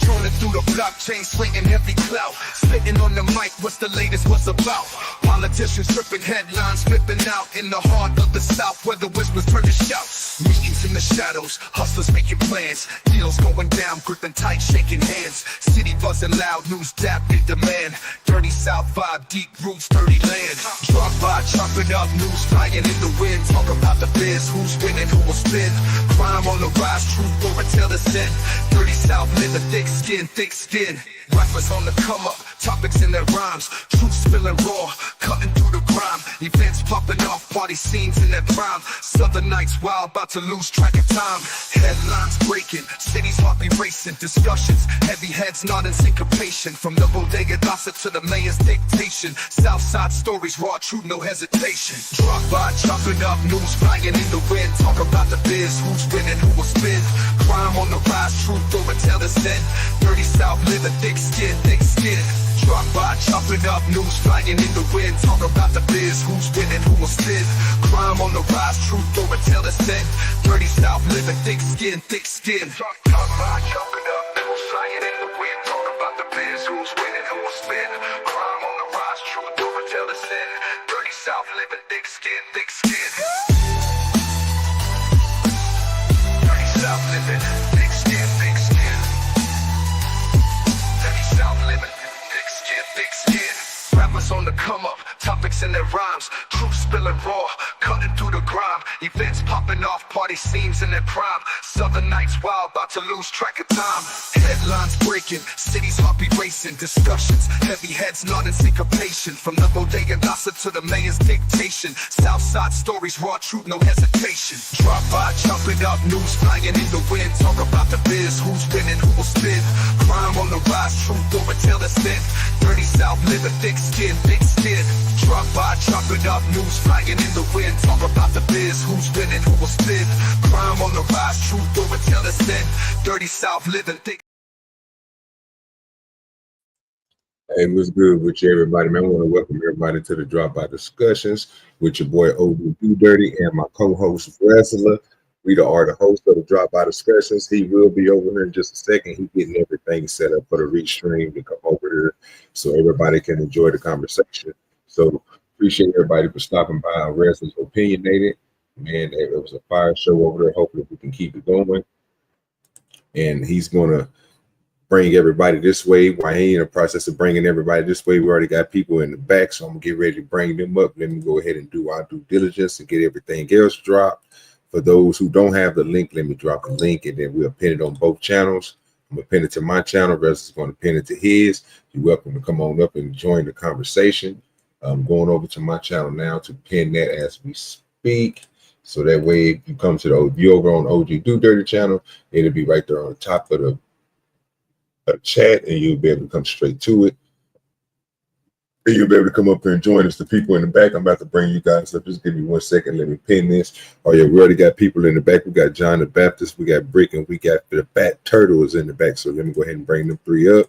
Trolling through the blockchain, slinging heavy clout. Spitting on the mic, what's the latest, what's about? Politicians tripping headlines, flipping out in the heart of the South, where the whispers turn to shouts. Meetings in the shadows, hustlers making plans. Deals going down, gripping tight, shaking hands. City buzzing loud, news dap in demand. Dirty South vibe, deep roots, dirty land. Drop by, chopping up, news flying in the wind. Talk about the biz, who's winning, who will spin. Crime on the rise, truth over till the sin. Dirty South, live a thick skin, thick skin. Rappers on the come up, topics in their rhymes. Truth spilling raw, cutting through the grime. Events popping off, party scenes in their prime. Southern nights wild, about to lose track of time. Headlines breaking, cities heartbeat racing. Discussions, heavy heads nodding syncopation. From the bodega gossip to the mayor's dictation. Southside stories, raw truth, no hesitation. Drop by, chopping up, news flying in the wind. Talk about the biz, who's winning, who will spin. Crime on the rise, truth over till the end. Dirty South, live a thick skin, thick skin. Drop by, chopping up, news flying in the wind. Talk about the biz, who's winning, who will spin. Crime on the rise, truth over till the end. Dirty South, live a thick skin, thick skin. Drop by, chopping up, news flying in the wind. Talk about the biz, who's winning, who will spin. Crime on the rise, truth over till the end. Dirty South, live a thick skin, thick skin. Dirty South, living thick skin, thick skin. Dirty South, living thick skin, thick skin. Rappers on the come up, topics in their rhymes. Truth spilling raw, cutting through the grime. Events popping off, party scenes in their prime. Southern nights wild, about to lose track of time. Headlines breaking, cities heartbeat racing. Discussions, heavy heads nodding syncopation. From the bodega gossip to the mayor's dictation. Southside stories, raw truth, no hesitation. Drop by, chopping up, news flying in the wind. Talk about the biz, who's winning, who will spin. Crime on the rise, truth over till the end. Dirty South, live a thick skin, thick skin. Drop by, chopping up, news flying in the wind. Talk about the biz, who's winning, who will spin. Crime on the rise, truth over till the end. Dirty South, living thick. Hey, what's good with you, everybody? Man, I want to welcome everybody to the Drop By Discussions with your boy OGDoDirty and my co-host Resla. We are the host of the Drop By Discussions. He will be over here in just a second. He's getting everything set up for the restream to come over here so everybody can enjoy the conversation. So appreciate everybody for stopping by on Resla's Opinionated. Man, it was a fire show over there. Hopefully we can keep it going. And he's going to bring everybody this way. While he in the process of bringing everybody this way, we already got people in the back, so I'm going to get ready to bring them up. Let me go ahead and do our due diligence and get everything else dropped. For those who don't have the link, let me drop the link, and then we'll pin it on both channels. I'm going to pin it to my channel. Russ is going to pin it to his. You're welcome to come on up and join the conversation. I'm going over to my channel now to pin that as we speak. So that way, if you come to if you're over on OGDoDirty channel, it'll be right there on the top of the chat, and you'll be able to come straight to it. And you'll be able to come up here and join us. The people in the back, I'm about to bring you guys up. Just give me 1 second. Let me pin this. Oh, yeah, we already got people in the back. We got John the Baptist, we got Brick, and we got the Fat Turtle is in the back. So let me go ahead and bring them three up.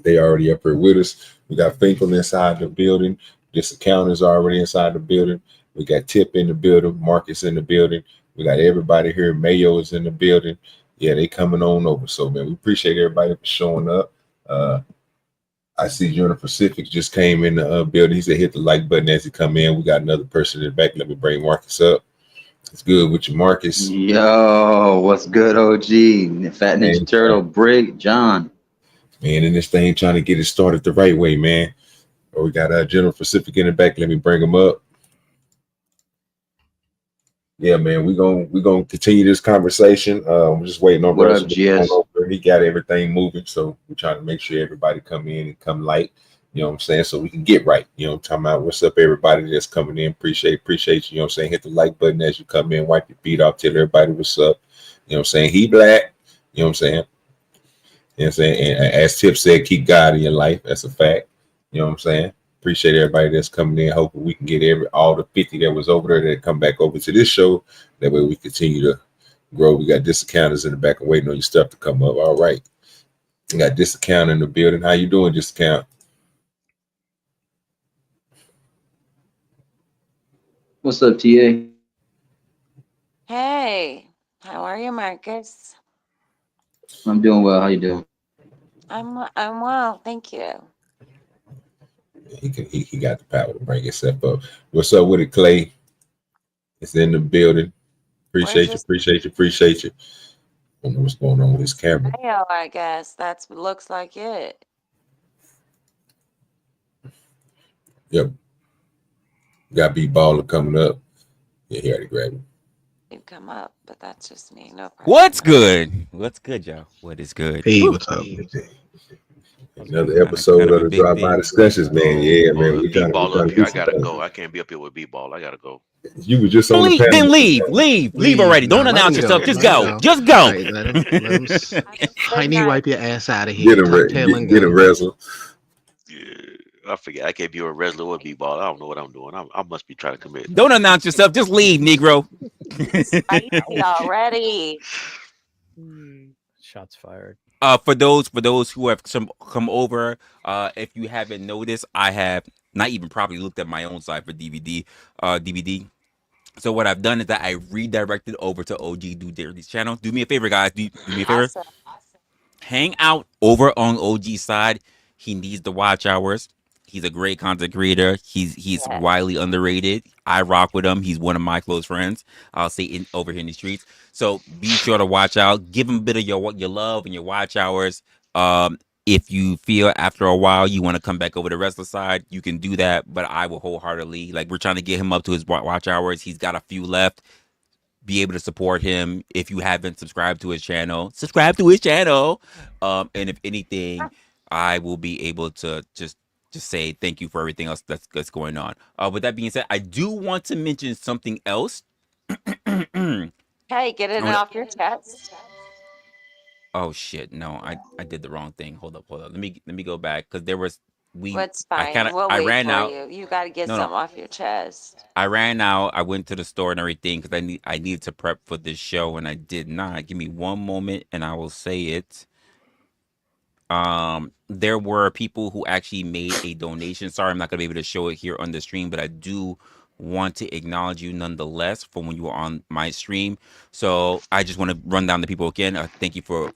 They already up here with us. We got Finkel inside the building. This account is already inside the building. We got Tip in the building. Marcus in the building. We got everybody here. Mayo is in the building. Yeah, they coming on over. So, man, we appreciate everybody for showing up. I see Jonah Pacific just came in the building. He said hit the like button as he come in. We got another person in the back. Let me bring Marcus up. It's good with you, Marcus. Yo, what's good, OG? Fat Ninja Turtle, Brig, John. Man, and this thing trying to get it started the right way, man. We got General Pacific in the back. Let me bring him up. Yeah, man, we're gonna continue this conversation. We're just waiting on what up, GS? He got everything moving, so we're trying to make sure everybody come in and come light. You know what I'm saying? So we can get right. You know, talking about what's up, everybody that's coming in. Appreciate you. You know what I'm saying? Hit the like button as you come in. Wipe your feet off. Tell everybody what's up. You know what I'm saying? He black. You know what I'm saying? You know what I'm saying? And as Tip said, keep God in your life. That's a fact. You know what I'm saying? Appreciate everybody that's coming in. Hopefully we can get all the 50 that was over there that come back over to this show. That way we continue to grow. We got discounters in the back and waiting on your stuff to come up. All right. We got discount in the building. How you doing, discount? What's up, TA? Hey, how are you, Marcus? I'm doing well. How you doing? I'm well, thank you. He got the power to bring himself up. What's up with it, Clay? It's in the building. Where's Appreciate you, this appreciate you, appreciate you. I don't know what's going on with his camera. mayo? I guess that's what looks like it. Yep. Got B baller coming up. Yeah, he already grabbed him. You come up, but that's just me. No pressure. What's good? What's good, y'all? What is good? Hey, Whew. what's up? Another Kinda episode of a the big Drive By thing. Discussions, man. Yeah, man. Oh, We trying B-ball to up do here. I some gotta things. go. I can't be up here with B-ball. I gotta go. You were just on the Leave, panel. then leave already. Don't Nah, let announce him yourself. go. Just Let him go. go. Just go. Right, let him honey wipe your ass out of Get here. him, Tuck tail and get him, go. wrestle. Yeah, I forget. I can't be with Resler or B-ball. I don't know what I'm doing. I must be trying to commit. Don't announce yourself. Just leave, Negro. Spicy already. Shots fired. For those who have come over, if you haven't noticed, I have not even properly looked at my own site for D.B.D. So what I've done is that I redirected over to OGDoDirty's channel. Do me a favor, guys. Do me a favor. Awesome. Hang out over on OG's side. He needs the watch hours. He's a great content creator. He's Yes. widely underrated. I rock with him. He's one of my close friends. I'll say over here in the streets. So be sure to watch out. Give him a bit of your love and your watch hours. If you feel after a while you want to come back over to Wrestler side, you can do that. But I will wholeheartedly, like, we're trying to get him up to his watch hours. He's got a few left. Be able to support him. If you haven't subscribed to his channel, subscribe to his channel. And if anything, I will be able to just say thank you for everything else that's going on. With that being said, I do want to mention something else. Hey, get it off your chest. Oh shit! No, I did the wrong thing. Hold up. Let me go back because there was What's fine? We'll I wait ran for out. you. You got to get No, something off your chest. I ran out. I went to the store and everything because I needed to prep for this show and I did not. Give me one moment and I will say it. There were people who actually made a donation. Sorry, I'm not gonna be able to show it here on the stream, but I do want to acknowledge you nonetheless for when you were on my stream. So I just want to run down the people again. Thank you for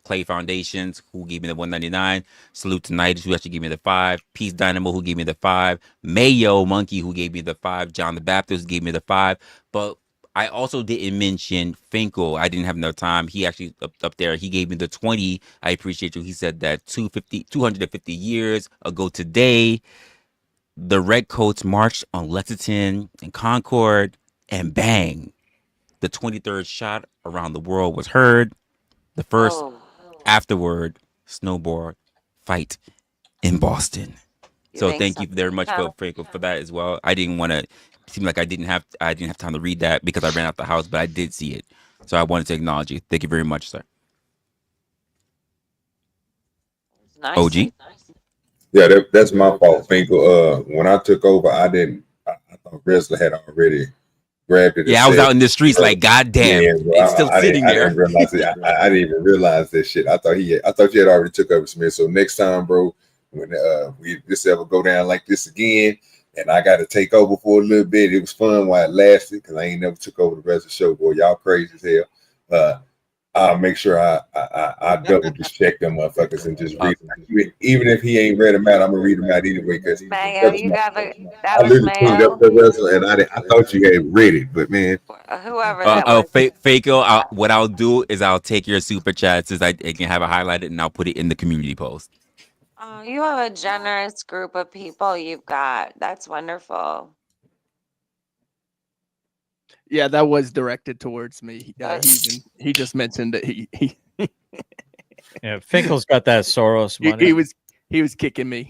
Clay Foundations, who gave me the 199. Salute to Night, who actually gave me the 5. Peace Dynamo, who gave me the 5. Mayo Monkey, who gave me the 5. John the Baptist gave me the 5. But I also didn't mention Finkel. I didn't have enough time. He actually up there. He gave me the 20. I appreciate you. He said that 250 years ago today, the Redcoats marched on Lexington and Concord, and bang, the 23rd shot around the world was heard. The first afterward snowboard fight in Boston. So thank you very much for that as well. I didn't want to seem like I didn't have time to read that because I ran out the house, but I did see it. So I wanted to acknowledge you. Thank you very much, sir. Nice. OG. Yeah, that's my fault, Finkel. When I took over, I thought Wrestler had already grabbed it. Yeah, I was out in the streets like, goddamn, it's still sitting there. I didn't realize it. I didn't even realize that shit. I thought you had already took over, Smith. So next time, bro, when this ever go down like this again, and I got to take over for a little bit, it was fun while it lasted because I ain't never took over the rest of the show. Boy, y'all crazy as hell. I'll make sure I double just check them motherfuckers and just read them. Even if he ain't read them out, I'm gonna read them out anyway. Because Mayo, you got that I was literally cleaned Mayo. up the wrestler, and I thought you had read it, but man, Whoever that was. Fako, what I'll do is I'll take your super chats as I can have it highlighted and I'll put it in the community post. Oh, you have a generous group of people you've got. That's wonderful. Yeah, that was directed towards me. He just mentioned that he Yeah, Finkel's got that Soros money. he was kicking me.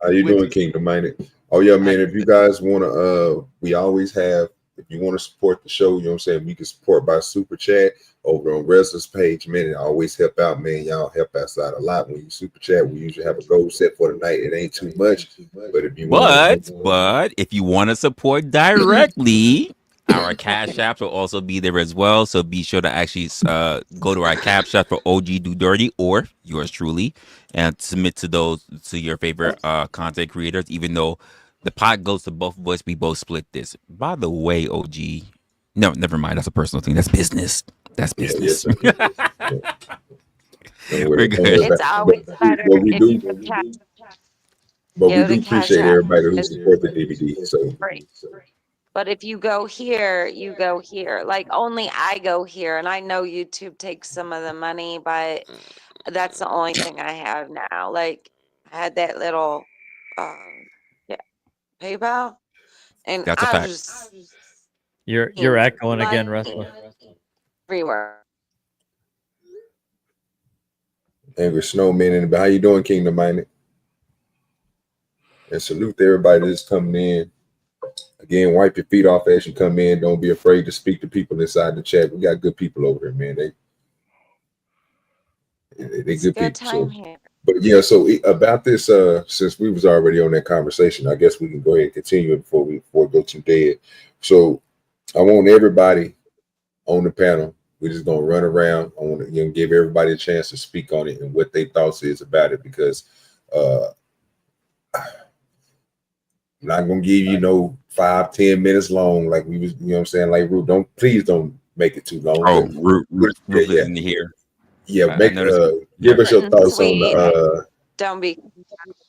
how you doing, Kingdom Minded? Oh yeah, man. If you guys wanna, we always have. If you want to support the show, you know what I'm saying. We can support by super chat over on Wrestler's page, man. It always help out, man. Y'all help us out a lot when you super chat. We usually have a goal set for the night. It ain't too much, but if you but if you want to support directly, our Cash App will also be there as well. So be sure to actually go to our Cash App for OGDoDirty or yours truly, and submit to your favorite content creators. Even though the pot goes to both of us, we both split this. By the way, OG, no, never mind. That's a personal thing. That's business. That's business. Yeah, We're good. It's always better What we if do, you can catch but we go to do Cash appreciate App. everybody who It's support the DVD. So free. But if you go here, you go here. Like only I go here, and I know YouTube takes some of the money, but that's the only thing I have now. Like I had that little yeah, PayPal, and That's a I fact. just You're echoing again, money Russell. everywhere. Angry Snowman in the back. How you doing, Kingdom Minded? And salute to everybody that's coming in. Again, wipe your feet off as you come in. Don't be afraid to speak to people inside the chat. We got good people over here, man. They It's good a good people. time So, here. but yeah, so about this, since we was already on that conversation, I guess we can go ahead and continue before we go too dead. So I want everybody on the panel. We're just gonna run around. I want to give everybody a chance to speak on it and what their thoughts is about it, because I'm not gonna give you 5-10 minutes long like we was, what I'm saying, like Ruth. Please don't make it too long. Oh, Ruth yeah, isn't here. yeah. I noticed. Give us your Short and thoughts on sweet. Don't be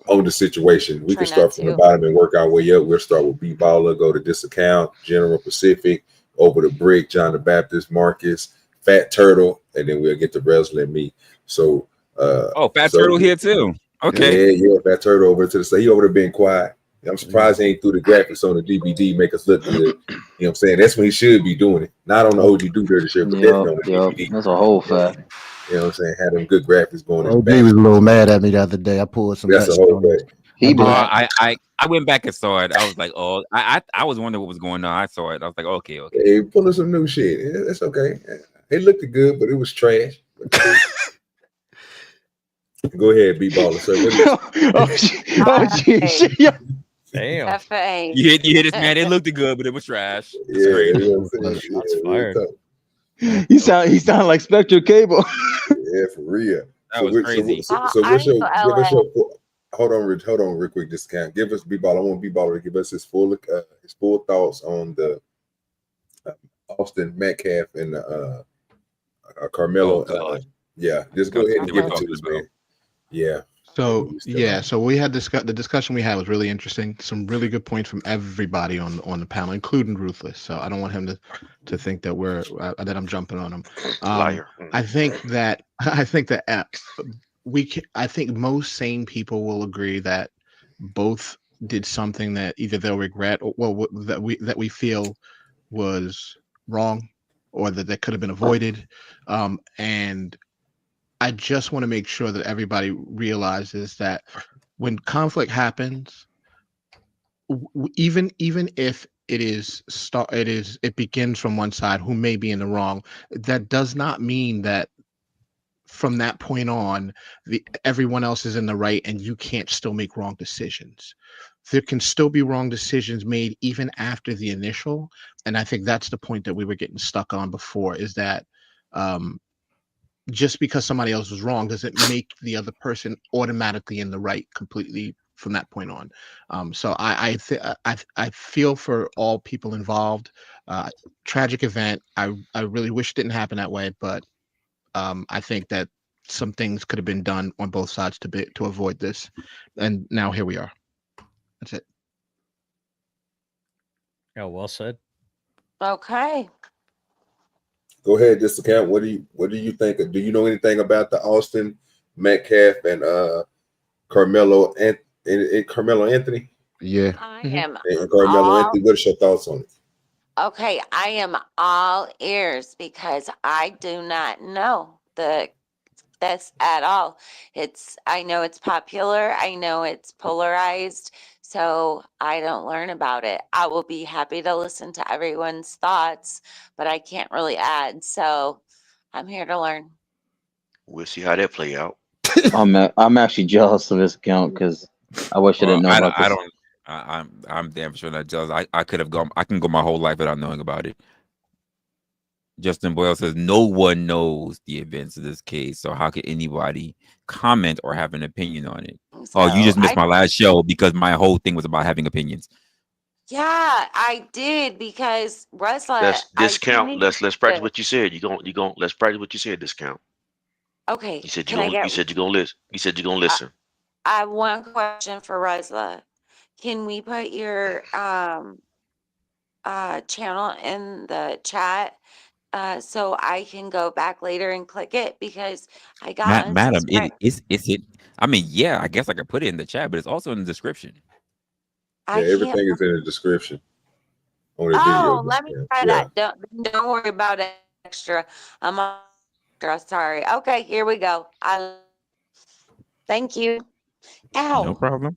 the situation. We Try can start not from the to. bottom and work our way up. We'll start with B-Baller, go to this account, General Pacific, over to Brick, John the Baptist, Marcus, Fat Turtle, and then we'll get to Wrestler and me. So Fat Turtle here too. Okay. Yeah, Fat Turtle over to the side. He over there being quiet. I'm surprised he ain't threw the graphics on the D.B.D. make us look good. You know what I'm saying? That's when he should be doing it. Not on the OGDoDirty shirt, but definitely on the D.B.D. That's a whole fact. You know what I'm saying? Had them good graphics going in the OG back. was a little mad at me the other day. I pulled some. That's a whole fact. He been, I went back and saw it. I was like, oh, I was wondering what was going on. I saw it. I was like, okay. Hey, pulling some new shit. Yeah, that's okay. It looked good, but it was trash. Go ahead, B-Baller. So Damn. FA. You hit this man. It looked good, but it was trash. It's yeah, crazy. you know what I'm saying? Shots fired. he sound like Spectral Cable. Yeah, for real. That was crazy. So what's your, give us your hold on real quick, discount. Give us B-Baller. I want B-Baller to give us his full thoughts on the Austin Metcalf and Carmelo. Yeah, just go ahead and give it to us, man. Yeah. So we had the discussion we had was really interesting. Some really good points from everybody on the panel, including Ruthless. So I don't want him to think that that I'm jumping on him. Liar. I think that I think most sane people will agree that both did something that either they'll regret or that we feel was wrong or that could have been avoided. And I just want to make sure that everybody realizes that when conflict happens, even if it begins from one side who may be in the wrong, that does not mean that from that point on everyone else is in the right and you can't still make wrong decisions. There can still be wrong decisions made even after the initial, and I think that's the point that we were getting stuck on before, is that just because somebody else was wrong doesn't make the other person automatically in the right completely from that point on. So I feel for all people involved. Tragic event. I really wish it didn't happen that way, but I think that some things could have been done on both sides to avoid this. And now here we are. That's it. Yeah, well said. Okay. Go ahead, this account. What do you think? Do you know anything about the Austin Metcalf and Carmelo and Carmelo Anthony? Yeah. I am And Carmelo Anthony, what are your thoughts on it? okay. I am all ears because I do not know this at all. I know it's popular. I know it's polarized. So I don't learn about it. I will be happy to listen to everyone's thoughts, but I can't really add. So I'm here to learn. We'll see how that play out. I'm actually jealous of this account because I wish I didn't know about this. I'm damn sure not jealous. I could have gone. I can go my whole life without knowing about it. Justin Boyle says no one knows the events of this case, so how could anybody comment or have an opinion on it? So You just missed my last show because my whole thing was about having opinions. Yeah, I did because Resla. Let's discount. Let's practice what you said. Let's practice what you said. Discount. Okay. You said Can I you get? said you're gonna listen. You said you're gonna listen. I have one question for Resla. Can we put your channel in the chat so I can go back later and click it because I got Madam, unsubscribed. it. I mean, yeah, I guess I could put it in the chat, but it's also in the description. I Yeah, can't. everything is in the description on the video. Oh, let me try Yeah. that. Don't worry about it extra. I'm extra. Sorry. Okay, here we go. Thank you. No Ow. problem.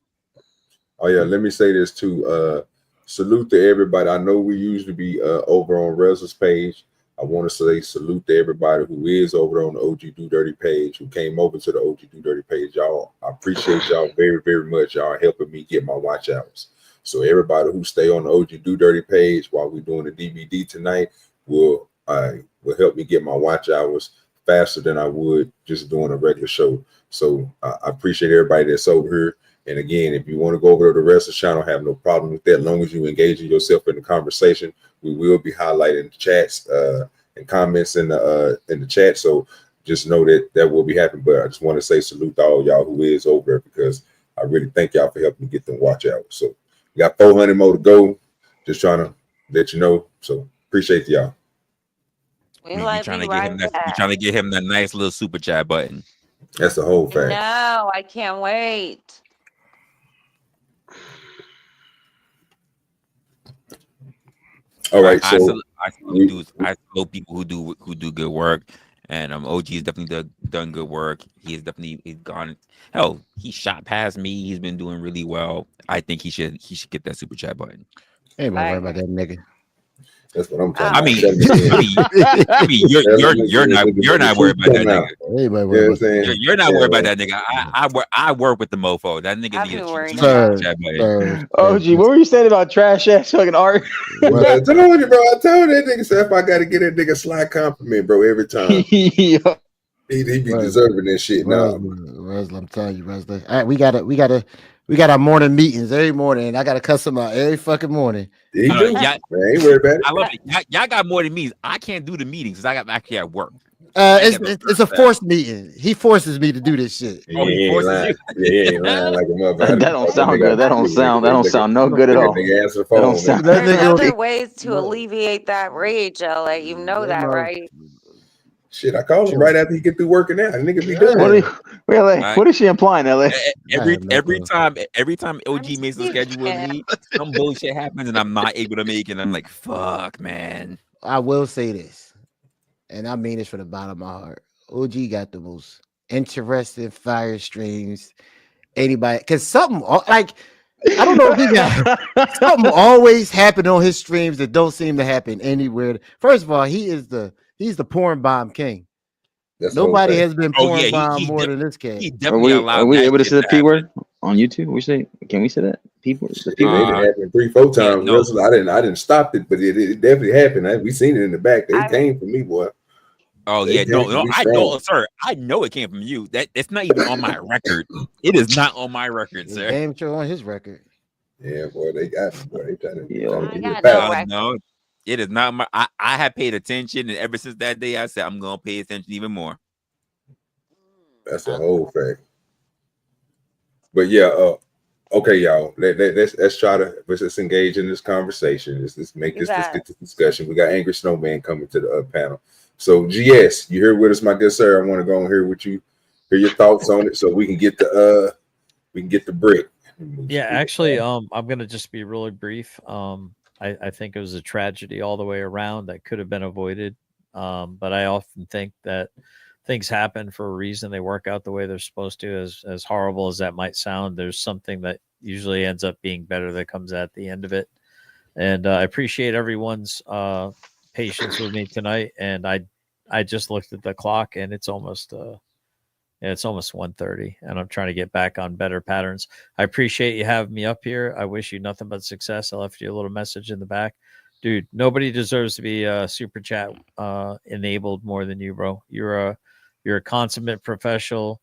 Oh yeah, let me say this too. Salute to everybody. I know we usually be over on Resla's page. I want to say salute to everybody who is over on the OGDoDirty page, who came over to the OGDoDirty page. Y'all, I appreciate y'all very, very much. Y'all helping me get my watch hours. So everybody who stay on the OGDoDirty page while we're doing the D.B.D tonight will help me get my watch hours faster than I would just doing a regular show. So I appreciate everybody that's over here. And again, if you want to go over to the rest of the channel, I have no problem with that. As long as you engage yourself in the conversation, we will be highlighting the chats and comments in the chat. So just know that will be happening. But I just want to say salute to all y'all who is over there because I really thank y'all for helping me get them watch out. So we got 400 more to go. Just trying to let you know. So appreciate y'all. We love you right You're trying to get him that nice little super chat button. That's the whole fact. No, I can't wait. All right, I so salute people who do good work, and OG has definitely done good work. He's gone. Hell, he shot past me. He's been doing really well. I think he should get that super chat button. Hey, man, worry about that nigga. That's what I'm talking I mean, you're not worried about that nigga. Hey, You're not worried about that nigga. I work with the mofo. That nigga needs OG, what were you saying about trash ass fucking art? I told you, bro. I told that nigga, so if I got to get that nigga a sly compliment, bro, every time. he be deserving that shit now. Resla, I'm telling you, Resla. All right, we got our morning meetings every morning, and I got to cuss them out every fucking morning. He do. Man, ain't worried about it. I love it. Y'all got more than me. I can't do the meetings because I got actually at work. It's a forced meeting. He forces me to do this shit. Yeah, he ain't lying. Yeah, he ain't lying like a motherfucker. That don't sound good. That don't sound no good at all. Answer the phone. There's other ways to alleviate that rage. I'll let you know that, right? Shit, I called him right after he get through working out. And nigga be done. What is she implying, LA? Every time OG makes a schedule with me, some bullshit happens and I'm not able to make it. I'm like, fuck, man. I will say this, and I mean this from the bottom of my heart. OG got the most interesting fire streams anybody, because something like, I don't know if he got something always happen on his streams that don't seem to happen anywhere. First of all, he's the porn bomb king. That's nobody has been porn bomb more than this king. Are we able to say the P word on YouTube? Can we say that? P word? It happened 3-4 times. Yeah, I didn't stop it, but it definitely happened. We seen it in the back. They came for me, boy. Oh yeah, no, I know, sir. I know it came from you. It's not even on my record. It is not on my record, sir. Damn sure on his record. Yeah, boy, they got me, boy. They trying to I got no, it is not my. I have paid attention, and ever since that day, I said I'm gonna pay attention even more. That's a whole fact. But yeah, okay, y'all. Let's try to let's engage in this conversation. Let's make this discussion. We got Angry Snowman coming to the panel. So GS, you here with us, my good sir? I want to go on here with you, hear your thoughts on it, so we can get the brick. Yeah, actually, I'm gonna just be really brief. I think it was a tragedy all the way around that could have been avoided. But I often think that things happen for a reason. They work out the way they're supposed to. As horrible as that might sound, there's something that usually ends up being better that comes at the end of it. And I appreciate everyone's patience with me tonight. And I just looked at the clock, and it's almost 1:30, and I'm trying to get back on better patterns. I appreciate you having me up here. I wish you nothing but success. I left you a little message in the back. Dude, nobody deserves to be super chat enabled more than you, bro. You're a consummate professional.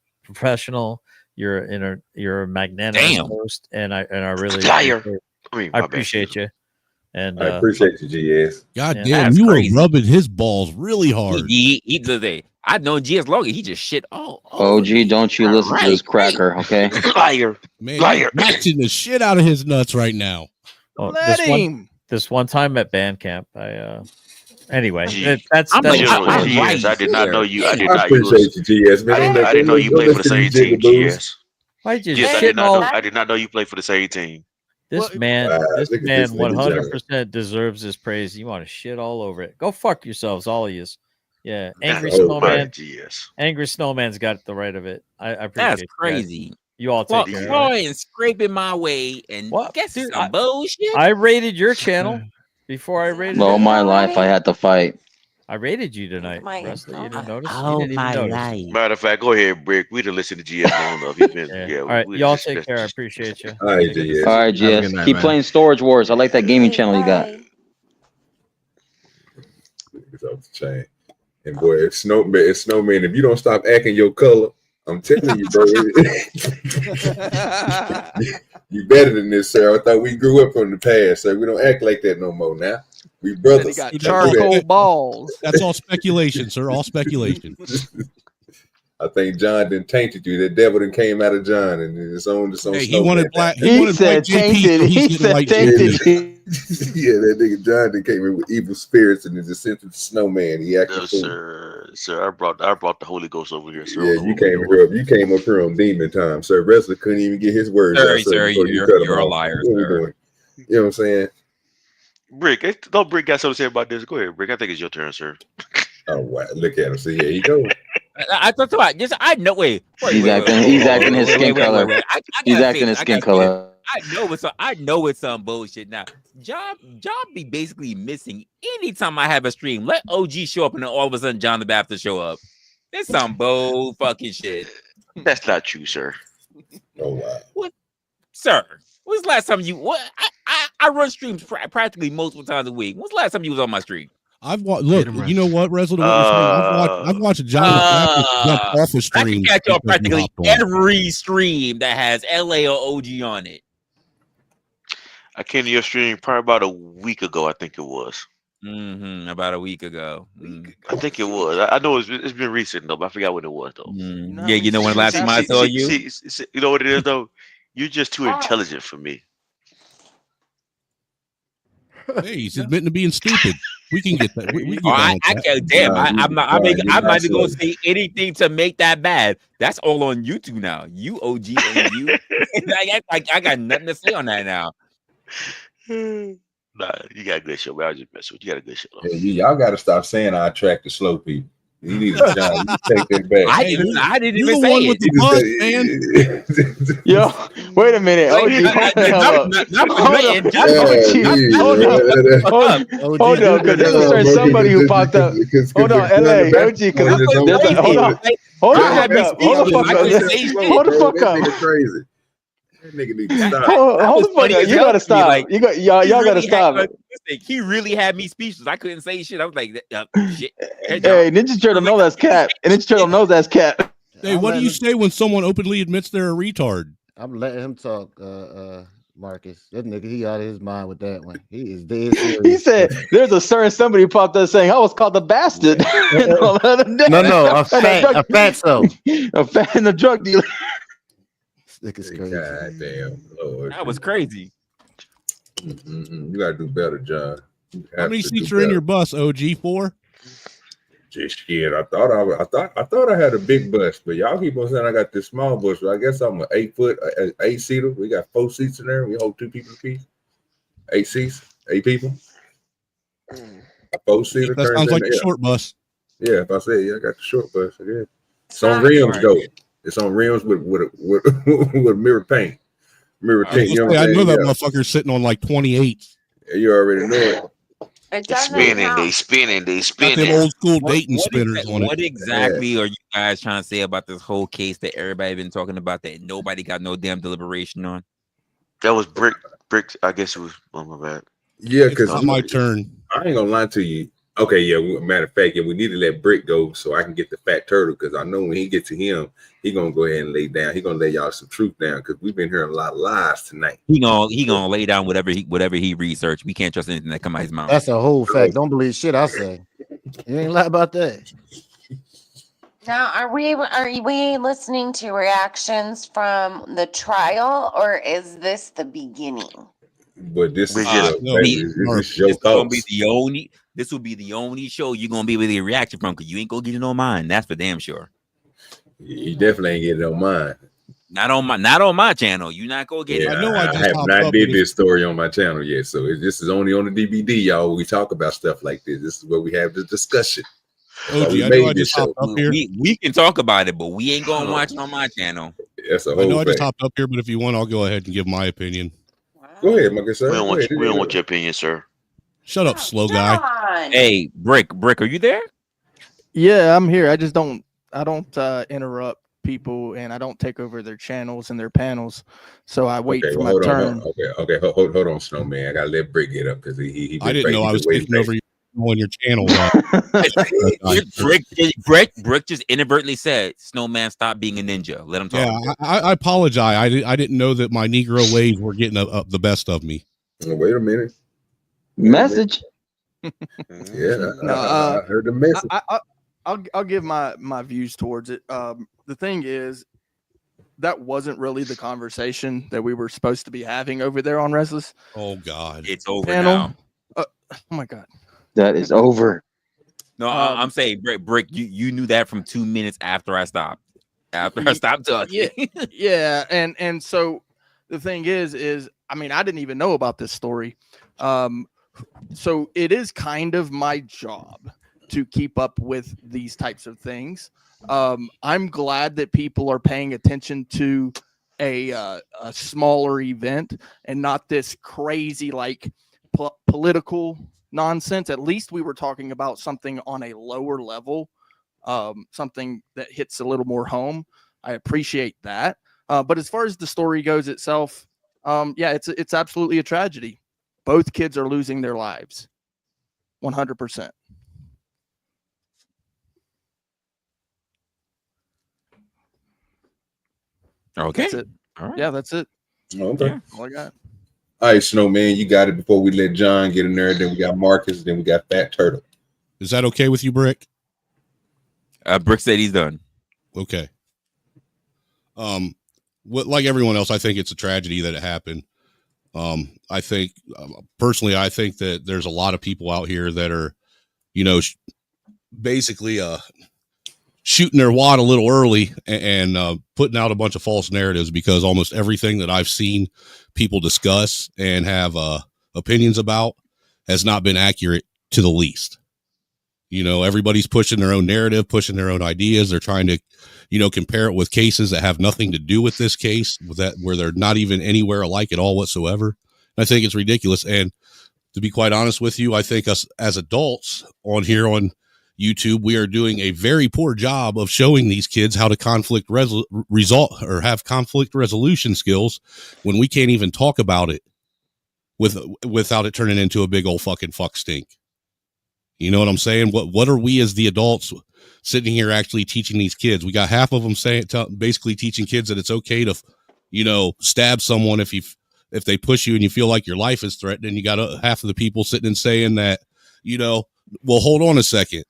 You're a magnanimous host, and I really appreciate you. And I appreciate you, GS. God damn, you were rubbing his balls really hard. He does. I've known GS Logan. He just shit all over OG, me. don't you listen to this cracker, okay? Liar. Man, Liar. matching the shit out of his nuts right now. Oh, Let him. this one time at band camp, anyway, Gee, that's I'm like, General I'm GS, right I did not here. know you. I did I not. You appreciate you, GS, man. I didn't know you played for the same team, GS. why you Yes, I shitting did not all know. I did not know you played for the same team. this Well, man. This look at man this nigga 100% deserves his praise. You want to shit all over it? Go fuck yourselves, all of you. Yeah, Angry That's Snowman. GS. Angry Snowman's got the right of it. I appreciate That's that. crazy. You all take care of it. Clawing, scraping my way, and What? guess Dude, some bullshit. I rated your channel before I rated All it. my life, I had to fight. I rated you tonight. My Wrestler, you didn't God. notice? Oh You didn't my even notice. life. Matter of fact, go ahead, Brick. We done listened to GS long enough. He's been, Yeah. All right, we y'all just- take that's care. I just- appreciate you. All right, Take it GS. easy. All right, Have a GS. good night, Keep man. playing Storage Wars. I like that gaming Okay, channel you got. bye. It's off the chain. And boy, it's snowman. If you don't stop acting your color, I'm telling you, bro. You better than this, sir. I thought we grew up from the past, sir. We don't act like that no more now. We Then brothers. he got Don't do that. charcoal balls. That's all speculation, sir. All speculation. I think John done tainted you. The devil done came out of John, and it's on Hey, Snowman. he wanted black. He wanted said white JP, tainted. so he's He getting said white tainted. JP. Yeah, that nigga John done came in with evil spirits and is sent to the snowman. He acted No, fool. sir. I brought the Holy Ghost over here, sir. Yeah, you came up here on demon time, sir. Wrestler couldn't even get his words Sir, out, sir, before you cut him you're a off. liar, What we sir. doing? You know what I'm saying? Brick, don't Brick got something to say about this? Go ahead, Brick. I think it's your turn, sir. Oh wow, look at him. See, here he go. I thought about this. I know. Wait. He's acting his skin color. He's acting his skin color. I know it's some bullshit now. John be basically missing anytime I have a stream. Let OG show up and then all of a sudden John the Baptist show up. It's some bull fucking shit. That's not true, sir. Oh wow. What, sir? When's the last time you? What? I run streams practically multiple times a week. When's the last time you was on my stream? I've watched. Look, you know what, Resla? What you're saying? I've watched John jump off a I stream. can catch you on because he practically hopped on. every stream that has LA or OG on it. I came to your stream probably about a week ago. I think it was. About a week ago. I think it was. I know it's been recent though, but I forgot when it was though. Yeah, you know when the last time I saw you? See, you know what it is though? You're just too intelligent for me. Hey, he's admitting to being stupid. We can get that. We can get Oh, down I with that. can't. Damn, I'm not. I'm not even gonna say anything to make that bad. That's all on YouTube now. You OG and you. I got nothing to say on that now. Nah, you got a good show. But I was just messing with you. You got a good show. Though. Yeah, y'all got to stop saying I attract the slow people. You need to John. You take that back. I didn't You're even the say one it. with the buzz, man. Yo, wait a minute. Like, Hold on, because there's a certain somebody who popped up. Hold on, LA, OG, because there's a hold on. Hold the fuck up. Crazy. That nigga need to stop. Hold the fuck up. You gotta stop. Y'all gotta stop. He really had me speechless. I couldn't say shit. I was like, shit. Hey, Ninja Turtle knows that's cap. And Ninja Turtle knows that's cap. Hey, what do you say when someone openly admits they're a retard? I'm letting him talk, Marcus. That nigga, he out of his mind with that one. He is dead serious. He said there's a certain somebody popped up saying I was called a bastard. No, a fatso. A fat and a drug dealer. This crazy. God damn, Lord. That was crazy. You gotta do better, John. How many seats are in your bus? OG 4? Just shit. I thought I had a big bus, but y'all keep on saying I got this small bus. But I guess I'm an 8 seater. We got 4 seats in there. We hold 2 people apiece. 8 seats, 8 people. A 4 seater. That sounds like a short bus. Yeah, if I say I got the short bus, I guess. It's on rims though. It's on rims with mirror paint. Mirror tint. You know I know that motherfucker's sitting on like 28. Yeah, you already know it. They spinning. Got them old school Dayton spinners on it. What exactly are you guys trying to say about this whole case that everybody been talking about that nobody got no damn deliberation on? That was Brick. I guess it was. Oh my bad. Yeah, because it's my turn. I ain't gonna lie to you. Okay, yeah. Matter of fact, yeah, we need to let Brick go so I can get the fat turtle because I know when he gets to him, he gonna go ahead and lay down. He gonna lay y'all some truth down because we've been hearing a lot of lies tonight. He gonna lay down whatever he researched. We can't trust anything that come out his mouth. That's a whole fact. Don't believe shit I say. You ain't lie about that. Now, are we listening to reactions from the trial, or is this the beginning? But this We is just- No, baby, this is your This gonna be thoughts. the only. This will be the only show you're gonna be able to get a reaction from, because you ain't gonna get it on mine. That's for damn sure. You definitely ain't getting on mine. Not on my channel. You're not gonna get Yeah, it. I know I I just have hopped not up, did but this story on my channel yet, so this is only on the D.B.D, y'all. We talk about stuff like this. This is where we have the discussion. That's why OG, we I know I made this just show. hopped up here. We can talk about it, but we ain't gonna watch it on my channel. That's a I know whole I just fact. hopped up here, but if you want, I'll go ahead and give my opinion. Go ahead, my good sir. We don't Go want ahead. we don't want your opinion, sir. Shut up, slow guy. John. Hey, Brick, are you there? Yeah, I'm here. I don't interrupt people, and I don't take over their channels and their panels. So I wait Okay, for well, my hold turn. on. Okay. Hold on, Snowman. I gotta let Brick get up because he I didn't know I was waiting taking over on your channel. Brick just inadvertently said, "Snowman, stop being a ninja. Let him talk." Yeah, I apologize. I didn't know that my Negro ways were getting the best of me. Wait a minute. Message. Yeah, No, I heard the message. I'll give my views towards it. The thing is, that wasn't really the conversation that we were supposed to be having over there on Restless. Oh God, it's over panel. now. Oh my God, that is over. No, I'm saying, Brick, you knew that from 2 minutes after I stopped. After I stopped talking. yeah, and so the thing is, I mean, I didn't even know about this story. So it is kind of my job to keep up with these types of things. I'm glad that people are paying attention to a smaller event and not this crazy like political nonsense. At least we were talking about something on a lower level, something that hits a little more home. I appreciate that. But as far as the story goes itself, yeah, it's absolutely a tragedy. Both kids are losing their lives. 100%. Okay. That's it. All right. Yeah, that's it. Okay. Yeah. All I got. All right, Snowman, you got it before we let John get in there. Then we got Marcus. Then we got Fat Turtle. is that okay with you, Brick? Brick said he's done. Okay. Like everyone else, I think it's a tragedy that it happened. I think personally, I think that there's a lot of people out here that are, basically shooting their wad a little early and putting out a bunch of false narratives, because almost everything that I've seen people discuss and have opinions about has not been accurate to the least. Everybody's pushing their own narrative, pushing their own ideas. They're trying to, compare it with cases that have nothing to do with this case, where they're not even anywhere alike at all whatsoever. And I think it's ridiculous. And to be quite honest with you, I think us as adults on here on YouTube, we are doing a very poor job of showing these kids how to have conflict resolution skills when we can't even talk about it without it turning into a big old fucking fuck stink. You know what I'm saying? What are we as the adults sitting here actually teaching these kids? We got half of them basically teaching kids that it's okay to, stab someone if they push you and you feel like your life is threatened. And you got half of the people sitting and saying that, well, hold on a second.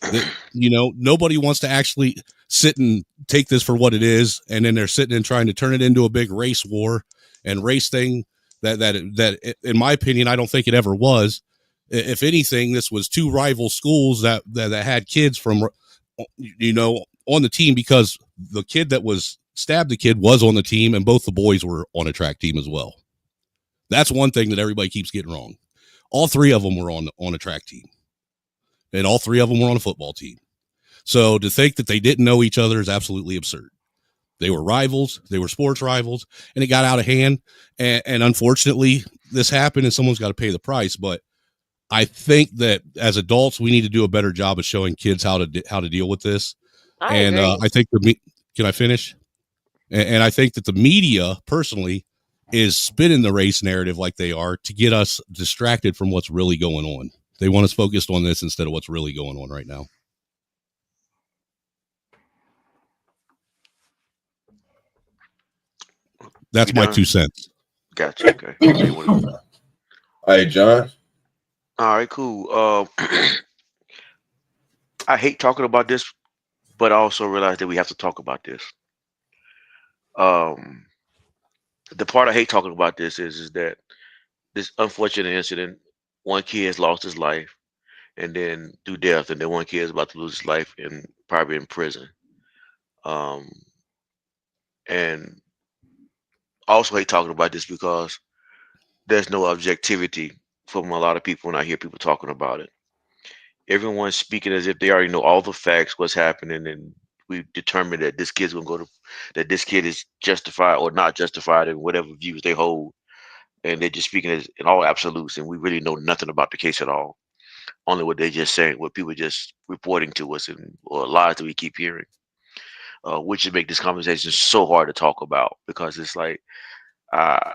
That, nobody wants to actually sit and take this for what it is. And then they're sitting and trying to turn it into a big race war and race thing that in my opinion, I don't think it ever was. If anything, this was two rival schools that had kids from, on the team, because the kid that was stabbed the kid was on the team and both the boys were on a track team as well. That's one thing that everybody keeps getting wrong. All three of them were on a track team and all three of them were on a football team. So to think that they didn't know each other is absolutely absurd. They were rivals. They were sports rivals, and it got out of hand. And unfortunately, this happened and someone's got to pay the price. But I think that as adults, we need to do a better job of showing kids how to deal with this. I think can I finish? And I think that the media personally is spinning the race narrative like they are to get us distracted from what's really going on. They want us focused on this instead of what's really going on right now. That's my 2 cents. Gotcha. Okay. All right, John. All right, cool. I hate talking about this but I also realize that we have to talk about this. Um, the part I hate talking about this is that this unfortunate incident, one kid has lost his life and then through death, and then one kid is about to lose his life and probably in prison. Um, and I also hate talking about this because there's no objectivity from a lot of people when I hear people talking about it. Everyone's speaking as if they already know all the facts, what's happening, and we determined that this kid's gonna go to that this kid is justified or not justified in whatever views they hold, and they're just speaking as in all absolutes, and we really know nothing about the case at all. Only what they just saying, what people just reporting to us, and or lies that we keep hearing, which would make this conversation so hard to talk about because it's like uh,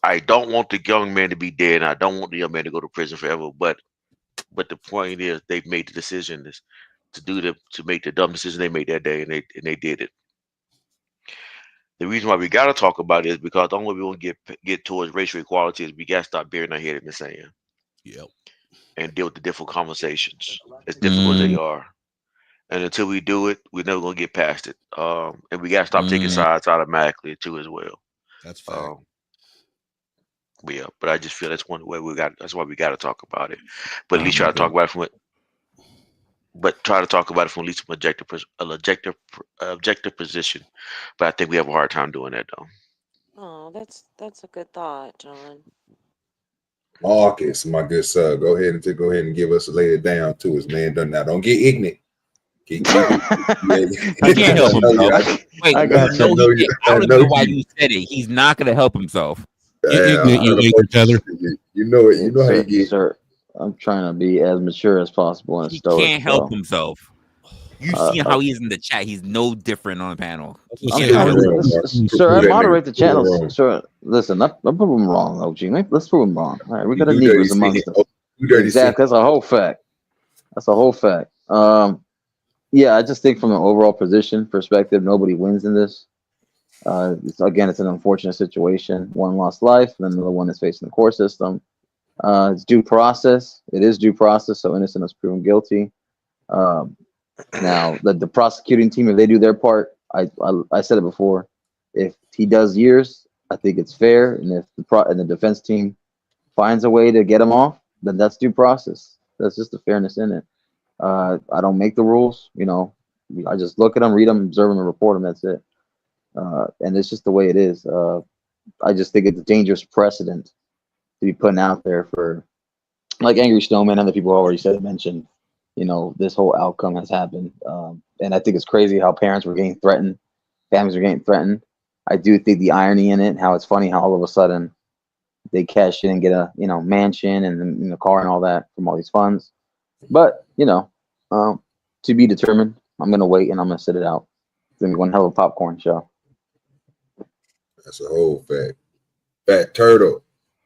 I don't want the young man to be dead, and I don't want the young man to go to prison forever. But the point is, they've made the decision is to make the dumb decision they made that day, and they did it. The reason why we got to talk about it is because the only way we will get towards racial equality is we got to stop burying our head in the sand. Yep. And deal with the difficult conversations, as difficult as they are. And until we do it, we're never gonna get past it. And we gotta stop taking sides automatically too, as well. That's fact. Yeah, but I just feel that's one way that's why we got to talk about it. But at least try to talk about it from it. But try to talk about it from at least an objective position. But I think we have a hard time doing that though. Oh, that's a good thought, John. Marcus, my good sir, go ahead and give us lay it down to us, man. Don't get ignorant. He can't help himself. Wait, I got no, you. I don't even know why you said it. He's not gonna help himself. Ignorant, you anchor tether. You know it. You know how you get. Sir, I'm trying to be as mature as possible and He stoic. can't help himself. You've seen how he is in the chat. He's no different on the panel. Sir, I moderate the channels. Sir, listen, I prove him wrong, OG. Let's prove him wrong. All right, we got a Negroes amongst us. Exactly, that's a whole fact. That's a whole fact. Yeah, I just think from an overall position perspective, nobody wins in this. It's an unfortunate situation. One lost life, and another one is facing the court system. It's due process. It is due process, so innocent is proven guilty. Now, the prosecuting team, if they do their part, I said it before. If he does years, I think it's fair, and if the defense team finds a way to get him off, then that's due process. That's just the fairness in it. I don't make the rules, I just look at them, read them, observe them, and report them. That's it. And it's just the way it is. I just think it's a dangerous precedent to be putting out there for, like Angry Snowman and other people already mentioned. This whole outcome has happened, and I think it's crazy how parents were getting threatened, families were getting threatened. I do think the irony in it, how it's funny how all of a sudden they cash in and get a mansion and the car and all that from all these funds. But to be determined. I'm gonna wait and I'm gonna sit it out. It's gonna be one hell of a popcorn show. That's a whole fact. Fat Turtle,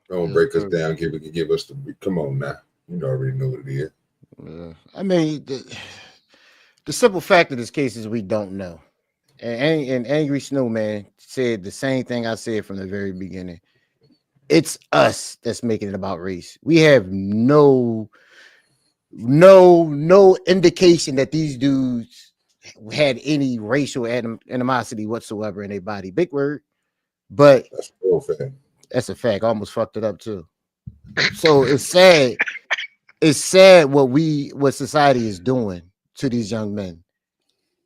don't break us down. Give us the. Come on now, you already know what it is. I mean, the simple fact of this case is we don't know. And Angry Snowman said the same thing I said from the very beginning. It's us that's making it about race. We have no indication that these dudes had any racial animosity whatsoever in their body. Big word, but that's a real fact. That's a fact. I almost fucked it up too. So it's sad. It's sad what society is doing to these young men,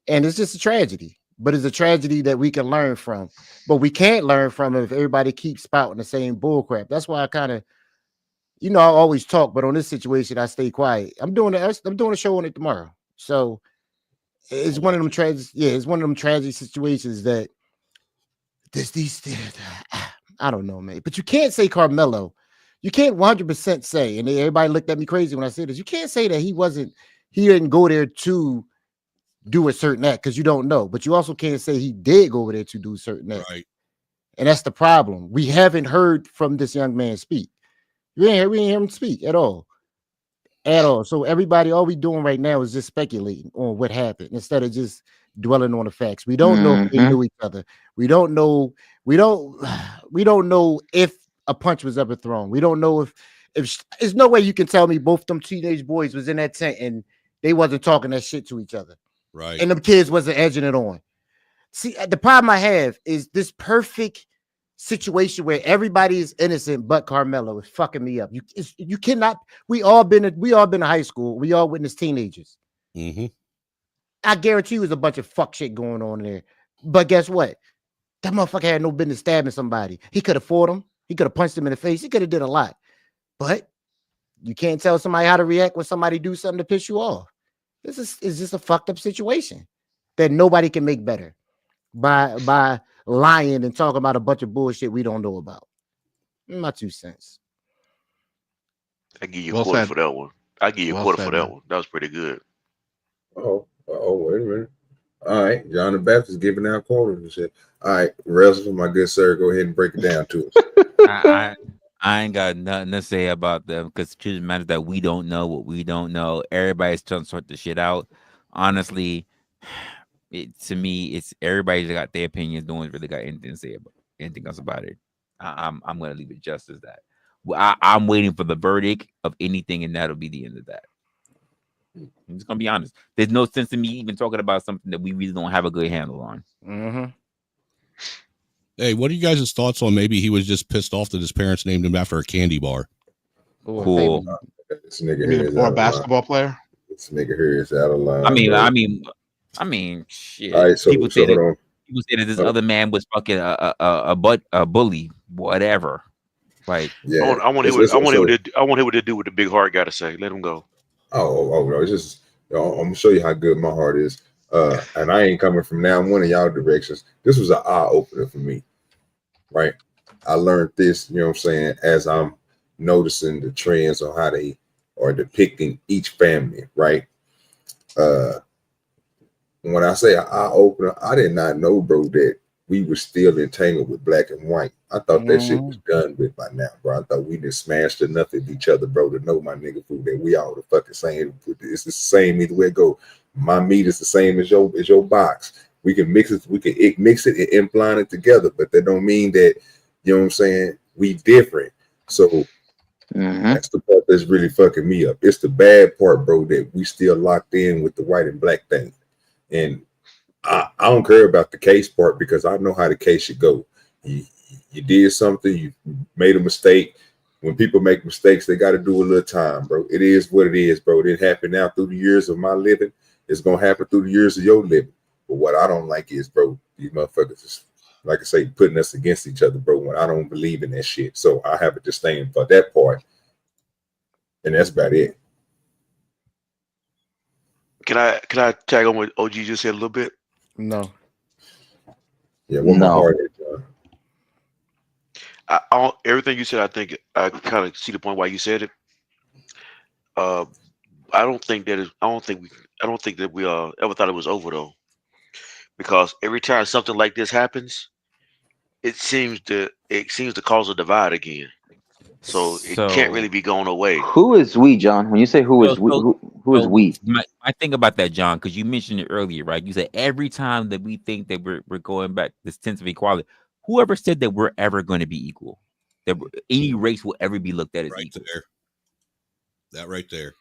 and it's just a tragedy. But it's a tragedy that we can learn from. But we can't learn from it if everybody keeps spouting the same bullcrap. That's why I kind of, I always talk, but on this situation, I stay quiet. I'm doing a show on it tomorrow. So it's one of them it's one of them tragic situations that I don't know, man. But you can't say Carmelo. You can't 100% say, and everybody looked at me crazy when I said this. You can't say that he didn't go there to do a certain act because you don't know. But you also can't say he did go over there to do a certain act. Right. And that's the problem. We haven't heard from this young man speak. We ain't hear him speak at all. At all. So everybody, all we doing right now is just speculating on what happened instead of just dwelling on the facts. We don't know if they knew each other. We don't know if a punch was ever thrown. We don't know if there's no way you can tell me both them teenage boys was in that tent and they wasn't talking that shit to each other. Right. and them kids wasn't edging it on. See, the problem I have is this perfect situation where everybody is innocent, but Carmelo is fucking me up. You cannot. We all been to high school. We all witnessed teenagers. Mm-hmm. I guarantee you, there's a bunch of fuck shit going on there. But guess what? That motherfucker had no business stabbing somebody. He could have fought him. He could have punched him in the face. He could have did a lot. But you can't tell somebody how to react when somebody do something to piss you off. This is just a fucked up situation that nobody can make better by lying and talking about a bunch of bullshit we don't know about. My 2 cents. I give you a Well quarter said. for that one. I give you a Well quarter said, for that man. one. That was pretty good. Wait a minute. All right, John the Baptist giving out quotas and shit. All right, Wrestle, my good sir, go ahead and break it down to us. I ain't got nothing to say about them because the truth matters that we don't know what we don't know. Everybody's trying to sort the shit out. Honestly, to me, it's everybody's got their opinions. No one's really got anything to say about anything else about it. I'm gonna leave it just as that. Well, I'm waiting for the verdict of anything, and that'll be the end of that. I'm just gonna be honest. There's no sense in me even talking about something that we really don't have a good handle on. Mm-hmm. Hey, what are you guys' thoughts on maybe he was just pissed off that his parents named him after a candy bar? Cool. This nigga You mean here a is poor out of line. basketball player? This nigga here is out of line. I mean, shit. All right, so People say hold that on. people say that this other man was fucking a bully, whatever. Like, Yeah, I want to hear what they do with the big heart got to say. Let him go. Oh no, it's just I'm gonna show you how good my heart is. And I ain't coming from now one of y'all directions. This was an eye opener for me, right? I learned this, you know what I'm saying, as I'm noticing the trends on how they are depicting each family, right? When I say an eye opener, I did not know, bro, that we were still entangled with black and white. I thought that shit was done with by now, bro. I thought we done smashed enough at each other, bro, to know my nigga food that we all the fucking same. It's the same either way it go. My meat is the same as your box. We can mix it, mix it and implant it together, but that don't mean that, you know what I'm saying, we different. So that's the part that's really fucking me up. It's the bad part, bro, that we still locked in with the white and black thing. And I don't care about the case part because I know how the case should go. You did something, you made a mistake. When people make mistakes, they got to do a little time, bro. It is what it is, bro. It happened now through the years of my living. It's going to happen through the years of your living. But what I don't like is, bro, these motherfuckers is, like I say, putting us against each other, bro, when I don't believe in that shit. So I have a disdain for that part. And that's about it. Can I tag on what OG just said a little bit? No. Yeah, what my heart is, John. Everything you said, I think I kind of see the point why you said it. I don't think that we ever thought it was over though, because every time something like this happens, it seems to cause a divide again. So it can't really be going away. Who is we, John? When you say who is we, who is we? My thing about that, John, because you mentioned it earlier, right? You said every time that we think that we're going back this sense of equality, whoever said that we're ever going to be equal, that any race will ever be looked at as equal. There. That right there.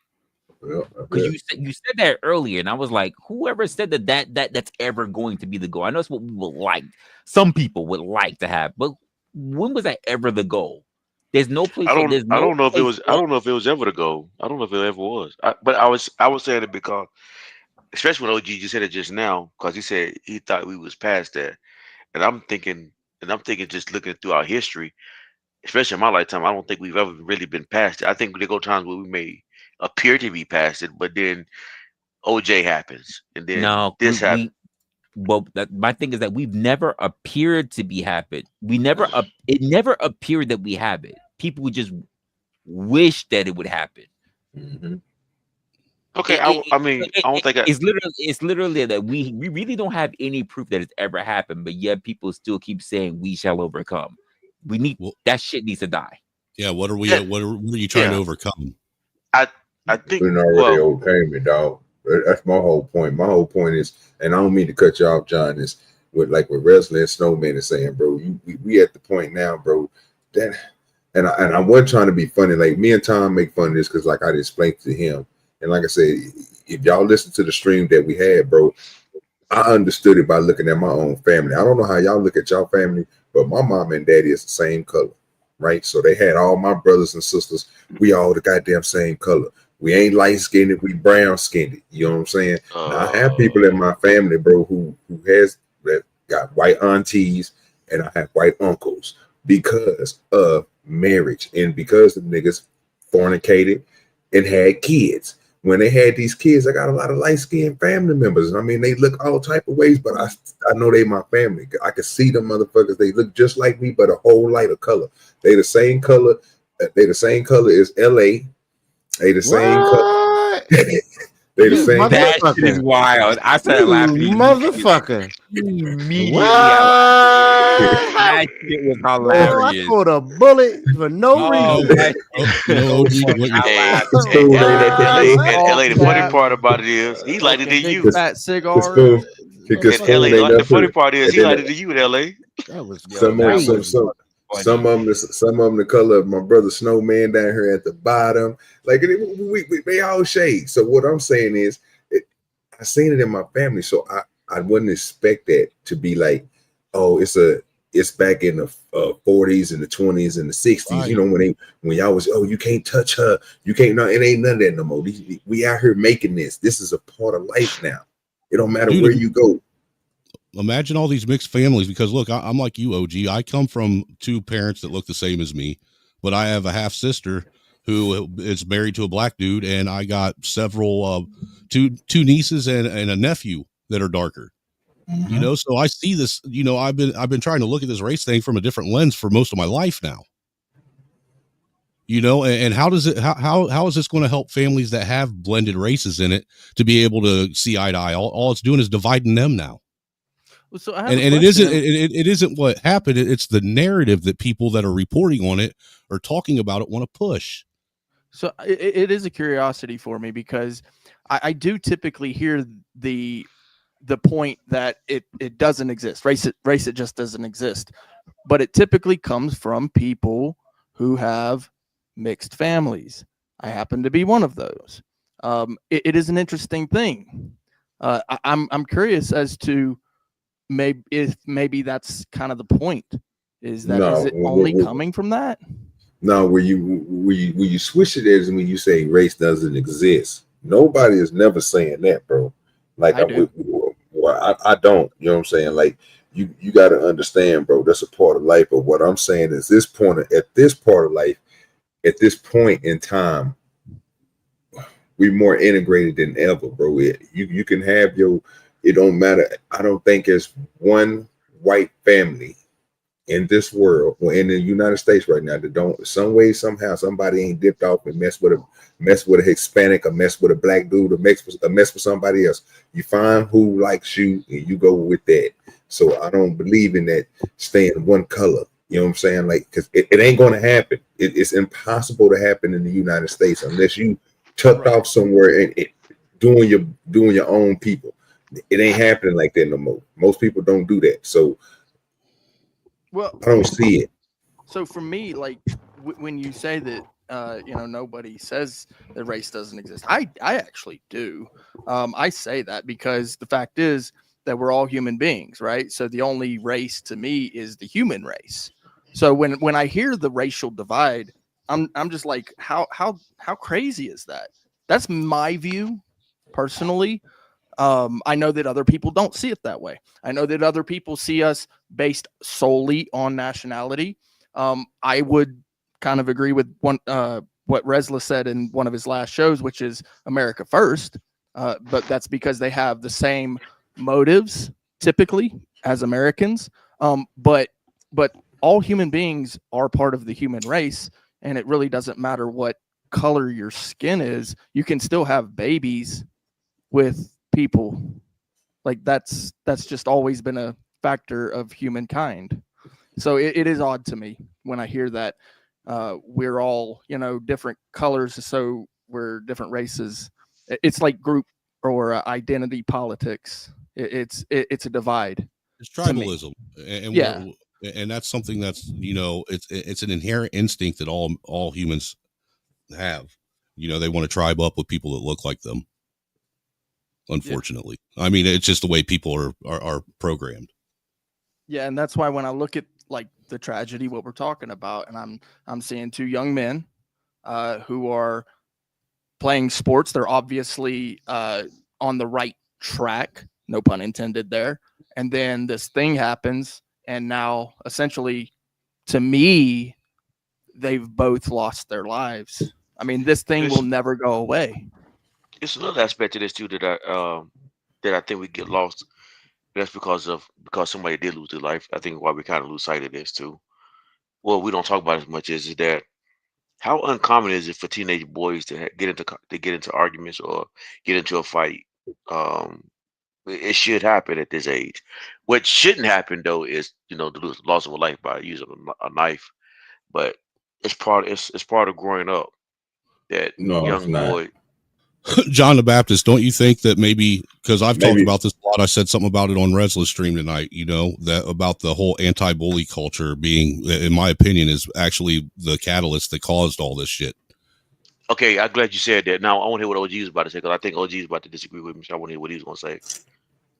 Because you said that earlier, and I was like, whoever said that's ever going to be the goal? I know it's what we would like. Some people would like to have, but when was that ever the goal? There's no place. I don't know if it was ever the goal. I don't know if it ever was. But I was saying it because, especially when OG just said it just now, because he said he thought we was past that, and I'm thinking just looking through our history, especially in my lifetime, I don't think we've ever really been past it. I think there go times where we may appear to be past it, but then OJ happens, and then this happens. Well, my thing is that we've never appeared to be happy. It never appeared that we have it. People would just wish that it would happen. Mm-hmm. Okay, I don't think it's literally that we really don't have any proof that it's ever happened, but yet people still keep saying we shall overcome. That shit needs to die. Yeah, what are you trying to overcome? I think we already overcame it, dog. That's my whole point. My whole point is, and I don't mean to cut you off, John, is with Wrestling Snowman is saying, bro, we at the point now, bro, that and I wasn't trying to be funny. Like me and Tom make fun of this because like I explained to him. And like I said, if y'all listen to the stream that we had, bro, I understood it by looking at my own family. I don't know how y'all look at y'all family, but my mom and daddy is the same color, right? So they had all my brothers and sisters. We all the goddamn same color. We ain't light skinned, we brown skinned. You know what I'm saying? Now, I have people in my family, bro, who has that got white aunties, and I have white uncles because of marriage and because the niggas fornicated and had kids. When they had these kids, I got a lot of light-skinned family members. I mean, they look all type of ways, but I know they my family. I can see them motherfuckers. They look just like me, but a whole lighter color. They the same color. They the same color as LA. They the same color. They the You same. That shit is motherfucker. wild. I started You laughing motherfucker. immediately. What? That shit was Bro, I hilarious. pulled a bullet for no Oh, reason. that You know, OG, what you Hey, laughed. hey, Cool, LA, the funny cap, part about it is he lighter than smoking big you. fat Because cigars. because In LA, Spoon ain't the funny nothing. part is And he then lighter than you in LA. That was Yo, that crazy. was some funny. some of them the color of my brother Snowman down here at the bottom. Like they all shade. So what I'm saying is, I seen it in my family, so I wouldn't expect that to be like, oh, it's back in the 40s and the 20s and the 60s. Right. You know, when y'all was, oh, you can't touch her, you can't. No, it ain't none of that no more. We out here making this. This is a part of life now. It don't matter Dude, where you go. imagine all these mixed families, because look, I'm like you, OG. I come from two parents that look the same as me, but I have a half sister who is married to a black dude, and I got several two nieces and a nephew that are darker. You know, so I see this. You know, I've been trying to look at this race thing from a different lens for most of my life now. You know, and how does it how is this going to help families that have blended races in it to be able to see eye to eye? All it's doing is dividing them now. So I have And a it isn't question. it isn't what happened. It's the narrative that people that are reporting on it or talking about it want to push. So it is a curiosity for me because I do typically hear the point that it doesn't exist. Race it just doesn't exist. But it typically comes from people who have mixed families. I happen to be one of those. It is an interesting thing. I'm curious as to maybe that's kind of the point. Is No, it only coming from that? No, where you switch it is when you say race doesn't exist. Nobody is never saying that, bro. Like I do. I don't. You know what I'm saying? Like you got to understand, bro. That's a part of life. But what I'm saying is at this part of life, at this point in time, we're more integrated than ever, bro. You can have your. It don't matter. I don't think there's one white family in this world or in the United States right now that don't some way somehow somebody ain't dipped off and mess with a Hispanic or mess with a black dude or mess with somebody else. You find who likes you and you go with that. So I don't believe in that staying one color. You know what I'm saying? Like, because it ain't going to happen. It's impossible to happen in the United States unless you tucked off somewhere and doing your own people. It ain't happening like that no more. Most people don't do that. So Well, I don't see it. So for me, like when you say that, nobody says that race doesn't exist, I actually do. I say that because the fact is that we're all human beings, right? So the only race to me is the human race. So when I hear the racial divide, I'm just like, how crazy is that? That's my view personally. I know that other people don't see it that way. I know that other people see us based solely on nationality. I would kind of agree with what Resla said in one of his last shows, which is America first. But that's because they have the same motives typically as Americans. But all human beings are part of the human race, and it really doesn't matter what color your skin is. You can still have babies with people. Like that's just always been a factor of humankind. So it is odd to me when I hear that we're all different colors, so we're different races. It's like group or identity politics. It's a divide. It's tribalism, and that's something that's it's an inherent instinct that all humans have. They want to tribe up with people that look like them. unfortunately. I mean, it's just the way people are programmed. Yeah, and that's why when I look at like the tragedy, what we're talking about, and I'm seeing two young men who are playing sports. They're obviously on the right track, no pun intended there. And then this thing happens, and now essentially, to me, they've both lost their lives. I mean, this thing will never go away. It's another aspect of this too that I think we get lost. That's because somebody did lose their life. I think why we kind of lose sight of this too. Well, we don't talk about as much is that how uncommon is it for teenage boys to get into arguments or get into a fight? Um, it should happen at this age. What shouldn't happen though is the loss of a life by using a knife. But it's part of growing up that No, it's young not. boy. John the Baptist, don't you think that maybe, because I've talked Maybe. about this a lot, I said something about it on Resla's stream tonight, that about the whole anti-bully culture being, in my opinion, is actually the catalyst that caused all this shit. Okay, I'm glad you said that. Now I want to hear what OG is about to say, because I think OG is about to disagree with me. So I want to hear what he's going to say.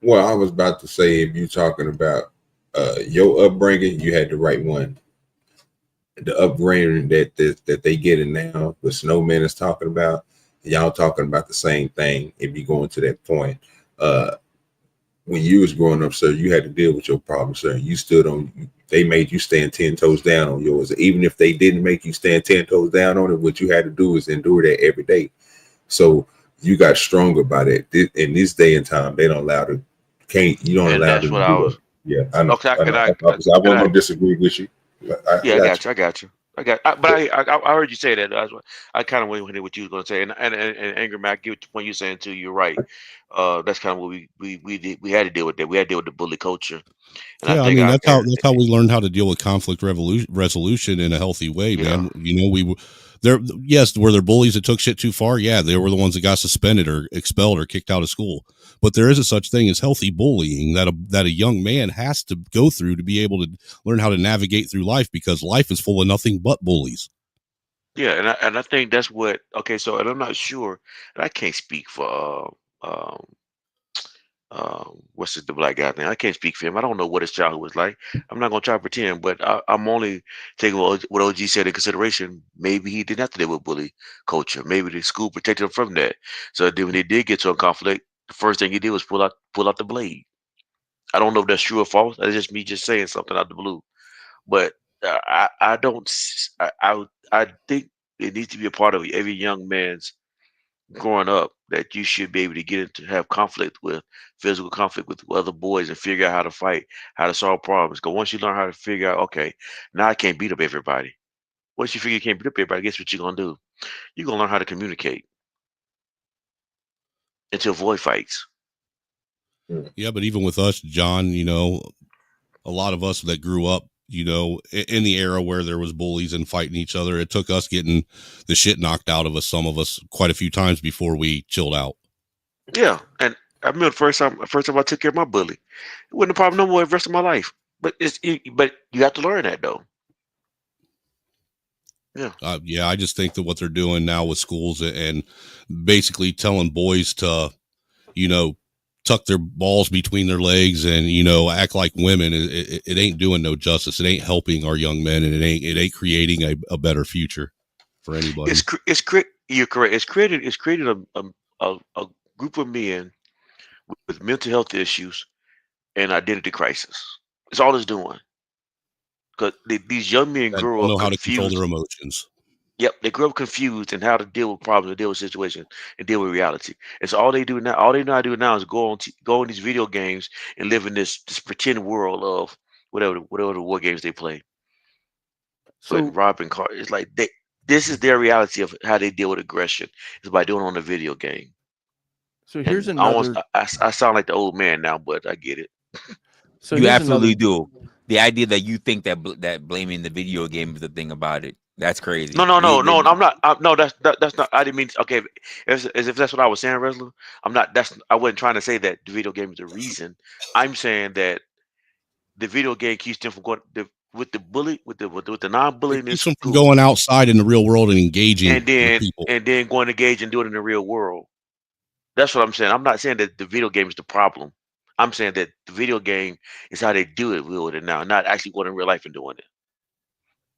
Well, I was about to say, if you're talking about your upbringing, you had the right one. The upbringing that they getting now, what Snowman is talking about, y'all talking about the same thing. If you going to that point, when you was growing up, sir, you had to deal with your problems, sir. You stood on. They made you stand 10 toes down on yours. Even if they didn't make you stand 10 toes down on it, what you had to do is endure that every day. So you got stronger by that. In this day and time, they don't allow to. You don't And allow that's to what do I was. that. Yeah, I know. Okay, I know. I won't to disagree with you. I got you. I got you. I heard you say that. That's what I kind of wanted to hear what you was going to say. And Anger Mac, I get the point you're saying too. You're right. That's kind of what we had to deal with that. We had to deal with the bully culture. And Yeah, I mean that's how we learned how to deal with conflict resolution in a healthy way, man. We were there. Yes, were there bullies that took shit too far? Yeah, they were the ones that got suspended or expelled or kicked out of school. But there is a such thing as healthy bullying that a young man has to go through to be able to learn how to navigate through life, because life is full of nothing but bullies. Yeah, and I think that's what. Okay, so and I'm not sure, and I can't speak for what's the black guy name? I can't speak for him. I don't know what his childhood was like. I'm not gonna try to pretend, but I'm only taking what OG said in consideration. Maybe he didn't have to deal with bully culture. Maybe the school protected him from that. So then when they did get to a conflict, the first thing he did was pull out the blade. I don't know if that's true or false. That's just me just saying something out the blue. But I don't. I think it needs to be a part of every young man's growing up that you should be able to get into have physical conflict with other boys and figure out how to fight, how to solve problems. Because once you learn how to figure out, okay, now I can't beat up everybody. Once you figure you can't beat up everybody, guess what you're gonna do? You're gonna learn how to communicate and to avoid fights. Yeah, but even with us, John, a lot of us that grew up, in the era where there was bullies and fighting each other, it took us getting the shit knocked out of us, some of us, quite a few times before we chilled out. Yeah, and I remember the first time I took care of my bully, it wasn't a problem no more the rest of my life. But but you have to learn that though. Yeah. Yeah, I just think that what they're doing now with schools and basically telling boys to, tuck their balls between their legs and, act like women, it ain't doing no justice. It ain't helping our young men, and it ain't creating a better future for anybody. You're correct. It's created a group of men with mental health issues and identity crisis. It's all it's doing. Because these young men That grow don't know up how to control confused. their emotions. Yep, they grow up confused and how to deal with problems, and deal with situations, and deal with reality. And so all they do now, all they know how to do now is go on these video games and live in this pretend world of whatever the war games they play. So But robbing car, it's like this is their reality of how they deal with aggression is by doing it on a video game. so here's And almost another. I sound like the old man now, but I get it. So You here's absolutely another. do. The idea that you think that blaming the video game is the thing about it, that's crazy. No. I'm not. No, that's not. I didn't mean. Okay, as if that's what I was saying, Resler. I'm not. I wasn't trying to say that the video game is the reason. I'm saying that the video game keeps them from going with the non-bullying It in keeps them from school, going outside in the real world and engaging and with then people. going to engage and do it in the real world. That's what I'm saying. I'm not saying that the video game is the problem. I'm saying that the video game is how they do it with it now, not actually going in real life and doing it.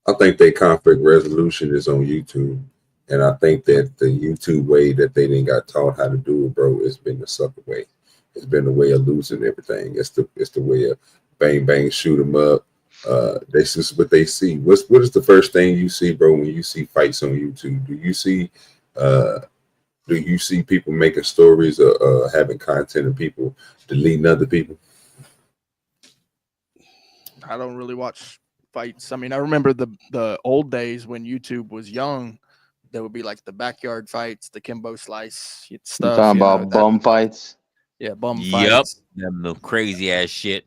I think their conflict resolution is on YouTube. And I think that the YouTube way that they didn't got taught how to do it, bro, it's been the sucker way. It's been the way of losing everything. It's the way of bang bang, shoot them up. This is what they see. What is the first thing you see, bro, when you see fights on YouTube? Do you see people making stories or having content of people deleting other people? I don't really watch fights. I mean, I remember the old days when YouTube was young. There would be like the backyard fights, the Kimbo Slice stuff. You're talking about bum fights? Yeah, bum Yep, fights. them little crazy ass shit.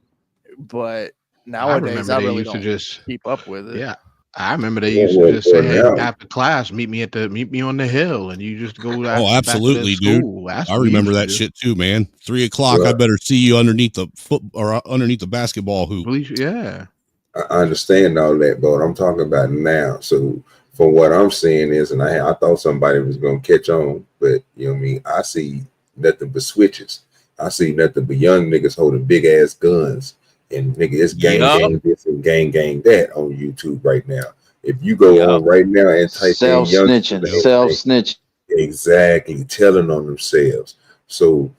But nowadays, I really don't keep up with it. Yeah, I remember they used to just say, "Hey, after class, meet me on the hill," and you just go. Oh, absolutely, dude. I remember that shit too, man. 3 o'clock. I better see you underneath the foot or underneath the basketball hoop. Yeah, I understand all that, but what I'm talking about now. So, from what I'm seeing is, and I thought somebody was gonna catch on, but you know what I mean. I see nothing but switches. I see nothing but young niggas holding big ass guns. And nigga, it's gang this and gang that on YouTube right now. If you go on right now and type in young self-snitching, exactly, telling on themselves. So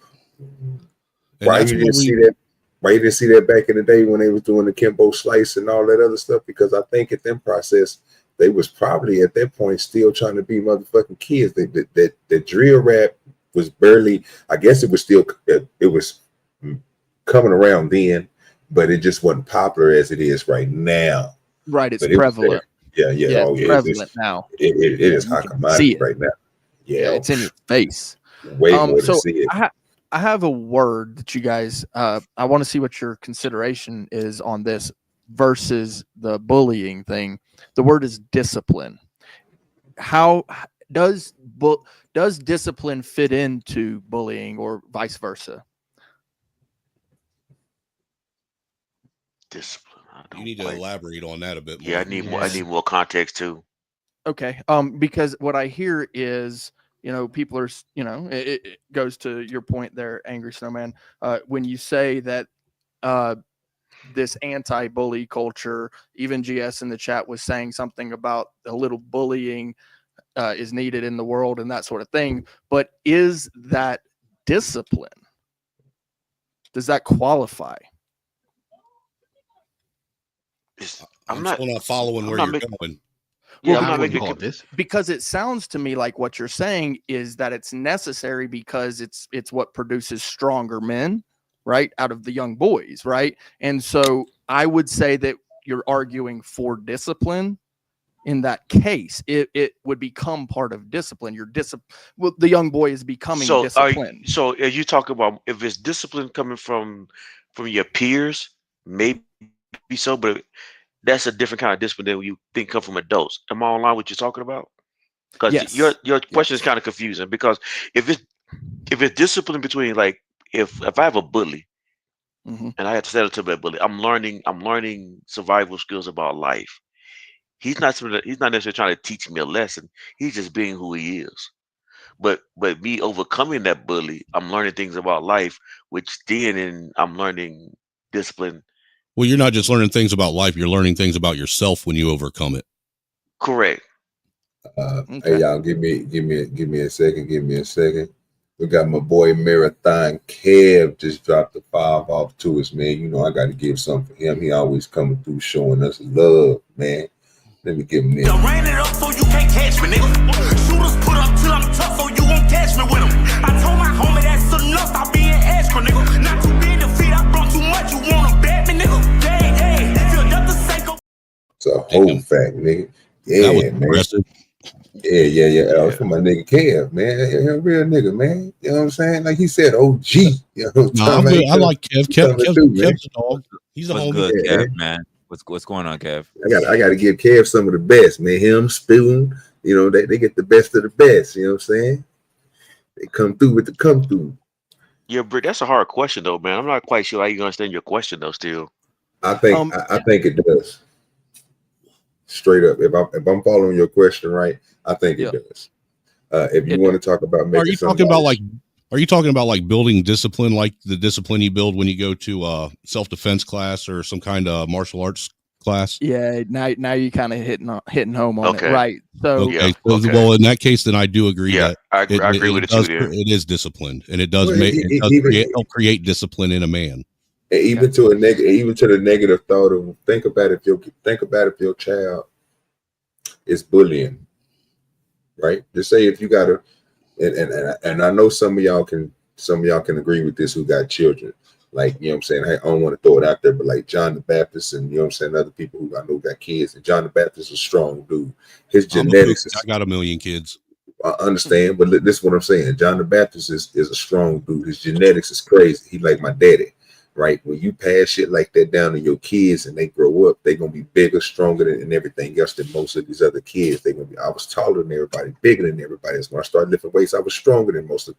why you didn't see that? Why you didn't see that back in the day when they was doing the Kimbo Slice and all that other stuff? Because I think at that process, they was probably at that point still trying to be motherfucking kids. The drill rap was barely. I guess it was still. It was coming around then. But it just wasn't popular as it is right now. Right, it's prevalent. It's prevalent now. It is hot commodity right now. Yeah, it's in your face. Way more to see it. I have a word that you guys. I want to see what your consideration is on this versus the bullying thing. The word is discipline. How does discipline fit into bullying or vice versa? Discipline. You need to elaborate on that a bit more. Yeah, I need more. I need more context too. Okay. Because what I hear is, people are, it goes to your point there, Angry Snowman. When you say that this anti-bully culture, even GS in the chat was saying something about a little bullying is needed in the world and that sort of thing. But is that discipline? Does that qualify? I'm not following where you're going. Yeah, I'm not making this because it sounds to me like what you're saying is that it's necessary because it's what produces stronger men, right? Out of the young boys, right? And so I would say that you're arguing for discipline. In that case, it would become part of discipline. Well, the young boy is becoming disciplined. So as you talk about, if it's discipline coming from your peers, maybe so, but that's a different kind of discipline than you think come from adults. Am I online what you're talking about? Because your question is kind of confusing. Because if it's discipline between, like, if I have a bully and I have to settle to that bully, I'm learning survival skills about life. He's not necessarily trying to teach me a lesson. He's just being who he is. But me overcoming that bully, I'm learning things about life, which then I'm learning discipline. Well, you're not just learning things about life; you're learning things about yourself when you overcome it. Correct. Hey, y'all, give me a second. Give me a second. We got my boy Marathon Kev just dropped a 5 off to us, man. You know I got to give something for him. He always coming through showing us love, man. Let me give him this. Ran it up so you can't catch me, nigga. Shooters put up till I'm tough so you won't catch me with them. I told my homie that's enough. Stop being extra, nigga. Not too big to feed. I brought too much. You wanna bet me, nigga? Hey, if you're up to say go. It's a whole fact, nigga. Yeah, man. Impressive. Yeah. That was for my nigga Kev, man. A real nigga, man. You know what I'm saying? Like he said, OG. You know I like Kev. Kev's a dog. He's a homie. Good, Kev, man. What's going on, Kev? I got to give Kev some of the best, man. Him, Spoon, they get the best of the best. You know what I'm saying? They come through with the come through. Yeah, Britt, that's a hard question though, man. I'm not quite sure how you understand your question though. Still, I think it does. Straight up, if I'm following your question right, I think it does. If you want to talk about, are you talking about like Are you talking about like building discipline, like the discipline you build when you go to self-defense class or some kind of martial arts class? Yeah, now you kind of hitting home on it, Okay. right? So Yeah. So, well, in that case, then I do agree Yeah, that I agree with it too. Then it is disciplined, and it does Well, make it even help create discipline in a man. even to a negative, even to the negative thought of think about if your child is bullying, right? Just say if you got a and I know some of y'all can agree with this who got children. Like, you know what I'm saying? I don't want to throw it out there, but like John the Baptist and, you know what I'm saying, other people who I know got kids. And John the Baptist is a strong dude. His genetics I got 1 million kids. I understand, but this is what I'm saying. John the Baptist is a strong dude. His genetics is crazy. He like my daddy, right? When you pass shit like that down to your kids and they grow up, they're gonna be bigger, stronger than everything else than most of these other kids. They're gonna be. I was taller than everybody, bigger than everybody. When I started lifting weights, I was stronger than most of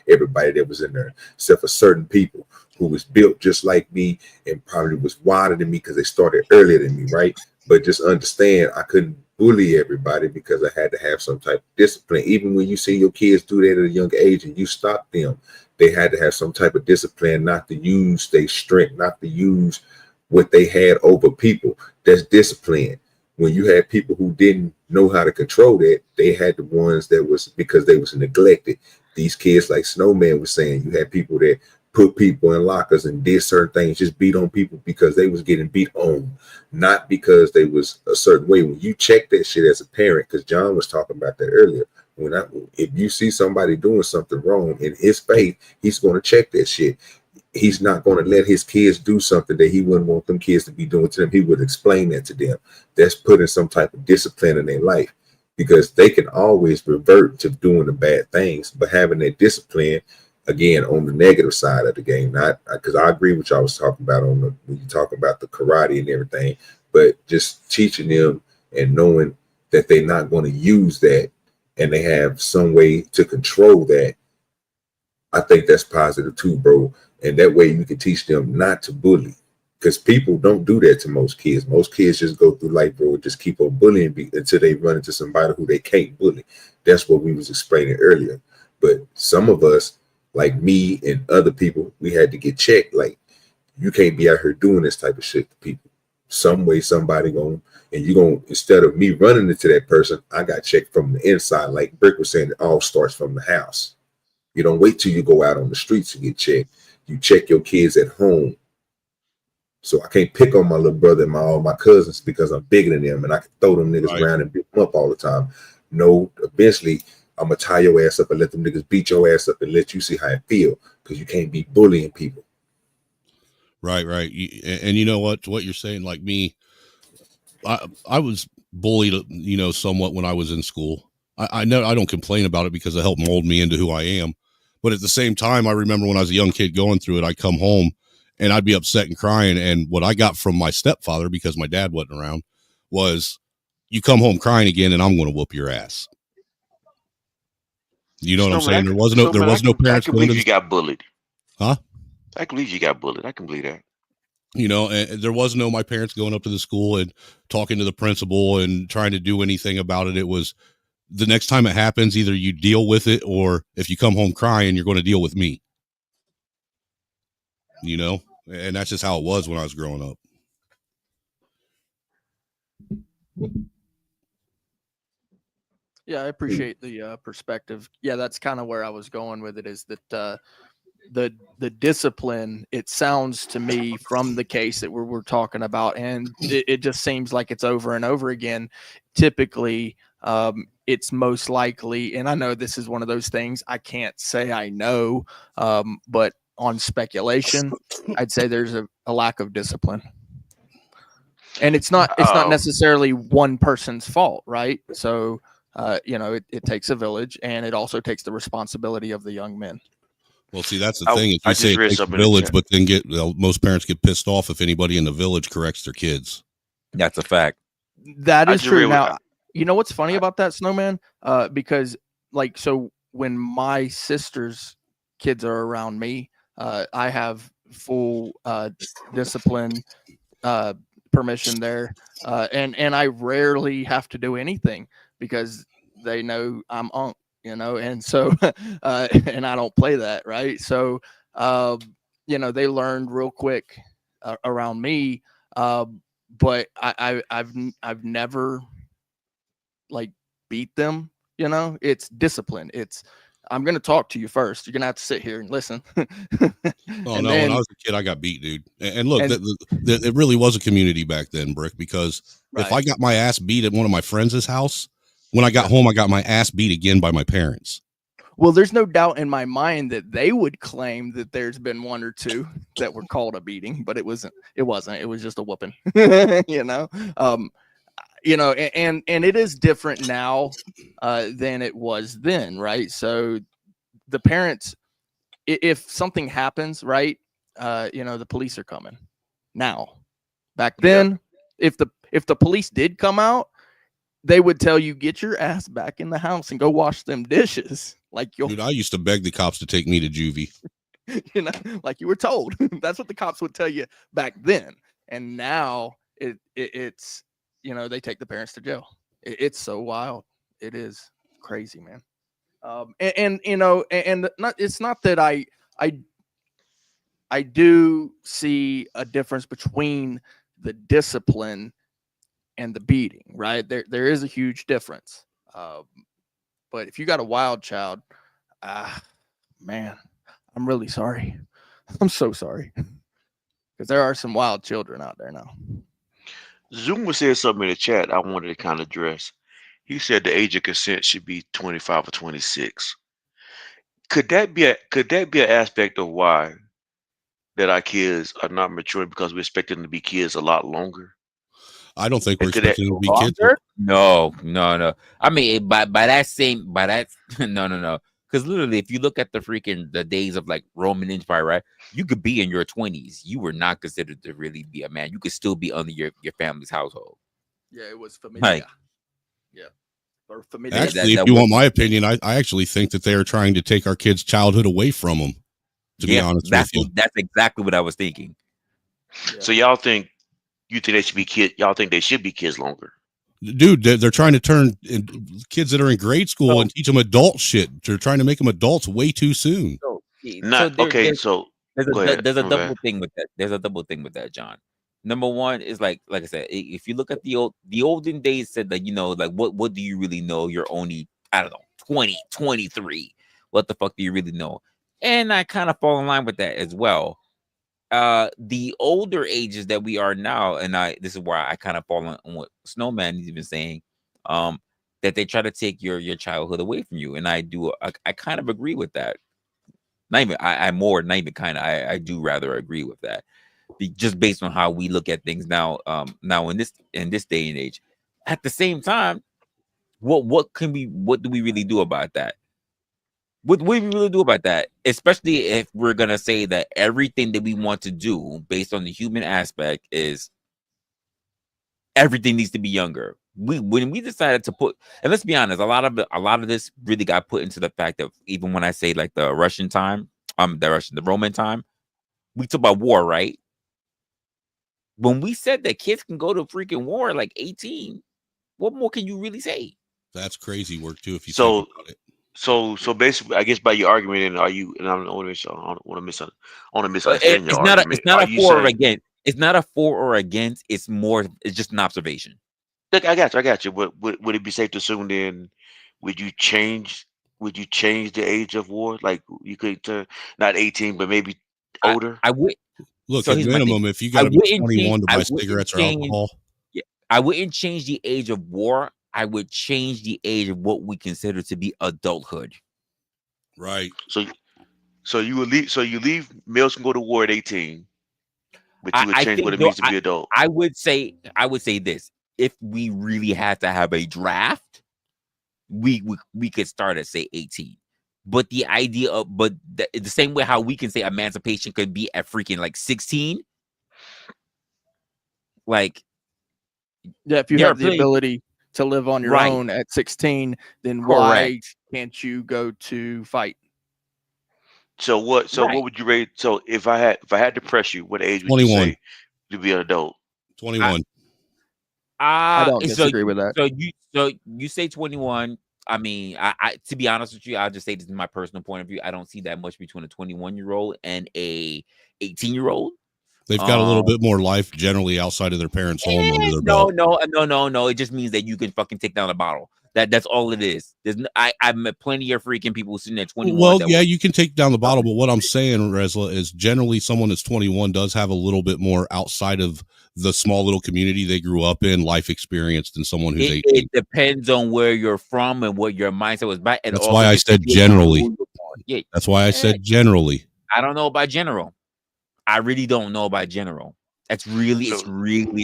everybody that was in there, except for certain people who was built just like me and probably was wider than me because they started earlier than me, right? But just understand, I couldn't bully everybody because I had to have some type of discipline. Even when you see your kids do that at a young age and you stop them, they had to have some type of discipline, not to use their strength, not to use what they had over people. That's discipline. When you had people who didn't know how to control that, they had the ones that was because they was neglected. These kids, like Snowman was saying, you had people that put people in lockers and did certain things, just beat on people because they was getting beat on, not because they was a certain way. When you check that shit as a parent, because John was talking about that earlier, if you see somebody doing something wrong in his faith, he's going to check that shit. He's not going to let his kids do something that he wouldn't want them kids to be doing to them. He would explain that to them. That's putting some type of discipline in their life, because they can always revert to doing the bad things, but having that discipline, again, on the negative side of the game, not because I agree with y'all was talking about when you talk about the karate and everything, but just teaching them and knowing that they're not going to use that and they have some way to control that. I think that's positive too, bro. And that way you can teach them not to bully, because people don't do that to most kids. Most kids just go through life, bro, and just keep on bullying until they run into somebody who they can't bully. That's what we was explaining earlier. But some of us, like me and other people, we had to get checked. Like, you can't be out here doing this type of shit to people. Some way somebody instead of me running into that person, I got checked from the inside. Like Brick was saying, it all starts from the house. You don't wait till you go out on the streets to get checked. You check your kids at home. So I can't pick on my little brother and all my cousins because I'm bigger than them and I can throw them niggas around and beat them up all the time. No, eventually I'm gonna tie your ass up and let them niggas beat your ass up and let you see how it feel, because you can't be bullying people. Right. And you know what you're saying, like me, I was bullied, somewhat when I was in school. I know I don't complain about it because it helped mold me into who I am. But at the same time, I remember when I was a young kid going through it, I'd come home and I'd be upset and crying. And what I got from my stepfather, because my dad wasn't around, was, you come home crying again and I'm going to whoop your ass. You know what I'm saying? There was no parents. I can believe you got bullied. Huh? I can believe you got bullied. I can believe that. And there was no my parents going up to the school and talking to the principal and trying to do anything about it. It was, the next time it happens, either you deal with it, or if you come home crying, you're going to deal with me. And that's just how it was when I was growing up. Yeah, I appreciate the perspective. Yeah, that's kind of where I was going with it, is that the discipline, it sounds to me from the case that we're talking about, and it just seems like it's over and over again. Typically, it's most likely, and I know this is one of those things I can't say I know, but on speculation, I'd say there's a lack of discipline. And it's not necessarily one person's fault, right? So it takes a village, and it also takes the responsibility of the young men. Well, see, that's the thing. If you say it takes a village, but then most parents get pissed off if anybody in the village corrects their kids. That's a fact. That is true. Now, you know what's funny about that, Snowman? Because so when my sister's kids are around me, I have full discipline permission there, and I rarely have to do anything because they know I'm Unc. you know, and so and I don't play that, right? So you know, they learned real quick around me, but I've never like beat them. You know, it's discipline. It's I'm gonna talk to you first. You're gonna have to sit here and listen. Oh and no, then, when I was a kid, I got beat, dude. And look, and- it really was a community back then, Brick. Because if I got my ass beat at one of my friends' house, when I got home, I got my ass beat again by my parents. Well, there's no doubt in my mind that they would claim that there's been one or two that were called a beating, but it wasn't. It wasn't. It was just a whooping. You know, you know, and it is different now than it was then, right? So the parents, if something happens, right, you know, the police are coming now. Back then, if the police did come out, they would tell you, get your ass back in the house and go wash them dishes. Like Dude, I used to beg the cops to take me to juvie. You know, like you were told. That's what the cops would tell you back then. And now it's, you know, they take the parents to jail. It's so wild. It is crazy, man. And you know, and not, it's not that I do see a difference between the discipline and the beating, right? There is a huge difference. But if you got a wild child, man, I'm really sorry. I'm so sorry. Because there are some wild children out there now. Zuma said something in the chat I wanted to kind of address. He said the age of consent should be 25 or 26. Could that be an aspect of why that our kids are not maturing because we expect them to be kids a lot longer? I don't think we're Could that- expecting them to be kids. No. I mean, by that no. Because literally, if you look at the days of like Roman Empire, right? You could be in your 20s. You were not considered to really be a man. You could still be under your family's household. Yeah, it was familiar. Like, yeah. Or familiar. Actually, if you want my opinion, I actually think that they are trying to take our kids' childhood away from them. To be honest with you, that's exactly what I was thinking. Yeah. So y'all think they should be kids? Y'all think they should be kids longer? dude, they're trying to turn kids that are in grade school and teach them adult shit. They're trying to make them adults way too soon. There's a double thing with that. There's a double thing with that, John. Number one is like I said, if you look at the olden days said that, you know, like what do you really know? You're only, I don't know, 20, 23. What the fuck do you really know? And I kind of fall in line with that as well. The older ages that we are now, and this is where I kind of fall on what Snowman is even saying, that they try to take your childhood away from you. And I kind of agree with that. I do rather agree with that. Just based on how we look at things now in this day and age. At the same time, what do we really do about that? What do we really do about that? Especially if we're gonna say that everything that we want to do based on the human aspect is everything needs to be younger. When we decided to put, and let's be honest, a lot of this really got put into the fact of, even when I say like the Roman time, we talk about war, right? When we said that kids can go to freaking war at like 18, what more can you really say? That's crazy work too. If you so think about it. so basically, I guess by your argument, and I don't want to misunderstand your argument. It's not a for or against. It's not a for or against. It's just an observation. Look, I got you. But would it be safe to assume then? Would you change the age of war? Like you could turn not 18, but maybe older. I would. Look, So at here's my minimum, thing. if you got to be 21 to buy cigarettes or alcohol. Yeah, I wouldn't change the age of war. I would change the age of what we consider to be adulthood. Right. So you would leave. So you leave males can go to war at 18, but you would change what it means to be adult. I would say this: if we really had to have a draft, we could start at say 18. But the idea of the same way how we can say emancipation could be at freaking like 16, like if you have the ability to live on your own at 16, then why can't you go to fight? So what would you rate? So if I had to press you, what age would 21. you say to be an adult? 21. I don't disagree with that. So you say 21. I mean, I to be honest with you, I'll just say this is my personal point of view. I don't see that much between a 21-year-old and a 18-year-old. They've got a little bit more life generally outside of their parents' home under their No, belt. no. It just means that you can fucking take down a bottle. That's all it is. I've met plenty of freaking people sitting at 21. Well, yeah, you can take down the bottle, but what I'm saying, Resla, is generally someone that's 21 does have a little bit more outside of the small little community they grew up in, life experience than someone who's 18. It depends on where you're from and what your mindset was back. And that's why I said generally. Yeah, that's why I said generally. I don't know about general. I really don't know about general. It's really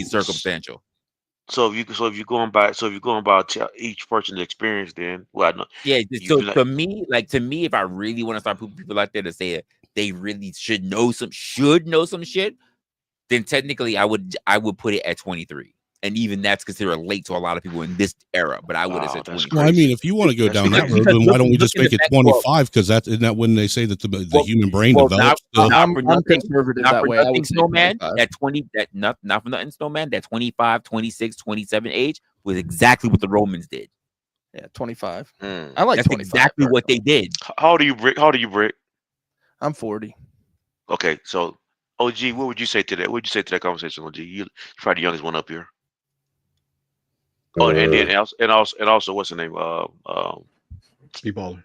circumstantial. So if you're going by each person's experience, then yeah. So to me, if I really want to start putting people out there to say that they really should know some shit, then technically I would put it at 23. And even that's considered late to a lot of people in this era. But I would have said 23. Well, I mean, if you want to go down that road, then why don't we just make it 25? Because isn't that when they say that the human brain develops? I'm conservative that way. I would Snowman, that 20, that not for nothing, Snowman, that 25, 26, 27 age was exactly what the Romans did. Yeah, 25. I like That's 25. exactly what they did. How old are you, Brick? I'm 40. Okay, so OG, what would you say to that? What would you say to that conversation, OG? You're probably the youngest one up here. Oh, and also, what's the name? B-baller.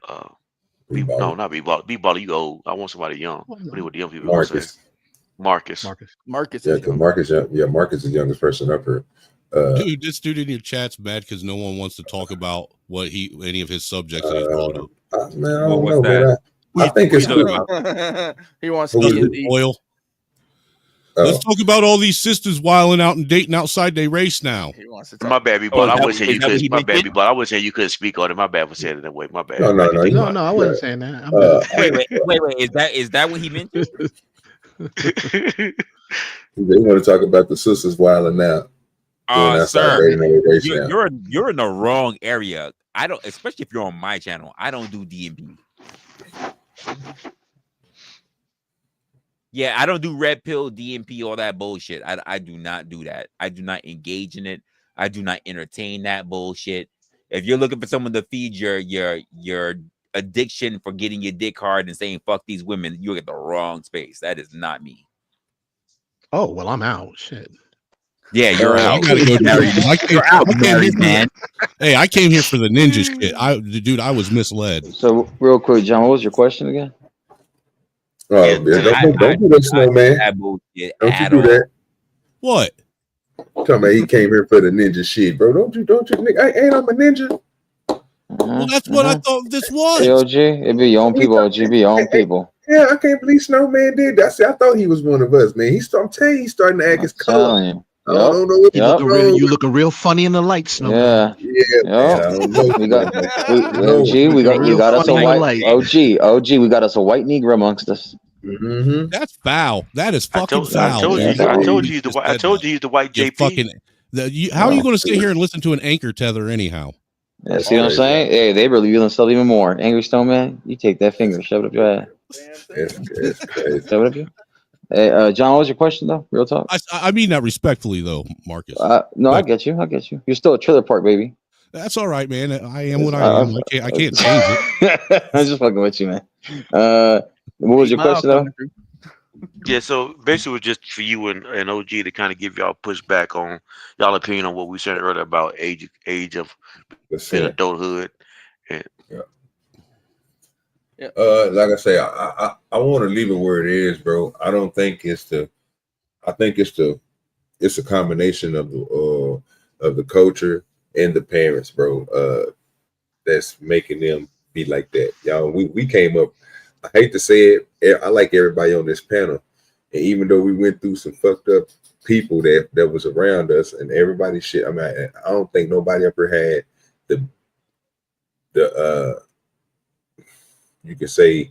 No, not B-baller. B-baller, you old. I want somebody young. What do the young people Marcus. say? Marcus. Yeah, because Marcus is the youngest person up here. Dude, this dude in your chat's mad because no one wants to talk about any of his subjects that he's brought up. Man, I don't know, man. I think it's good. He wants to be oil. Let's talk about all these sisters wilding out and dating outside their race now. My bad, B-ball. I would say you could. My bad, B-ball. I would say you couldn't speak on it. My bad for saying it that way. My bad. No, I wasn't saying that. Wait. Is that what he meant? They want to talk about the sisters wilding out. Sir, you're in the wrong area. I don't, especially if you're on my channel. I don't do D&B. Yeah, I don't do red pill, DMP, all that bullshit. I do not do that. I do not engage in it. I do not entertain that bullshit. If you're looking for someone to feed your addiction for getting your dick hard and saying fuck these women, you're at the wrong space. That is not me. Oh well, I'm out. Shit. Yeah, you're out. You gotta go you're out, married, man. Hey, I came here for the ninja shit. I was misled. So real quick, John, what was your question again? Oh, yeah, don't do that, Snowman. Don't you do that? What? Talking about he came here for the ninja shit, bro. Don't you, nigga? Ain't I'm a ninja? Well, that's what I thought this was. Hey, OG, it be your own people, OG, be your own people. Yeah, I can't believe Snowman did that. I thought he was one of us, man. I'm telling you, he's starting to act his color. I don't know what you looking real funny in the light, Snowman. We got us a white OG. We got us a white Negro amongst us. Mm-hmm. That's foul. That is fucking foul. I told you he's the white JP. How are you going to sit here and listen to an anchor tether anyhow? Yeah, see what I'm saying? Hey, they really themselves even more. Angry Snowman, you take that finger, shove it up your ass. Shove it up your. Hey, John, what was your question though? Real talk. I mean that respectfully though, Marcus. No, I get you. You're still a trailer park baby. That's all right, man. I am what I am. I can't change it. I'm just fucking with you, man. What was your question though? Yeah, so basically, it was just for you and OG to kind of give y'all pushback on y'all opinion on what we said earlier about age of adulthood. And like I say, I want to leave it where it is, bro. I don't think it's it's a combination of the culture and the parents, bro. That's making them be like that. Y'all, we came up. I hate to say it. I like everybody on this panel, and even though we went through some fucked up people that was around us, and everybody shit. I mean, I don't think nobody ever had the you can say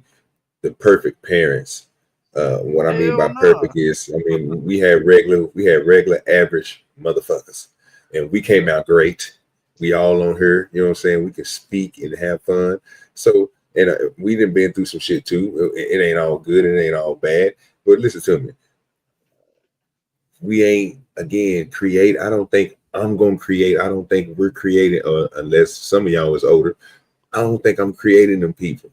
the perfect parents. What I mean by perfect is, I mean we had regular average motherfuckers, and we came out great. We all on here, you know what I'm saying? We can speak and have fun. So, and we done been through some shit too. It ain't all good, it ain't all bad. But listen to me. We ain't, again, I don't think I'm gonna create. I don't think we're creating, unless some of y'all is older. I don't think I'm creating them people.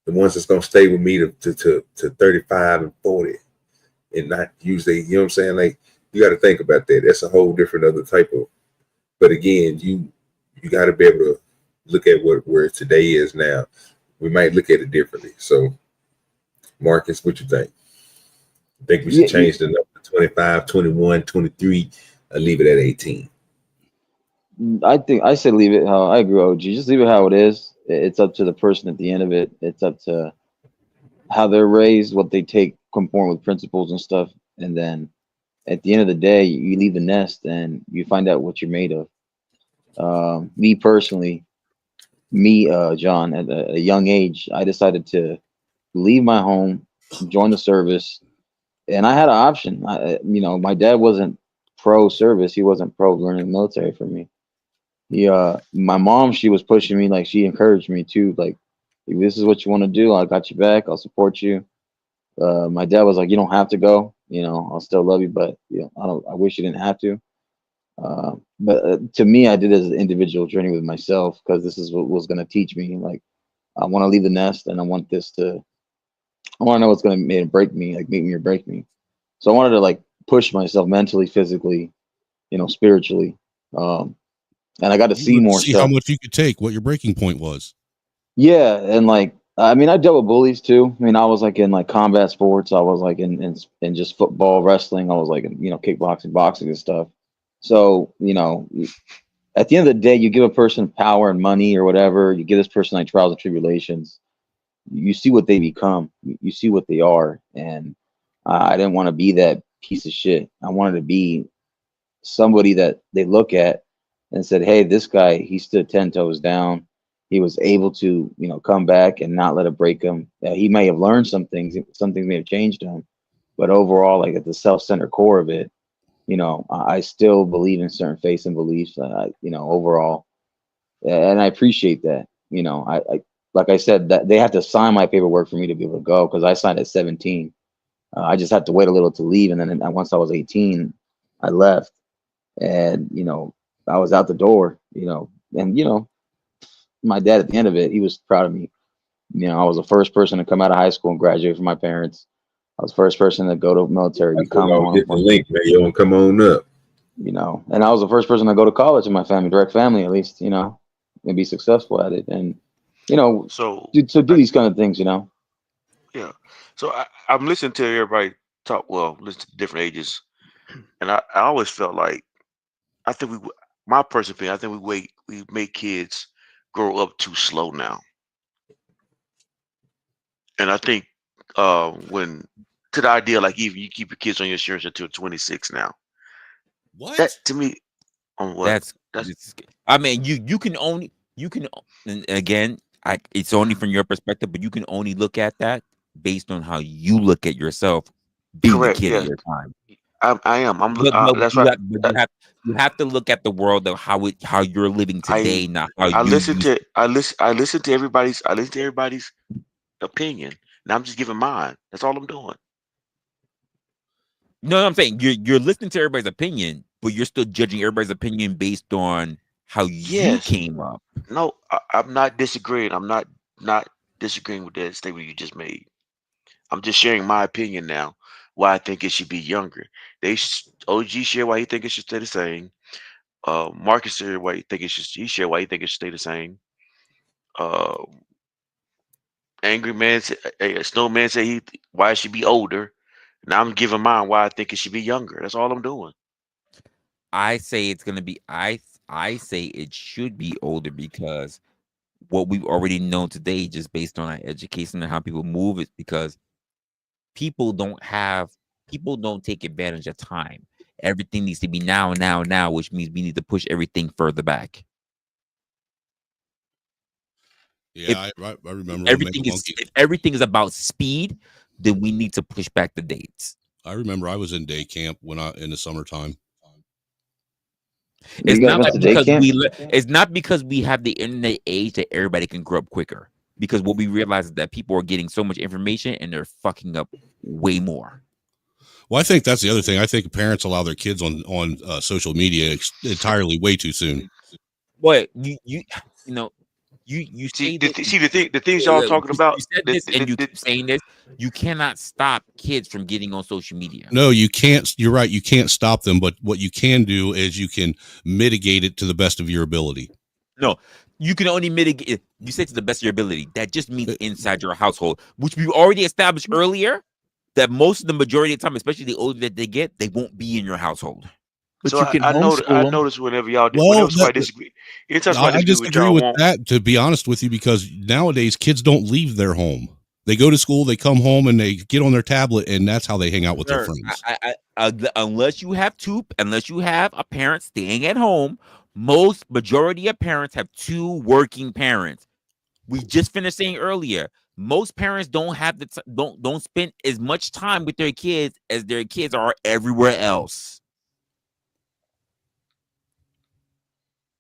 The ones that's gonna stay with me to 35 and 40 and not usually, you know what I'm saying? Like, you got to think about that. That's a whole different other type of, but again, you got to be able to look at where today is now. We might look at it differently. So Marcus, what you think? Think we should change the number to 25, 21, 23, or leave it at 18? I think I said leave it how I agree, OG. Just leave it how it is. It's up to the person at the end of it. It's up to how they're raised, what they take conform with principles and stuff. And then at the end of the day, you leave the nest and you find out what you're made of. Me personally, John, at a young age, I decided to leave my home, join the service, and I had an option. My dad wasn't pro service; he wasn't pro learning the military for me. My mom, she was pushing me, like she encouraged me to, like, if this is what you want to do, I got your back, I'll support you. My dad was like, you don't have to go, I'll still love you, but I wish you didn't have to. But to me, I did it as an individual journey with myself because this is what was going to teach me. Like, I want to leave the nest, and I want to know what's going to make me or break me. So I wanted to like push myself mentally, physically, spiritually. And I got to see more see stuff. how much you could take, what your breaking point was. Yeah, and like I dealt with bullies too. I was like in like combat sports. I was like in just football, wrestling. I was like in kickboxing, boxing and stuff. So at the end of the day, you give a person power and money or whatever. You give this person like trials and tribulations. You see what they become. You see what they are. And I didn't want to be that piece of shit. I wanted to be somebody that they look at and said, hey, this guy, he stood 10 toes down. He was able to, come back and not let it break him. He may have learned some things may have changed him, but overall, like at the self-centered core of it, I still believe in certain faiths and beliefs, overall. And I appreciate that. I like I said, that they have to sign my paperwork for me to be able to go because I signed at 17. I just had to wait a little to leave. And then once I was 18, I left. And, I was out the door, and, my dad at the end of it, he was proud of me. I was the first person to come out of high school and graduate from my parents. I was the first person to go to military, become one. Get the link, man. You don't come on up. And I was the first person to go to college in my family, direct family, at least, and be successful at it. And, So do these kind of things, yeah. So I'm listening to everybody talk. Well, listen to different ages, and I always felt like I think my personal opinion, I think we make kids grow up too slow now, and I think when to the idea like even you keep your kids on your insurance until 26 now. What? That to me, on what? You can and again, it's only from your perspective, but you can only look at that based on how you look at yourself being Correct. the kid Yeah, at your time. I am. That's You right. you have to look at the world of how you're living today, not how I you listen used. to I listen to everybody's opinion. Now I'm just giving mine. That's all I'm doing. No, I'm saying you're listening to everybody's opinion, but you're still judging everybody's opinion based on how you Yes. came up. No, I'm not disagreeing. I'm not disagreeing with that statement you just made. I'm just sharing my opinion now. Why I think it should be younger. OG share why he think it should stay the same. Marcus share why he think it should. He share why he think it should stay the same. Uh, Angry man, Snowman say why it should be older. Now I'm giving mine why I think it should be younger. That's all I'm doing. I say it's gonna be I say it should be older because what we've already known today, just based on our education and how people move, is because people don't take advantage of time. Everything needs to be now, now, now, which means we need to push everything further back. Yeah, I remember if everything is about speed, then we need to push back the dates. I remember I was in day camp in the summertime. It's not because we have the internet age that everybody can grow up quicker. Because what we realize is that people are getting so much information and they're fucking up way more. Well, I think that's the other thing. I think parents allow their kids on social media entirely way too soon. But you know, you See, say that. see the things y'all talking about. You said this, and you keep saying this. You cannot stop kids from getting on social media. No, you can't. You're right. You can't stop them. But what you can do is you can mitigate it to the best of your ability. No, you can only mitigate it. You say to the best of your ability. That just means inside your household, which we already established earlier. That most of the majority of the time, especially the older that they get, they won't be in your household. But So you can I homeschool notice whenever y'all Well, whenever somebody disagree, anytime somebody I disagree disagree with with y'all, that, to be honest with you, because nowadays kids don't leave their home. They go to school, they come home, and they get on their tablet, and that's how they hang out with their friends. Unless you have a parent staying at home, majority of parents have two working parents. We just finished saying earlier, most parents don't have don't spend as much time with their kids as their kids are everywhere else.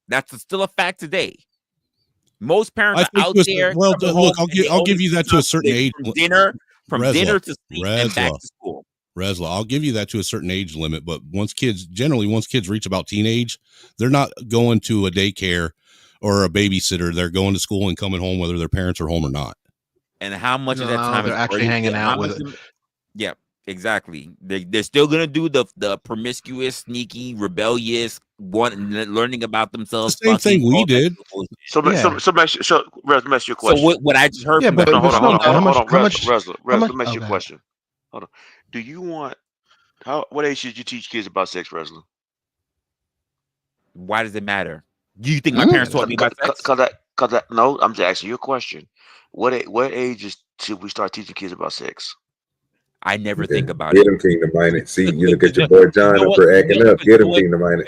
That's still a fact today. Most parents are out there. Well, look, I'll give you that to a certain age. From dinner to sleep and back to school. Resla, I'll give you that to a certain age limit, but once kids reach about teenage, they're not going to a daycare or a babysitter. They're going to school and coming home whether their parents are home or not. And how much of that time they're is actually hanging out with it? Yeah, exactly. They're still gonna do the promiscuous, sneaky, rebellious, learning about themselves. The same thing we did. So let me ask you a question. So what I just heard from hold on, how much? Resla, let me ask you a question. Hold on. Do you want what age should you teach kids about sex, Resla? Why does it matter? Do you think my parents taught me about sex? No, I'm just asking you a question. What age should we start teaching kids about sex? I never think about Get it. him Kingdom Minded. See, you look at your boy John up for acting up. Get him Kingdom Minded.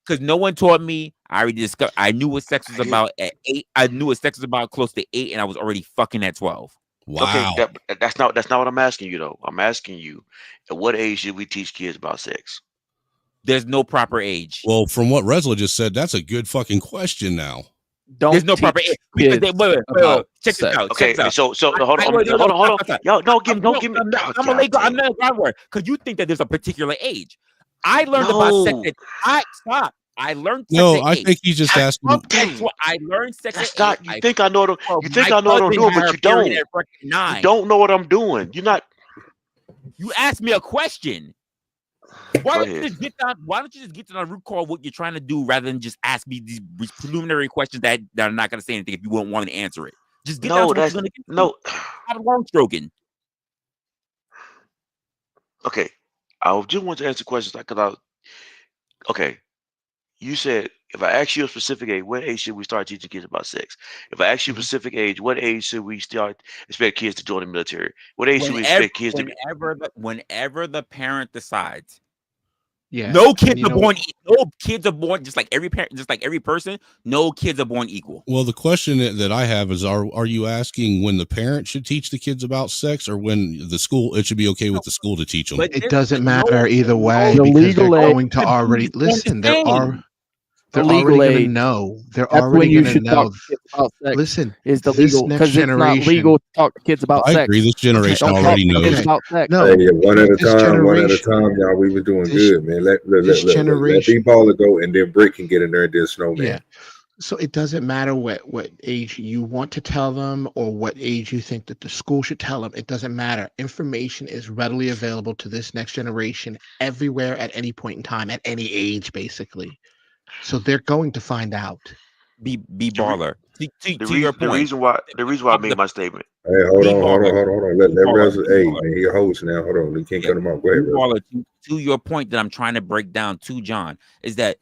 Because no one taught me. I already discovered. I knew what sex was about at 8. I knew what sex was about close to 8, and I was already fucking at 12. Wow. Okay, that's not what I'm asking you though. I'm asking you, at what age should we teach kids about sex? There's no proper age. Well, from what Resla just said, that's a good fucking question now. There's no proper age. Wait, check this out. Okay, so hold on. Yo, give me. I'm gonna go. I'm not groundwork because you think that there's a particular age. I learned about sex. I learned. No, I think he's just asking. I learned sex. That's not. You think I know what I'm doing, but you don't. You don't know what I'm doing. You're not. You asked me a question. Why don't you just get down the root core of what you're trying to do rather than just ask me these preliminary questions that are not going to say anything if you won't want to answer it? Just get down to what you're going to get. No, have a long stroking. Okay, I just want to answer questions okay, you said if I ask you a specific age, what age should we start teaching kids about sex? If I ask you a specific age, what age should we expect kids to join the military? What age should we expect kids to be? Whenever the parent decides. Yeah. No kids are born. No kids are born just like every parent, just like every person. No kids are born equal. Well, the question that I have is: Are you asking when the parent should teach the kids about sex, or when the school? It should be okay with the school to teach them. But it doesn't matter either way because they're going to already listen. They're already going to know. They're already going to know. Listen, is the legal because it's not legal to talk to kids about sex. I agree. This generation already knows. About sex. No, hey, one at a time, y'all. We were doing good, man. Let D.B.D go, and then Brick can get in there and do a snowman. Yeah. So it doesn't matter what age you want to tell them or what age you think that the school should tell them. It doesn't matter. Information is readily available to this next generation everywhere at any point in time, at any age, basically. So they're going to find out. Be baller. To your point. The reason why I made my statement. Hey, hold on. Let Resla. Hey, man, he a host now. Hold on. He can't cut him off. Go ahead, baller, to your point that I'm trying to break down to John is that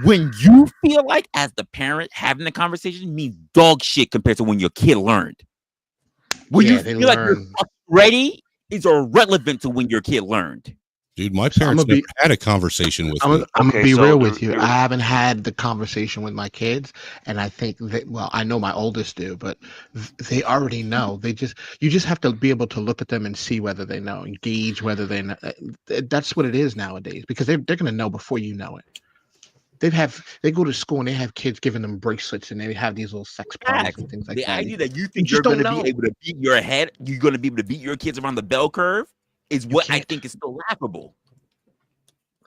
when you feel like as the parent having the conversation means dog shit compared to when your kid learned. When you feel like you're ready is irrelevant to when your kid learned. Dude, my parents never had a conversation with me. I'm going to be real with you. I haven't had the conversation with my kids, and I think that, well, I know my oldest do, but they already know. You just have to be able to look at them and see whether they know, engage whether they know. That's what it is nowadays, because they're going to know before you know it. They go to school and they have kids giving them bracelets and they have these little sex parties and things like that. The idea that you think you're going to be able to beat your head, you're going to be able to beat your kids around the bell curve. is what I think is still laughable.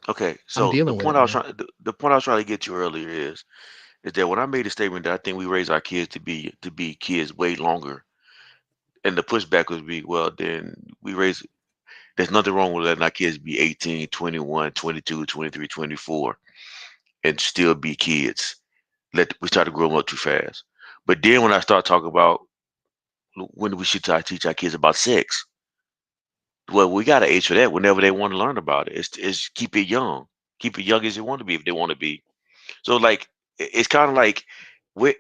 Okay, so dealing with it, man. the point I was trying to get to earlier is that when I made a statement that I think we raise our kids to be kids way longer, and the pushback would be, well, then there's nothing wrong with letting our kids be 18, 21, 22, 23, 24 and still be kids. We start to grow them up too fast. But then when I start talking about when we should teach our kids about sex, well, we got to age for that whenever they want to learn about it. It's keep it young as they want to be if they want to be. So like it's kind of like what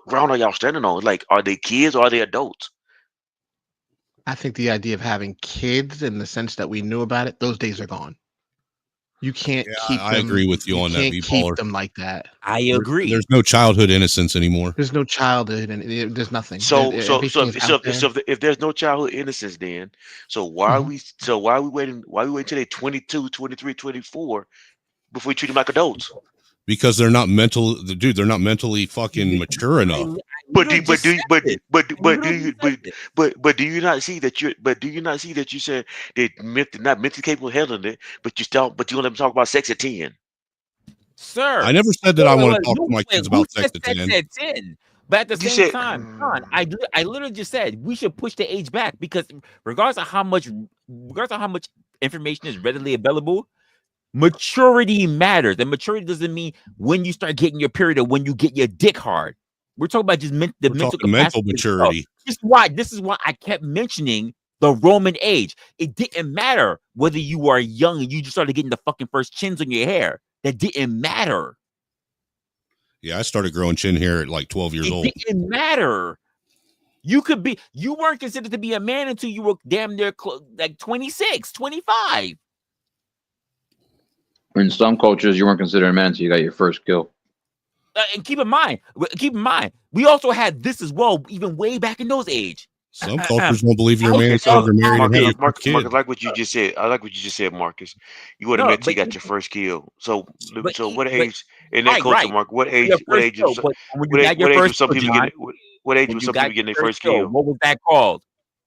ground are y'all standing on? Like, are they kids or are they adults? I think the idea of having kids in the sense that we knew about it, those days are gone. You can't keep I them. agree with you on that, Can't B-baller. keep them like that. I agree. There's no childhood innocence anymore. There's no childhood and there's nothing. So Everything's out there. if there's no childhood innocence, then why are we waiting till they're 22, 23, 24 before we treat them like adults? Because they're not mentally fucking mature enough. But do you not see that you said they're not mentally capable of handling it, but you don't let them talk about sex at 10? Sir, I never said that I want to talk to my kids about sex at 10. 10. But at the same time, John, I literally just said we should push the age back because regardless of how much information is readily available, maturity matters. And maturity doesn't mean when you start getting your period or when you get your dick hard. We're talking about just mental maturity. This is why I kept mentioning the Roman age. It didn't matter whether you were young and you just started getting the fucking first chins on your hair. That didn't matter. Yeah, I started growing chin hair at like 12 years old. It didn't matter. You weren't considered to be a man until you were damn near like 26, 25. In some cultures, you weren't considered a man until you got your first kill. And keep in mind, we also had this as well, even way back in those age. Some cultures won't believe you're a man until you're married and have your first kid. Marcus, like what you just said. I like what you just said, Marcus. You would admit you got your first kill. So what age in that culture, Mark? What age was some people getting their first kill? What was that called?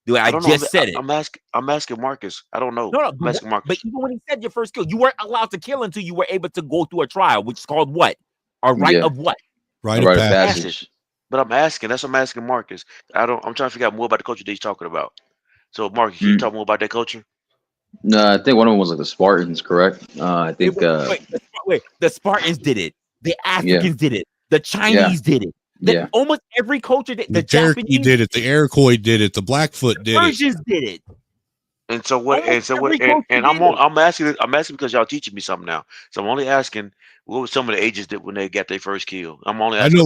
Dude, I just said it. I'm asking Marcus. I don't know. No, I'm asking Marcus. But even when he said your first kill, you weren't allowed to kill until you were able to go through a trial, which is called what? A right of what? Right of passage. But I'm asking. That's what I'm asking Marcus. I'm trying to figure out more about the culture that he's talking about. So, Marcus, can you talk more about that culture? No, I think one of them was like the Spartans, correct? I think. Wait, the Spartans did it. The Africans did it. The Chinese did it. Almost every culture did. The Cherokee did it. The Iroquois did it. The Blackfoot did it. Persians did it. And so what? I'm asking because y'all teaching me something now. So I'm only asking, what were some of the ages that when they got their first kill? I'm only asking.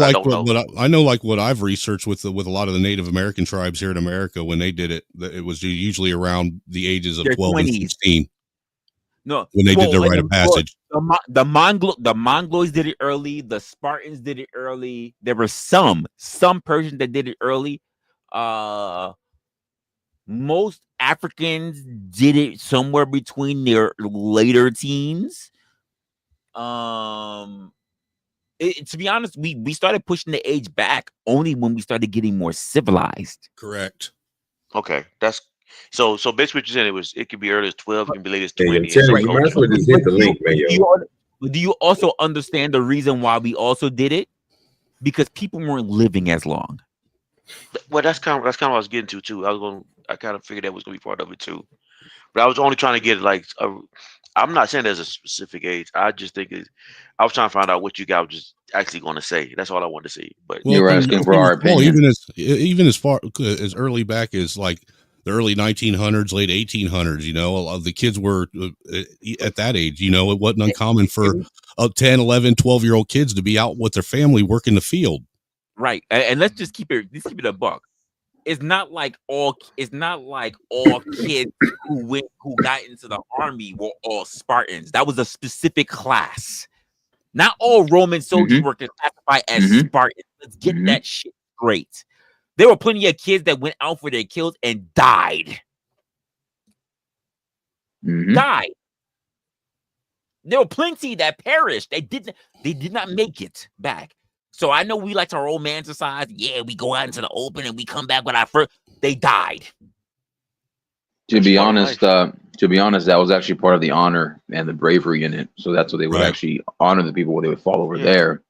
I know what I've researched with a lot of the Native American tribes here in America when they did it. It was usually around the ages of 12 and 16. No, when they did the rite of passage. The Mongols did it early. The Spartans did it early. There were some Persians that did it early. Most Africans did it somewhere between their later teens. To be honest, we started pushing the age back only when we started getting more civilized. Correct. Okay, that's so basically what you're saying it could be early as 12, it can be late as 20. You might as well just hit the link, man. Do you also understand the reason why we also did it? Because people weren't living as long. Well, that's kind of what I was getting to too. I kind of figured that was gonna be part of it too, but I was only trying to get I'm not saying there's a specific age. I just think I was trying to find out what you guys were just actually going to say. That's all I wanted to see. But you were asking for our opinion. Even as far as early back as like the early 1900s, late 1800s, a lot of the kids were at that age. It wasn't uncommon for 10, 11, 12-year-old kids to be out with their family working the field. Right, and let's keep it a buck. It's not like all kids who got into the army were all Spartans. That was a specific class. Not all Roman soldiers were classified as Spartans. Let's get that shit straight. There were plenty of kids that went out for their kills and died. Died. There were plenty that perished. They did not make it back. So I know we like to romanticize. Yeah, we go out into the open and we come back with our first. They died. To be honest, that was actually part of the honor and the bravery in it. So that's what they would Right. actually honor the people they would fall over Yeah. there.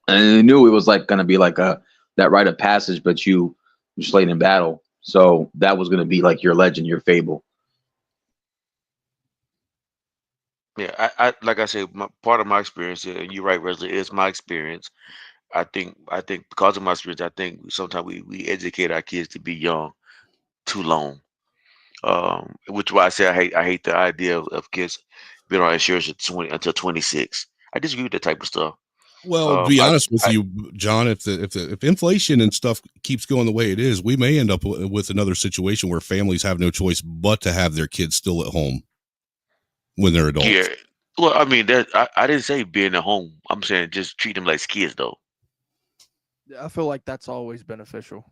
And they knew it was like going to be like that rite of passage, but you're slain in battle. So that was going to be like your legend, your fable. Yeah, I like I said, part of my experience, and you're right, Wesley, is my experience. I think because of my experience, I think sometimes we educate our kids to be young too long. Which is why I say I hate the idea of kids being on insurance until 26. I disagree with that type of stuff. Well, to be honest with you, John, if inflation and stuff keeps going the way it is, we may end up with another situation where families have no choice but to have their kids still at home when they're adults. Yeah. Well, I mean, I didn't say being at home. I'm saying just treat them like kids, though. I feel like that's always beneficial.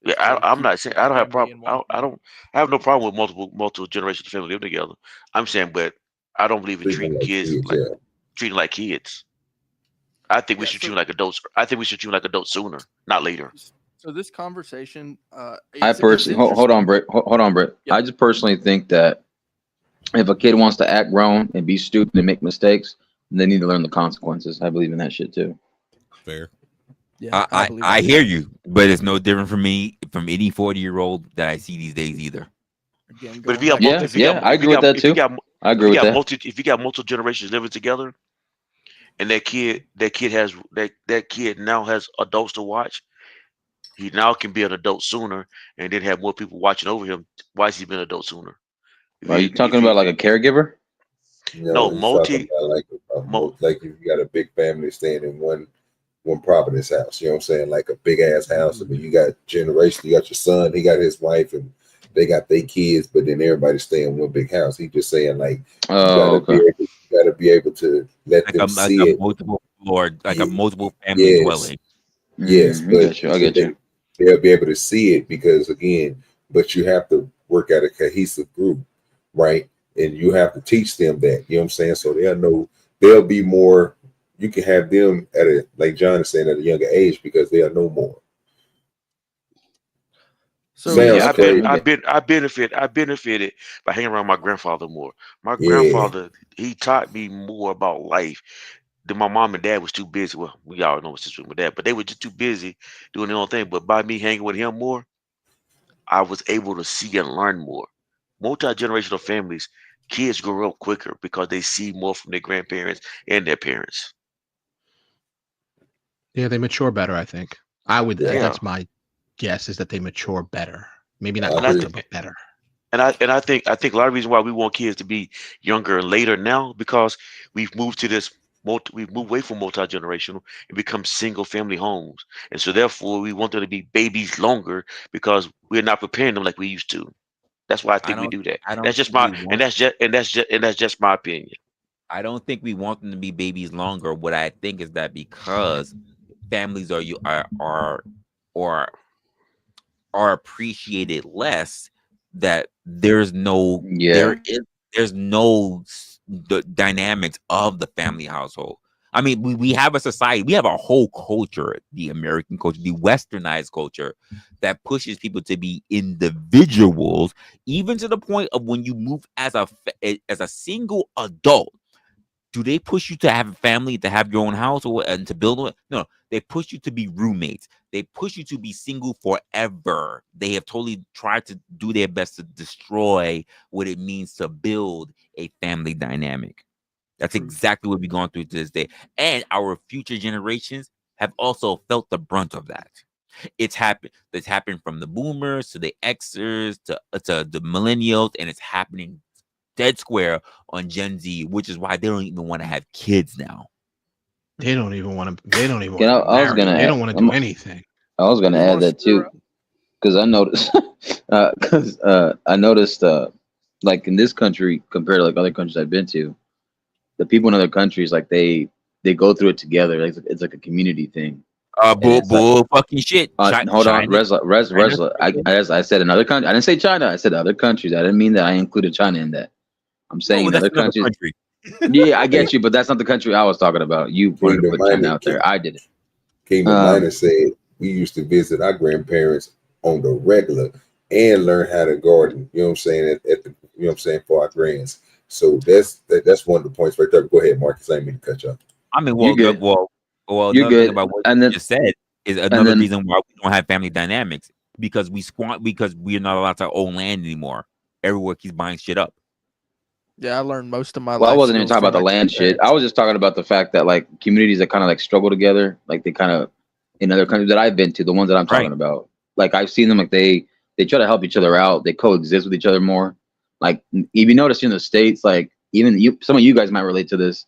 Yeah, I'm not saying I don't have family problem. I have no problem with multiple generations of family living together. I'm saying, but I don't believe in treating kids like kids. I think we should treat them like adults. I think we should treat them like adults sooner, not later. So this conversation, I personally hold on, Britt. Hold on, Britt. Yep. I just personally think that if a kid wants to act grown and be stupid and make mistakes, they need to learn the consequences. I believe in that shit too. Fair. Yeah, I hear you, but it's no different from me from any 40-year-old that I see these days either. Again, But if you got I agree with that too. I agree with that. If you got multiple generations living together, and that kid now has adults to watch, he now can be an adult sooner, and then have more people watching over him. Why has he been an adult sooner? Are you talking about like a caregiver? No, like if you got a big family staying in one Providence house, you know what I'm saying? Like a big ass house. I mean, you got generation, you got your son, he got his wife, and they got their kids, but then everybody stay in one big house. He just saying like you gotta be able to let them see it. Multiple floor, like a multiple family dwelling. Yes, but I get you. They'll be able to see it because but you have to work at a cohesive group, right? And you have to teach them that, you know what I'm saying? So they'll be more. You can have them like John is saying, at a younger age because they'll know more. So I benefited by hanging around my grandfather more. My grandfather, he taught me more about life. Then my mom and dad was too busy. Well, we all know what's with dad, but they were just too busy doing their own thing. But by me hanging with him more, I was able to see and learn more. Multi-generational families, kids grow up quicker because they see more from their grandparents and their parents. Yeah, they mature better, I think. That's my guess, is that they mature better. Maybe not quicker, but better. And I think a lot of reasons why we want kids to be younger and later now, because we've moved to this we've moved away from multi-generational and become single family homes. And so therefore we want them to be babies longer because we're not preparing them like we used to. That's why I think we do that. That's just my opinion. I don't think we want them to be babies longer. What I think is that because families are appreciated less, that there's no the dynamics of the family household. I mean, we have a society, we have a whole culture, the American culture, the westernized culture, that pushes people to be individuals, even to the point of when you move as a single adult. Do they push you to have a family, to have your own house, and to build it? No, they push you to be roommates. They push you to be single forever. They have totally tried to do their best to destroy what it means to build a family dynamic. That's exactly what we're going through to this day. And our future generations have also felt the brunt of that. It's happened. It's happened from the boomers to the Xers to the millennials, and it's happening dead square on Gen Z, which is why they don't even want to have kids now. They don't even want to. They don't even. They don't want to do anything. I was going to add that too, because I noticed. Like in this country compared to like other countries I've been to, the people in other countries, like they go through it together. Like it's like a community thing. Fucking shit. Hold on, Resla. I said another country. I didn't say China. I said other countries. I didn't mean that I included China in that. I'm saying other countries. Yeah, I get you, but that's not the country I was talking about. You wanted to put China out there. I did it. Kingdom Minor said we used to visit our grandparents on the regular. and learn how to garden. You know what I'm saying? At the, you know what I'm saying, for our grands. So that's one of the points right there. Go ahead, Marcus. I didn't mean to cut you off. I mean, You good? You're another thing good. about what And you then just said is and another then reason why we don't have family dynamics because because we're not allowed to own land anymore. Everywhere keeps buying shit up. Yeah, I learned most of my well, I life wasn't even skills talking from about the my land shit. parents. I was just talking about the fact that like communities that kind of like struggle together, like they kind of in other countries that I've been to, the ones that I'm talking Right. about, like I've seen them like they try to help each other out. They coexist with each other more. Like if you notice in the States, like even some of you guys might relate to this.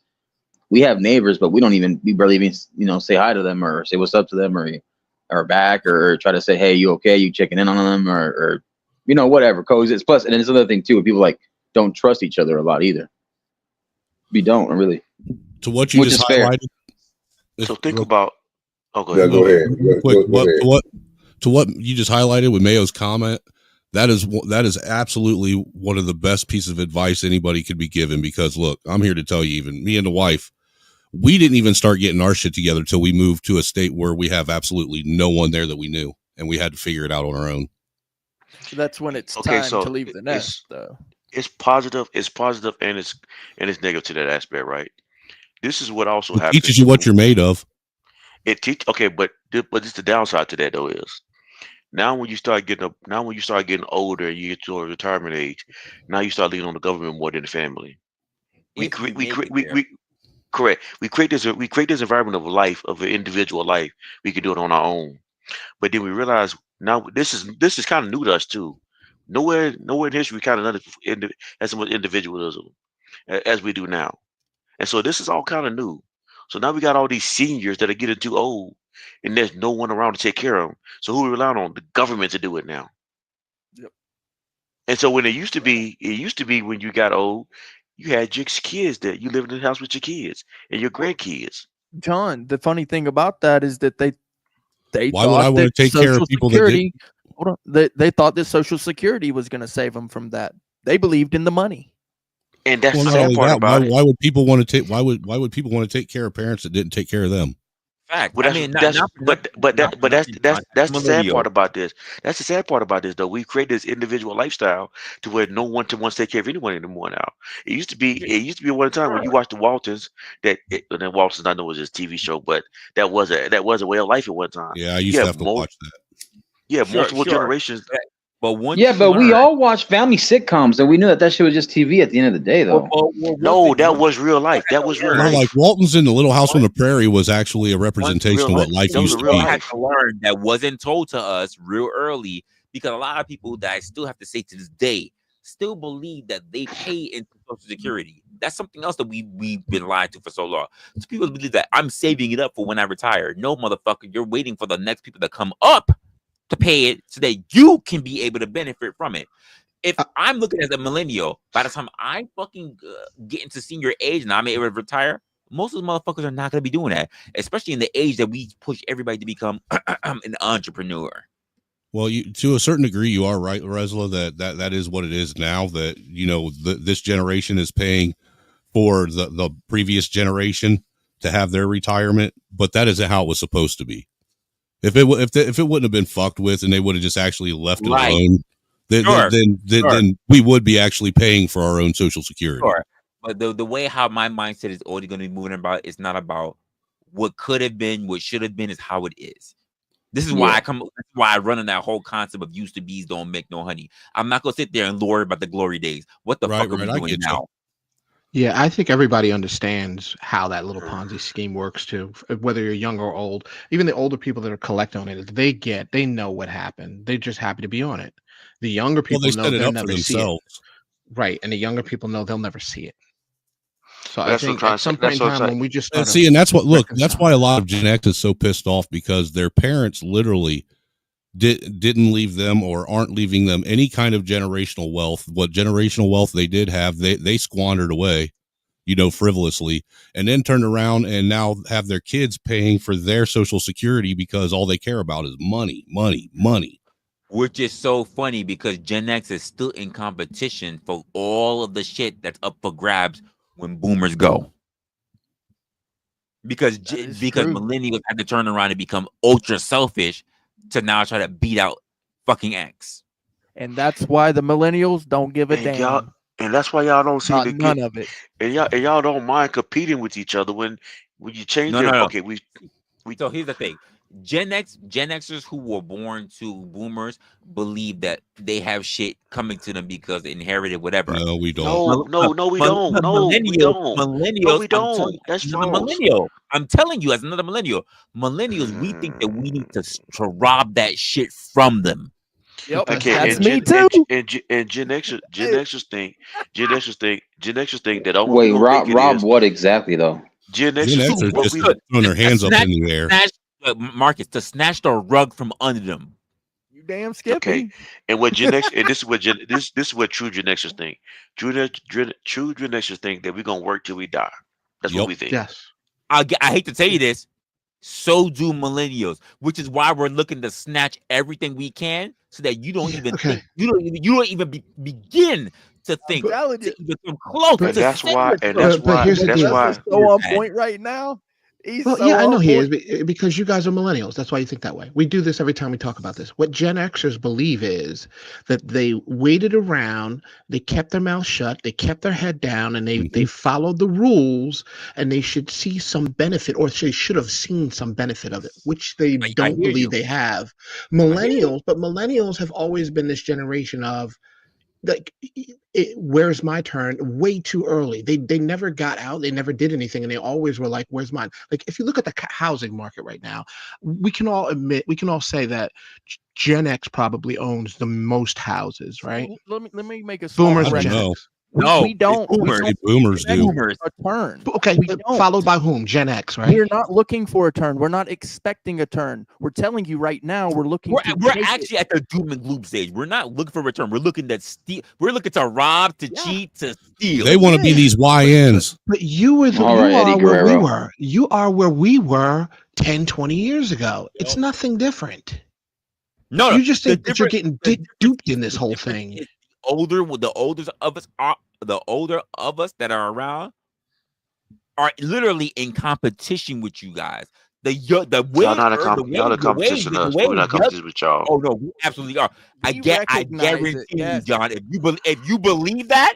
We have neighbors, but we barely even say hi to them or say what's up to them or back or try to say, hey, you okay? You checking in on them or whatever coexist. Plus, and then there's another thing too, people like don't trust each other a lot either. We don't really. To what you Which just is fair. highlighted. So think about. Oh, go Yeah, ahead. go ahead. Real quick, Go ahead. to what you just highlighted with Mayo's comment, that is absolutely one of the best pieces of advice anybody could be given. Because look, I'm here to tell you, even me and the wife, we didn't even start getting our shit together till we moved to a state where we have absolutely no one there that we knew, and we had to figure it out on our own. That's when it's Okay, time so to leave the nest, though. it's positive, and it's negative to that aspect, right? This is what also It happens. teaches you what you're made of. Okay, but it's the downside to that though is now when you start getting older and you get to a retirement age, now you start leaning on the government more than the family. If you make it there. We correct. We create this environment of life, of an individual life. We can do it on our own. But then we realize now this is kind of new to us too. Nowhere in history kind of as much individualism as we do now. And so this is all kind of new. So now we got all these seniors that are getting too old, and there's no one around to take care of them. So who we relying on? The government to do it now. Yep. And so when it used to be when you got old, you had your kids that you lived in the house with your kids and your grandkids. John, the funny thing about that is that they Why would I thought want to that take care of Social people that Security. Hold on, they thought that Social Security was going to save them from that. They believed in the money. And that's Well, the not sad only part that, about it. why would people want to take? Why would people want to take care of parents that didn't take care of them? Fact. Well, I mean, that's the sad part about this. That's the sad part about this, though. We've created this individual lifestyle to where no one wants to take care of anyone anymore. Now, it used to be one time when you watched the Waltons. And then Waltons, I know was his TV show, but that was a way of life at one time. Yeah, I used to have to watch that. Yeah, Sure, multiple sure. generations. But once Yeah, you but we learn- all watch family sitcoms, and we knew that shit was just TV at the end of the day, though. No, that was real life. That was real Well, life. like Walton's in the Little House on the Prairie was actually a representation of what life That was used a to real be. had to learn that wasn't told to us real early because a lot of people that I still have to say to this day still believe that they pay into Social Security. That's something else that we've been lied to for so long. So people believe that I'm saving it up for when I retire. No, motherfucker, you're waiting for the next people to come up to pay it so that you can be able to benefit from it. If I'm looking as a millennial, by the time I fucking get into senior age and I'm able to retire, most of the motherfuckers are not going to be doing that, especially in the age that we push everybody to become an entrepreneur. Well, to a certain degree, you are right, Resla, that is what it is now. That this generation is paying for the previous generation to have their retirement, but that isn't how it was supposed to be. If it wouldn't have been fucked with and they would have just actually left it alone, then we would be actually paying for our own Social Security. Sure. But the way how my mindset is only going to be moving about, it's not about what could have been, what should have been, is how it is. This is why I run on that whole concept of used to bees don't make no honey. I'm not gonna sit there and lore about the glory days. What the fuck are we doing now? Yeah, I think everybody understands how that little Ponzi scheme works too. Whether you're young or old, even the older people that are collecting on it, they know what happened. They're just happy to be on it. The younger people know they'll never see it. Right, and the younger people know they'll never see it. So I think at some point in time when we just start and that's why a lot of Gen X is so pissed off, because their parents literally didn't leave them or aren't leaving them any kind of generational wealth. What generational wealth they did have, they squandered away, frivolously, and then turned around and now have their kids paying for their Social Security because all they care about is money. Which is so funny because Gen X is still in competition for all of the shit that's up for grabs when boomers go. Because millennials had to turn around and become ultra selfish to now try to beat out fucking X. and that's why the millennials don't give a And y'all, damn and that's why y'all don't seem about to none get, of it. and y'all don't mind competing with each other when you change No, them. no, no. Okay, we So here's the thing. Gen Xers who were born to boomers believe that they have shit coming to them because they inherited whatever. No, we don't. no, we don't. No, we don't. No, Millennials, we I'm telling don't. you, That's as another false. millennial. I'm telling you, as another millennial, millennials, we think that we need to rob that shit from them. Yep, Okay, that's and me Gen too. and Gen Xers think that all Wait, we gonna make it Rob, is what exactly though? Gen Gen Xers Xers what just we throwing their hands up in the air. Marcus, to snatch the rug from under them. You damn Skippy. okay. And what Gen X and this is what this is what true Gen Xers think. True Gen Xers think that we're gonna work till we die. That's what Yep. we think. Yes. I hate to tell you this, so do millennials, which is why we're looking to snatch everything we can, so that you don't even Okay. think, you don't even begin to think I'm telling to you. even come close But- to That's saying why, what and you're that's doing. but why, here's the that's deal. why. Russ is so on point right now. He's Well, so yeah, I know on he point. is because you guys are millennials. That's why you think that way. We do this every time we talk about this. What Gen Xers believe is that they waited around, they kept their mouth shut, they kept their head down, and they followed the rules, and they should see some benefit, or they should have seen some benefit of it, which they I don't hear believe you. they have. I hear you. Millennials, but millennials have always been this generation of like where's my turn way too early. They never got out, they never did anything, and they always were like, where's mine? Like if you look at the housing market right now, we can all say that Gen X probably owns the most houses, right? Let me make a small Boomers I or don't Gen know. X? No, we don't. it's boomers. We don't Boomers do. Boomers. a turn. Okay, We don't. followed by whom? Gen X, right? We're not looking for a turn. We're not expecting a turn. We're telling you right now. We're looking. We're take actually it. at the doom and gloom stage. We're not looking for return. We're looking to steal. We're looking to rob, to Yeah. cheat, to steal. They want to be these YNs. But you were All right, Eddie where we Guerrero. were. You are where we were 10, 20 years ago. It's nothing different. No, You just the think that you're difference- getting the duped in this the whole difference thing. is the older of us that are around are literally in competition with you guys. The way Y'all not the way y'all in the way competition with the us, way but we're not young- competition with y'all. Oh no, we absolutely are. I We guarantee recognize it, you, yes. John. If you believe that,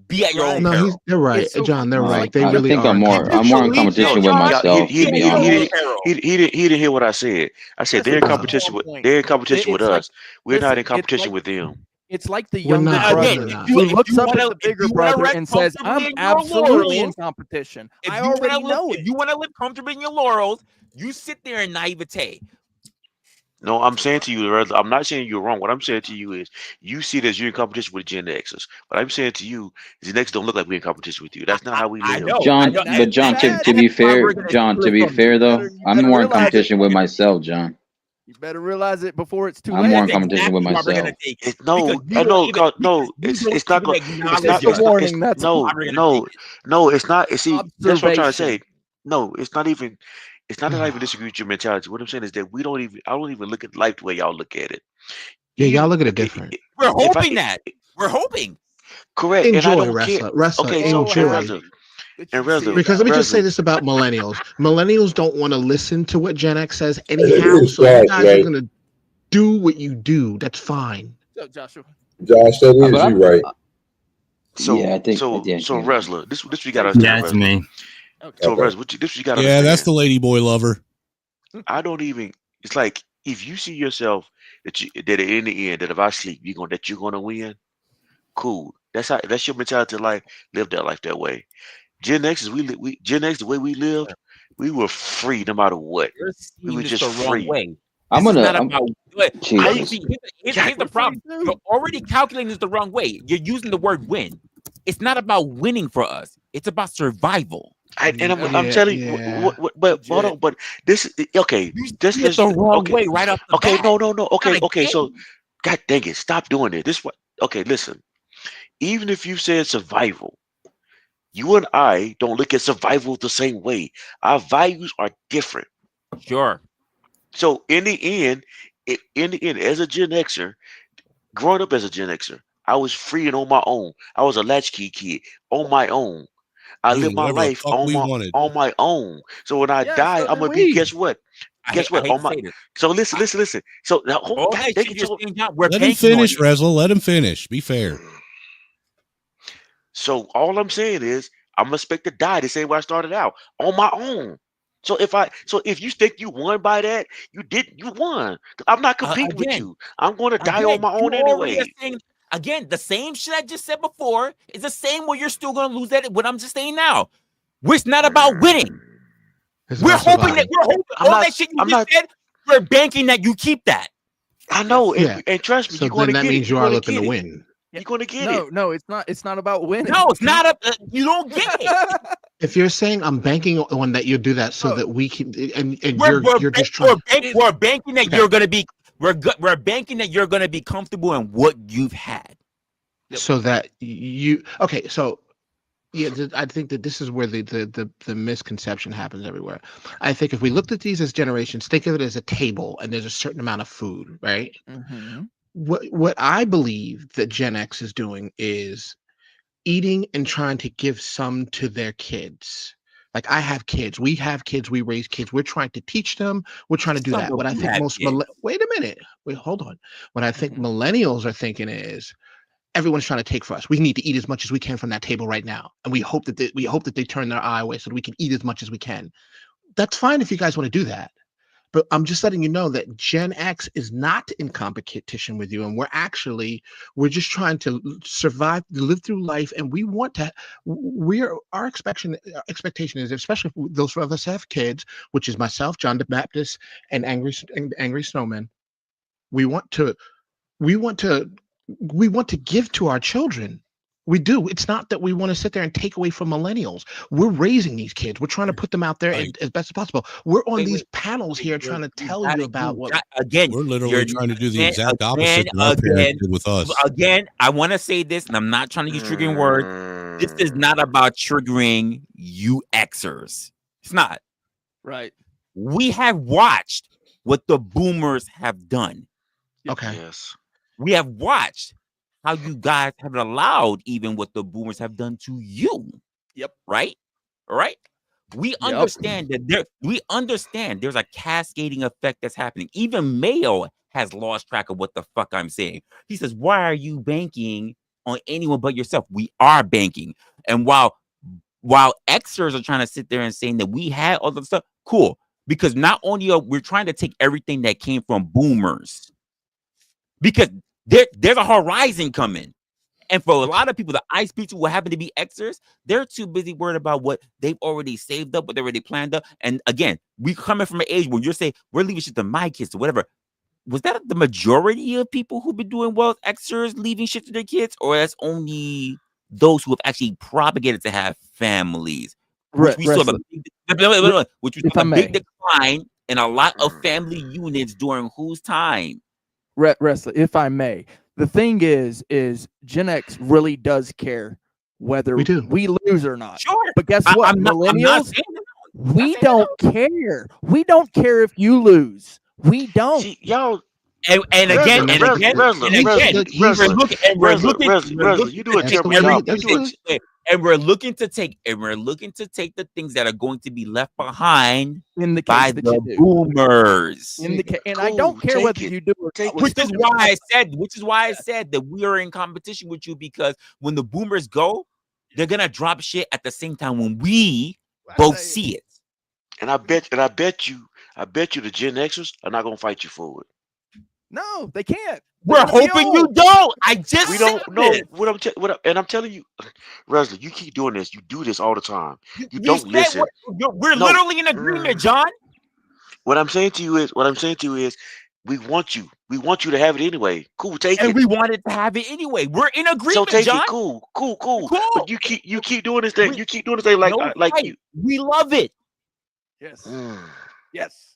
be at your own No, peril. they're right, It's so John. They're funny. right. Like, They I really think are. I'm more in believe competition that, with John, myself, to be honest. He didn't hear what I said. I said they're in Listen, competition on with point. they're in competition with It's like- us. We're not in it's competition like- with them. It's like the We're younger not. brother We're not. who looks up wanna- at the if bigger you wanna brother rest and says, comfortably "I'm in your absolutely in laurels, competition. If I you wanna already live, know if it." you want to live comfortably in your laurels, you sit there in naivete. No, I'm saying to you, I'm not saying you're wrong. What I'm saying to you is you see it as you're in competition with Gen Xers. What I'm saying to you is Gen X don't look like we're in competition with you. That's not how we I live. know. John, that's but John, sad. to be That's why fair, we're gonna John, to steal it be from you. fair though, You I'm better more in realize it. competition with myself, John. You better realize it before it's too I'm late. more in That's competition with exactly why we're gonna myself. take it. It's no, Because you I don't know, even- no. because you It's don't not even going. It's acknowledge not. Just a It's not. warning. It's That's no, why we're gonna no, take it. no. It's not. See, that's what I'm trying to say. observation. No, it's not even. It's not that I even disagree with your mentality. What I'm saying is that we don't even. I don't even look at life the way y'all look at it. Yeah, y'all Even look at it different. We're if I hoping that. We're hoping. correct, and I Enjoy, don't care. wrestler. Okay, So so and happy Enjoy. Reza, that and you see Reza, it Because that let me way. just say this about millennials. Millennials don't want to listen to what Gen X says anyhow. So you Josh, guys are right? gonna do what you do. That's fine. So, Joshua. Josh, that is But you, right? so yeah, I think so Wrestler, this you gotta Yeah, understand, it's Wrestler. me. Okay. So Okay. Wrestler, this you gotta Yeah, that's the understand. lady boy lover. I don't even. It's like if you see yourself that in the end that if I sleep, you're gonna win. Cool. That's your mentality in life. Live that life that way. Gen X is we Gen X the way we lived, we were free no matter what. You're We seeing were this just the wrong free. way. I'm This is gonna. not about. How Jesus. you? Here's the problem. You're already calculating this the wrong way. You're using the word win. It's not about winning for us. It's about survival. I'm telling you, but hold on, but this okay. You This see it the listen, wrong okay, way right off the okay, bat. no, It's not a okay. So, game. God dang it, stop doing it. This what? Okay, listen. Even if you said survival, you and I don't look at survival the same way. Our values are different. Sure. So in the end, as a Gen Xer, growing up as a Gen Xer, I was free and on my own. I was a latchkey kid on my own. I Doing lived my whatever the life fuck we wanted. on my own. So when I Yeah, die, so I'm did gonna be. we. Guess what? Guess what? On my so listen. So now All God, that they shit can you're saying, John, we're Let him banking on finish, it. Resla. Let him finish. Be fair. So all I'm saying is I'm expect to die the same way I started out on my own. So if you think you won by that, you won. I'm not competing with Again, you. I'm going to die on my you own already are anyway. saying again the same shit I just said before is the same way you're still going to lose that. What I'm just saying now, it's not about winning. It's We're about hoping that surviving. all that shit you just said. We're banking that you keep that. I know, Yeah. and trust me, So you're going to then that get means it. you You're are going to looking get to it. win. You're going to get it. No, it's not. It's not about winning. No, it's not a. You don't get it. If you're saying I'm banking on that you do that so that we can, and you're just trying. We're banking that Okay. you're gonna be. We're banking that you're gonna be comfortable in what you've had. So that you okay. So yeah, I think that this is where the misconception happens everywhere. I think if we looked at these as generations, think of it as a table, and there's a certain amount of food, right? Mm-hmm. What I believe that Gen X is doing is eating and trying to give some to their kids. Like I have kids, we have kids, we raise kids. We're trying to teach them. We're trying to do that. What I think most wait a minute, wait, hold on. What I think millennials are thinking is everyone's trying to take for us. We need to eat as much as we can from that table right now, and we hope that they turn their eye away so that we can eat as much as we can. That's fine if you guys want to do that. But I'm just letting you know that Gen X is not in competition with you, and we're just trying to survive, live through life, and we want to. Our expectation is, especially those of us who have kids, which is myself, John the Baptist, and Angry Snowman. We want to give to our children. We do. It's not that we want to sit there and take away from millennials. We're raising these kids. We're trying to put them out there as best as possible. We're on these panels here trying to tell you about what. Again, we're literally trying to do the exact opposite that our parents did with us. Again, I want to say this, and I'm not trying to use triggering words. This is not about triggering you Xers. It's not. Right. We have watched what the boomers have done. Okay. Yes. We have watched how you guys have allowed even what the boomers have done to you. Yep. Right? All right. We understand that there's a cascading effect that's happening. Even Mayo has lost track of what the fuck I'm saying. He says, why are you banking on anyone but yourself? We are banking. And while Xers are trying to sit there and saying that we had all the stuff, cool. Because not only are we trying to take everything that came from boomers, because there's a horizon coming. And for a lot of people, the I speak to who happen to be Xers, they're too busy worried about what they've already saved up, what they already planned up. And again, we coming from an age where you're saying we're leaving shit to my kids or whatever. Was that the majority of people who've been doing well, Xers leaving shit to their kids, or that's only those who have actually propagated to have families? Which we saw a big decline in a lot of family units during whose time? Resla, if I may, the thing is Gen X really does care whether we lose or not. Sure. But guess what? Millennials, we don't care. We don't care if you lose. We don't. See, y'all. And again, we're looking to take the things that are going to be left behind by the boomers. And I don't care whether you do or not. Which is why I said that we are in competition with you, because when the boomers go, they're gonna drop shit at the same time when we both see it. And I bet you the Gen Xers are not gonna fight you for it. No, they can't. We're hoping you don't. We don't know and I'm telling you, Resla, you keep doing this. You do this all the time. You don't listen. We're literally in agreement, John. What I'm saying to you is, we want you. We want you to have it anyway. Cool, take it. And we wanted to have it anyway. We're in agreement, so take John. it. Cool. But you keep doing this thing. You keep doing this thing like you. We love it. Yes. Yes.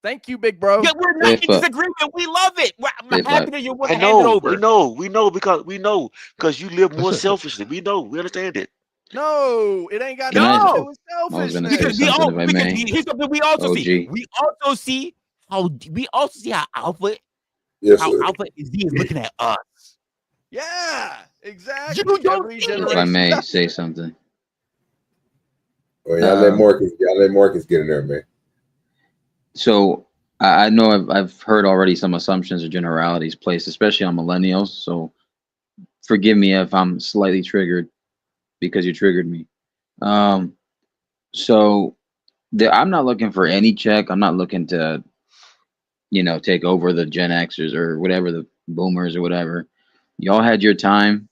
Thank you, big bro. Yeah, we're not in disagreement. We love it. I'm happy that you want to hand it over. We know because you live more selfishly. We know. We understand it. No, it ain't got nothing to do with selfishness. Because here's something we also see. We also see how Alpha Alpha is looking at us. Yeah, exactly. If I may say something. Well, y'all let Marcus get in there, man. So I know I've heard already some assumptions or generalities placed, especially on millennials. So forgive me if I'm slightly triggered because you triggered me. Um, so I'm not looking for any check. I'm not looking to, take over the Gen Xers or whatever, the boomers or whatever. Y'all had your time.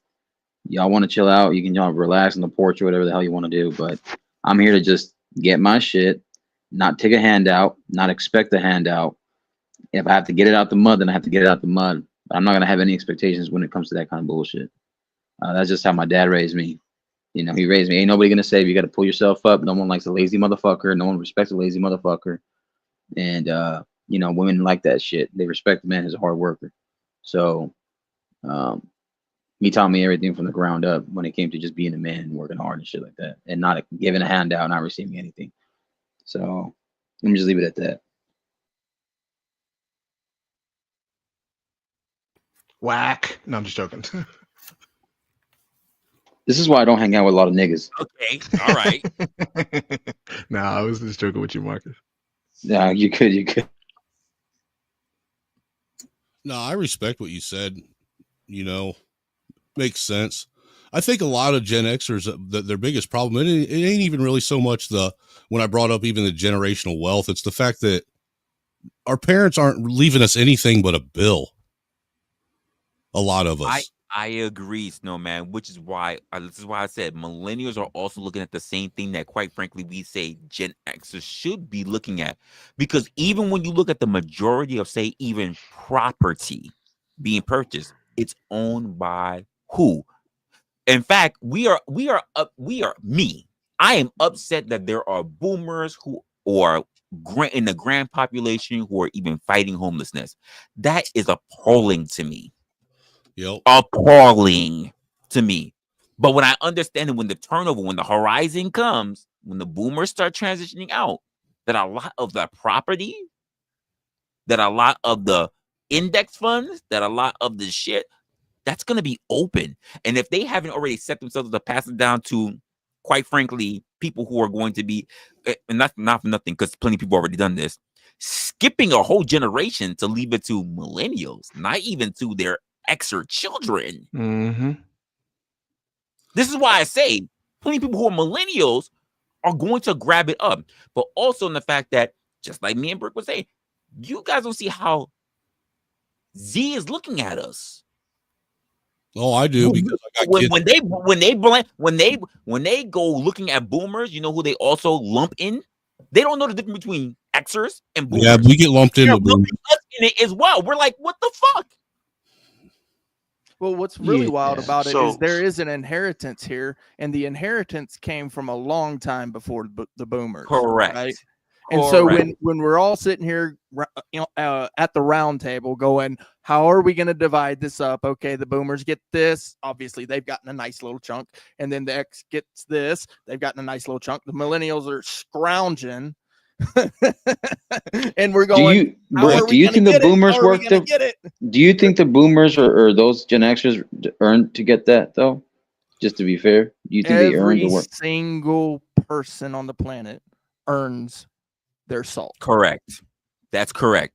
Y'all want to chill out. You can y'all relax on the porch or whatever the hell you want to do. But I'm here to just get my shit, not take a handout, not expect a handout. If I have to get it out the mud, then I have to get it out the mud. But I'm not gonna have any expectations when it comes to that kind of bullshit. That's just how my dad raised me. He raised me. Ain't nobody gonna save you. You got to pull yourself up. No one likes a lazy motherfucker. No one respects a lazy motherfucker. And women like that shit. They respect the man who's a hard worker. So um, he taught me everything from the ground up when it came to just being a man and working hard and shit like that, and not giving a handout, not receiving anything. So let me just leave it at that. Whack. No, I'm just joking. This is why I don't hang out with a lot of niggas. Okay, all right. No, I was just joking with you, Marcus. Yeah, you could. No, I respect what you said. Makes sense. I think a lot of Gen Xers, their biggest problem, it ain't even really so much when I brought up even the generational wealth, it's the fact that our parents aren't leaving us anything but a bill. A lot of us. I agree, Snowman, which is why I said millennials are also looking at the same thing that, quite frankly, we say Gen Xers should be looking at. Because even when you look at the majority of, say, even property being purchased, it's owned by who? In fact, I am upset that there are boomers who are in the grand population who are even fighting homelessness. That is appalling to me. Yep. Appalling to me. But when I understand it, when the horizon comes, when the boomers start transitioning out, that a lot of the property, that a lot of the index funds, that a lot of the shit, that's going to be open. And if they haven't already set themselves to pass it down to, quite frankly, people who are going to be, and not for nothing, because plenty of people already done this, skipping a whole generation to leave it to millennials, not even to their Xer children. Mm-hmm. This is why I say plenty of people who are millennials are going to grab it up. But also in the fact that, just like me and Brick was saying, you guys don't see how Z is looking at us. Oh, I do, because I got kids. When they go looking at boomers, you know who they also lump in? They don't know the difference between Xers and boomers. Yeah, we get lumped in with boomers us in it as well. We're like, what the fuck? Well, what's really wild Yeah. about it is there is an inheritance here, and the inheritance came from a long time before the boomers. Correct. Right? And so when we're all sitting here, at the round table going, how are we going to divide this up? Okay, the boomers get this. Obviously, they've gotten a nice little chunk. And then the X gets this. They've gotten a nice little chunk. The millennials are scrounging. And we're going, do you think the boomers work? Do you think the boomers or those Gen Xers earned to get that, though? Just to be fair, do you think they earned the work? Every single person on the planet earns their salt. Correct. That's correct.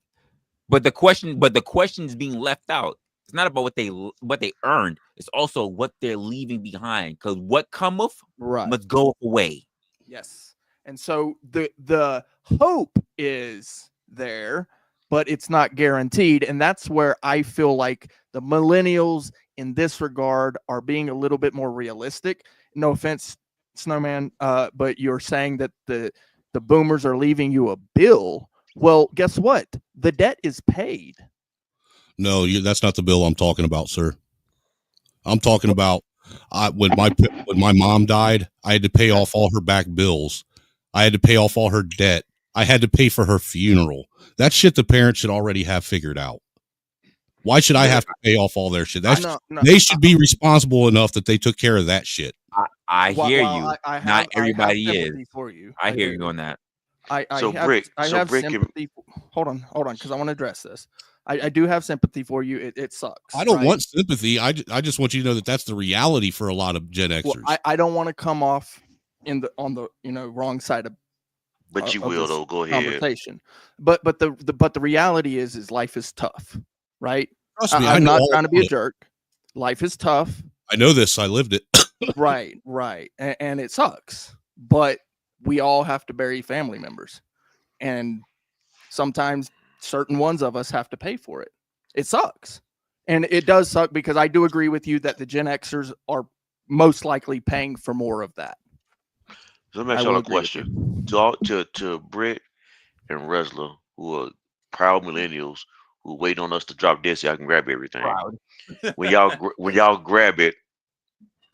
But the question is being left out. It's not about what they earned. It's also what they're leaving behind. Because what cometh must go away. Yes. And so the hope is there, but it's not guaranteed. And that's where I feel like the millennials in this regard are being a little bit more realistic. No offense, Snowman, but you're saying that the boomers are leaving you a bill. Well, guess what? The debt is paid. No, that's not the bill I'm talking about, sir. I'm talking about when my mom died, I had to pay off all her back bills. I had to pay off all her debt. I had to pay for her funeral. That shit the parents should already have figured out. Why should I have to pay off all their shit? They should be responsible enough that they took care of that shit. I hear you. Not everybody is. I hear you on that. I have sympathy. Hold on, because I want to address this. I do have sympathy for you. It sucks. I don't want sympathy. I just want you to know that that's the reality for a lot of Gen Xers. Well, I don't want to come off on the wrong side of But you of will this though. Go ahead. conversation. But the reality is life is tough, right? Trust me, I I'm know not all trying to be a about it. jerk. Life is tough. I know this. I lived it. Right. And it sucks. But we all have to bury family members. And sometimes certain ones of us have to pay for it. It sucks. And it does suck because I do agree with you that the Gen Xers are most likely paying for more of that. So let me ask y'all a question. To Britt and Resla, who are proud millennials who wait on us to drop dead so I can grab everything. Proud. when y'all grab it,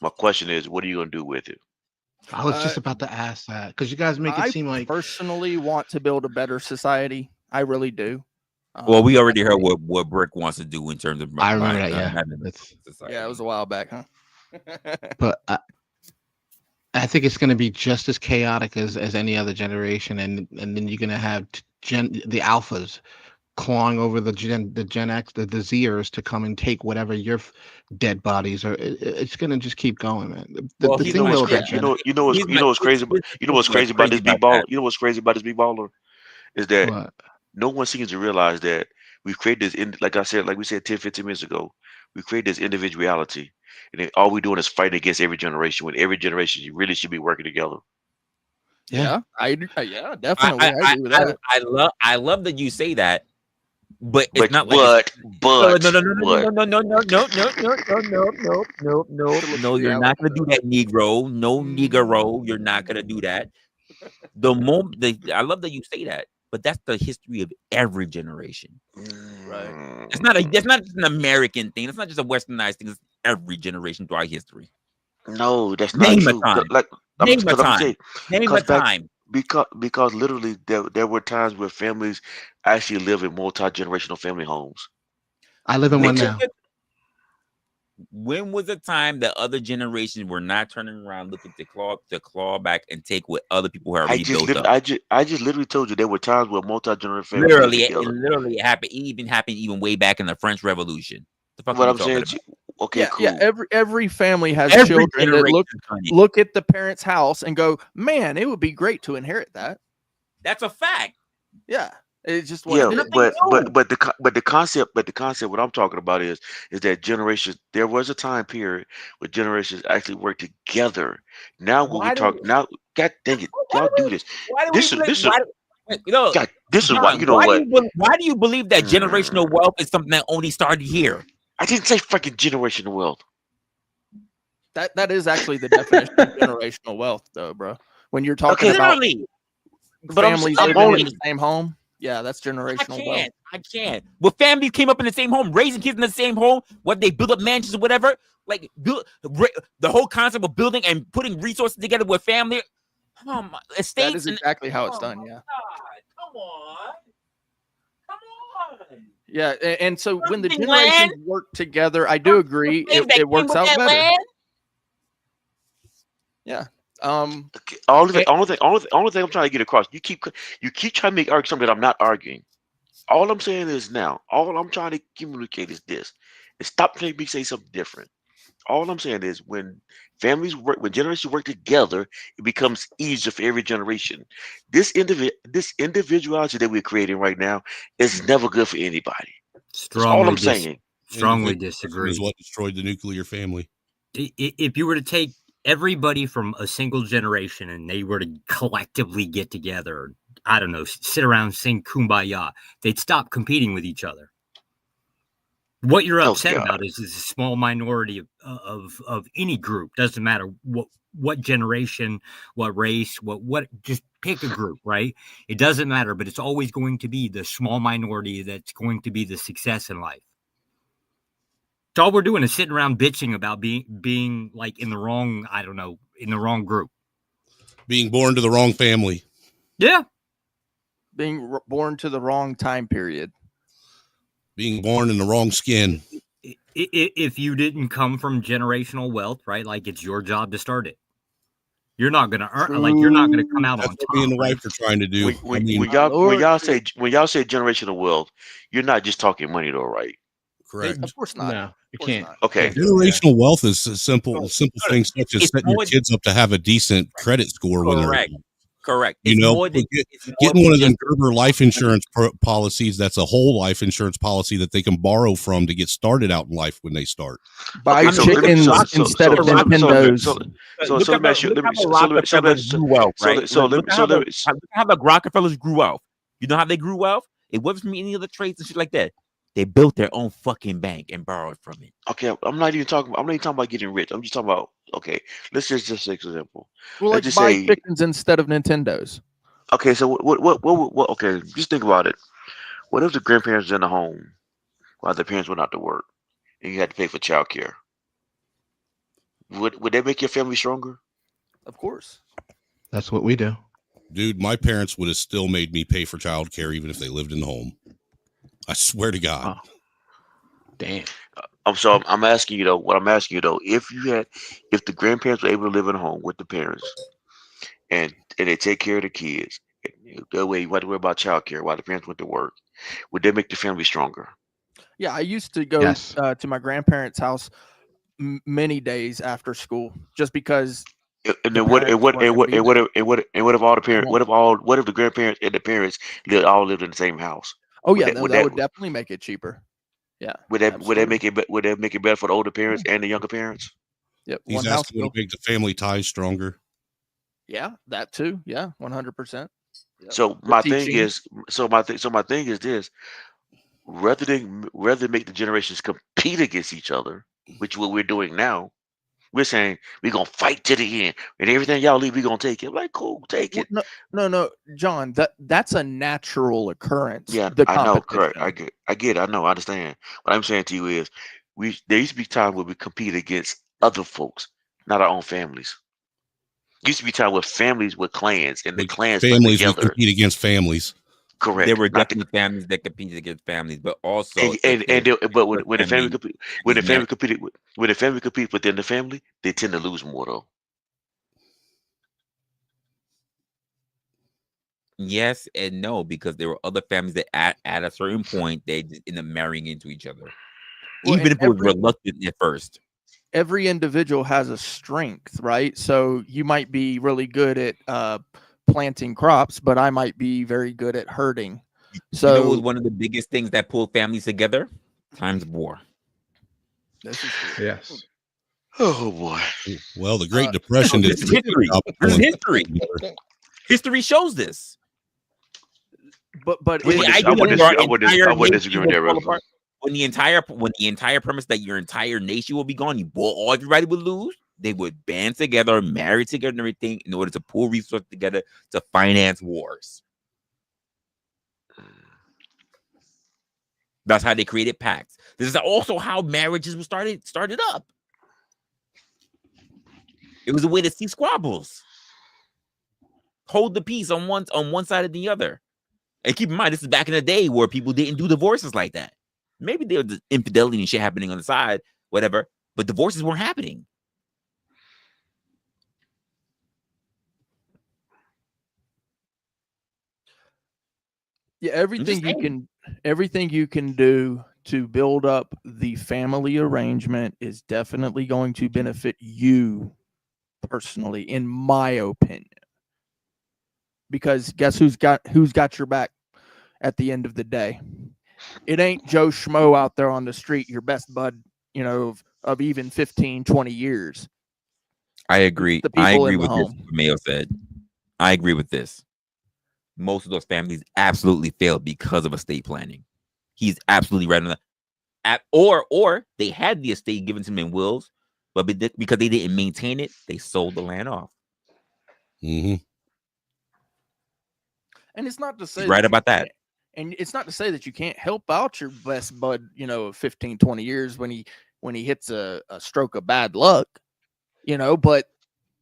my question is, what are you gonna do with it? I was just about to ask that because you guys make it seem like personally want to build a better society. I really do. Well, we already heard what Brick wants to do in terms of. I remember that. Yeah, it was a while back, huh? But I think it's going to be just as chaotic as any other generation, and then you're going to have the alphas clawing over the Gen X, the Zers to come and take whatever your dead bodies are. It's going to just keep going, man. The thing though about you know what's crazy about this B-baller? You know what's crazy about this B-baller is that no one seems to realize that we've created this, like we said 10, 15 minutes ago, we created this individuality. And then all we're doing is fighting against every generation. When every generation, you really should be working together. Yeah, definitely. I agree with that. I love that you say that, but it's not no, you're not gonna do that, Negro. No, Negro, you're not gonna do that. I love that you say that, but that's the history of every generation. Right. It's not just an American thing. It's not just a westernized thing. It's every generation throughout history. No, that's not true. Name a time. Because literally there were times where families actually live in multi-generational family homes. I live in one now. When was the time that other generations were not turning around looking to claw back and take what other people have already built up? I just literally told you there were times where multi-generational families literally happened. It happened even way back in the French Revolution. The fuck what are I'm saying, okay, cool. Yeah, every family has children that look at the parents' house and go, "Man, it would be great to inherit that." That's a fact. Yeah. It's just but the concept what I'm talking about is that generations, there was a time period where generations actually work together. Now when we talk now, god dang it, y'all do this. This is why you know what? Why do you believe that generational wealth is something that only started here? I didn't say fucking generational wealth. That is actually the definition of generational wealth, though, bro. When you're talking about families living in the same home. Yeah, that's generational wealth. I can't. Well, families came up in the same home, raising kids in the same home, what they build up mansions or whatever. Like the whole concept of building and putting resources together with family. Estates. That is exactly how it's done. Yeah. Come on. Yeah, and so when the generations work together, I do agree it works out better. Yeah. Only thing I'm trying to get across. You keep trying to make argue something that I'm not arguing. All I'm saying is all I'm trying to communicate is this. And stop trying to say something different. All I'm saying is when generations work together, it becomes easier for every generation. This individuality that we're creating right now is never good for anybody. That's all I'm saying. Strongly disagree. Is what destroyed the nuclear family. If you were to take everybody from a single generation and they were to collectively get together, I don't know, sit around and sing Kumbaya, they'd stop competing with each other. What you're upset about is a small minority of any group. Doesn't matter what generation, what race, what just pick a group, right? It doesn't matter, but it's always going to be the small minority that's going to be the success in life. So all we're doing is sitting around bitching about being like in the wrong, I don't know, in the wrong group. Being born to the wrong family. Yeah. Being born to the wrong time period. Being born in the wrong skin. If you didn't come from generational wealth, right? Like it's your job to start it. You're not going to earn, like you're not going to come out on top. Me and the wife are trying to do. When y'all say generational wealth, you're not just talking money though, right? Correct. Of course not. No, you can't. Okay. Generational wealth is simple things such as setting your kids up to have a decent credit score when they're. Correct. You It's know, more than getting one of them just Gerber life insurance policies that's a whole life insurance policy that they can borrow from to get started out in life when they start. Buy Okay, so let me chickens so instead of so let me so let me Nintendos. so look let at me the ask you look let how me the so let Rockefellers me grew wealth, right? let me Look how the Rockefellers grew wealth. You know how they grew wealth? It wasn't from any other trades and shit like that. They built their own fucking bank and borrowed from it. okay, I'm not even talking about getting rich. I'm just talking about, okay, let's just take an example. Well, Let's like just buy say, chickens instead of Nintendos. okay, so what okay, just think about it. What if the grandparents were in the home while the parents went out to work and you had to pay for childcare? Would that make your family stronger? Of course. That's what we do. Dude, my parents would have still made me pay for childcare even if they lived in the home. I swear to God. Oh, damn. I'm asking you though, if the grandparents were able to live in a home with the parents and they take care of the kids, that way you don't have to worry about childcare while the parents went to work, would that make the family stronger? Yeah, I used to go Yes. to my grandparents' house many days after school just because And the then what? And parents what? weren't And going to what? be And there. what? And what? And what if all the parents? Well, What if the grandparents and the parents all lived in the same house? oh Would yeah, that? no, Would that that? would definitely make it cheaper. Yeah, Would that absolutely. make it? Would that make it better for the older parents and the younger parents? Yep, He's one house asking would it bill. make the family ties stronger? Yeah, that too. Yeah, 100%. Yep. So The my thing teaching. is, my thing is this: rather than make the generations compete against each other, which what we're doing now, we're saying we're gonna fight to the end, and everything y'all leave, we're gonna take it. Like, cool, take it. No, John. That's a natural occurrence. Yeah, The I know, correct. competition. I get it. I know, I understand. What I'm saying to you is, there used to be time where we compete against other folks, not our own families. Used to be time where families were clans, and the With clans stuck families, we together. compete against families. There Correct. were Not the definitely families that competed against families, but also and if there's but a when the family family compete that is married, when the family competes within the family, they tend to lose more though. yes and no, because there were other families that at a certain point they just end up marrying into each other, Well, even and if it was reluctant at first. every individual has a strength, right? So you might be really good at planting crops, but I might be very good at herding. You know what was So one of the biggest things that pulled families together? Times of war. this is true. Yes. Oh boy. Well, the Great Depression did This is a good history. job of This is pulling history. people together. History shows this. But When the it's I idea wouldn't that our disagree. entire I wouldn't nation disagree with will that, fall Russell. apart, when the entire premise that your entire nation will be gone, everybody would lose. They would band together, marry together, and everything in order to pull resources together to finance wars. That's how they created pacts. This is also how marriages were started up. It was a way to see squabbles, hold the peace on one side or the other. And keep in mind, this is back in the day where people didn't do divorces like that. Maybe there was infidelity and shit happening on the side, whatever, but divorces weren't happening. Yeah, everything you can do to build up the family arrangement is definitely going to benefit you personally, in my opinion. Because guess who's got your back at the end of the day? It ain't Joe Schmo out there on the street, your best bud, of even 15, 20 years. I agree. The I people agree in the with this. home. Mayo said. I agree with this. Most of those families absolutely failed because of estate planning. He's absolutely right on that. Or they had the estate given to them in wills, but because they didn't maintain it, they sold the land off. Mm-hmm. And it's not to say He's right about that. And it's not to say that you can't help out your best bud, of 15, 20 years when he hits a stroke of bad luck, but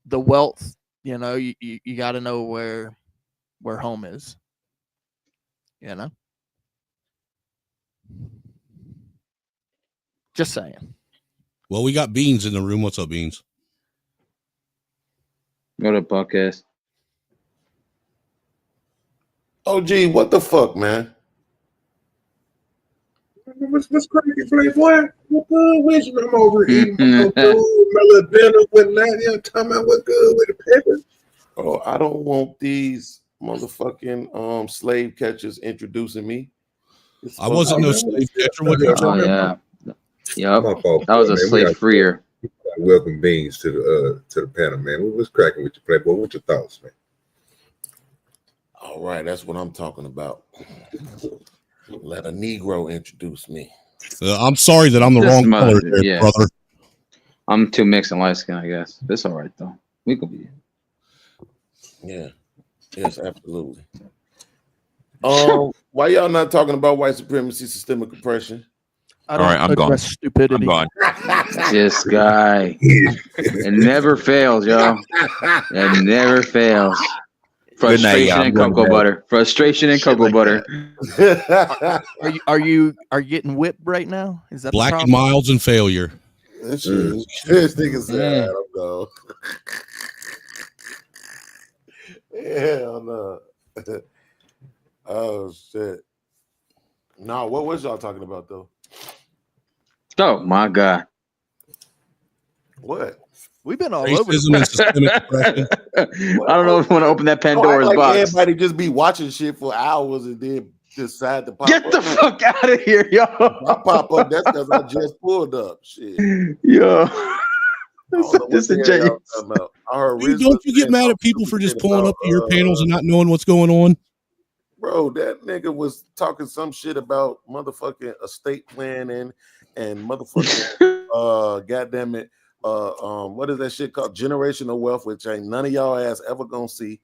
the wealth, you got to know where home is, Just saying. Well, we got Beans in the room. What's up, Beans? Go to podcast. Oh, gee, what the fuck, man? What's crazy, Flay boy? What good with you? I'm over eating my little food, my little dinner with that. You know, talking about what good with the pepper. Oh, I don't want these motherfucking slave catchers introducing me. I wasn't no slave catcher. What you Oh yeah. Yep. My fault, That was a man. slave freer. Welcome beans to the panel, man. What's cracking with you, Playboy? What's your thoughts, man? All right, that's what I'm talking about. Let a Negro introduce me. I'm sorry that I'm the This wrong mother- color, there, yeah. brother. I'm too mixed and light skin, I guess. It's all right though. We could be. Yeah. Yes, absolutely. Why y'all not talking about white supremacy, systemic oppression? I All don't right, I'm gone. address stupidity. I'm gone. This guy. It never fails, yo. It never fails. Good night, Frustration y'all. I'm and going to cocoa bed. butter. Frustration and Shit cocoa like butter. Are you getting whipped right now? Is that Black the and problem? milds and failure. This nigga said, I don't know. Hell no. Oh shit. No, what was y'all talking about though? Oh my God. What? We've been all over. Racism and systemic oppression. I don't know if we want to open that Pandora's like box. everybody just be watching shit for hours and then decide to pop Get up. the fuck out of here, yo. I pop up, that's because I just pulled up. Shit. Yo. I don't know what the hell Disingenuous. y'all talking about. I heard Dude, Rizla don't you get saying mad some at people for stupid just shit pulling about, up to your panels and not knowing what's going on? Bro, that nigga was talking some shit about motherfucking estate planning and motherfucking goddamn it, what is that shit called? Generational wealth, which ain't none of y'all ass ever gonna see.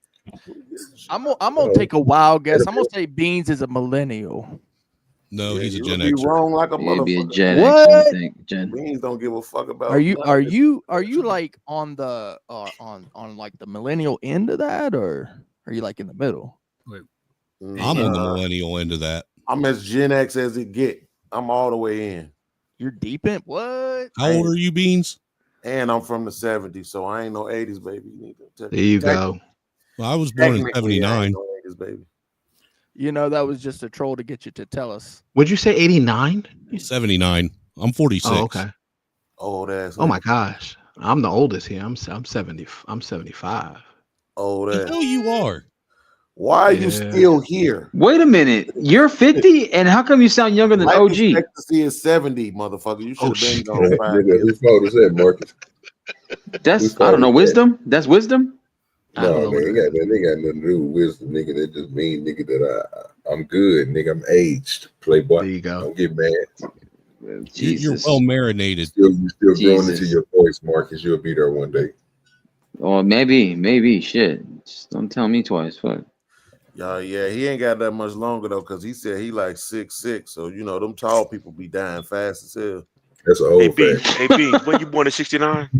I'm gonna take a wild guess. I'm gonna say Beans is a millennial. No, he's a You'll Gen be Xer. wrong like a It'd be a motherfucker. Gen What? X, I think. Gen. Beans don't give a fuck about. Are you none are of this. you like on the on like the millennial end of that, or are you like in the middle? I'm on the Nah, millennial end of that. I'm as Gen X as it get. I'm all the way in, You're deep in what? How old are you, Beans? and I'm from the '70s, so I ain't no '80s baby. There you go. Well, I was born in Technically, I ain't '79. no '80s baby. You know that was just a troll to get you to tell us. Would you say 89? 79. I'm 46. Oh, okay. Old ass. Oh my gosh. I'm the oldest here. I'm 70. I'm 75. Old The ass. hell you are. Why are you Yeah. still here? Wait a minute. You're 50, and how come you sound younger than Life OG? expectancy is 70, motherfucker. You should have been shit. gone 5 Nigga, years. whose fault is that, Marcus? That's I don't know. Wisdom. That's wisdom. I don't No, know man, what it got nothing to do with wisdom, nigga. That just mean, nigga, that I'm good, nigga. I'm aged, playboy. There you go. Don't get mad. You're Jesus. well marinated. You still growing into Jesus. your voice, Marcus. You'll be there one day. Or maybe. Shit. Just don't tell me twice. Fuck. Yeah, he ain't got that much longer though, because he said he like 6'6". So you know them tall people be dying fast as hell. That's an Hey, old Beans. fact. Hey, Beans. When you born in '69?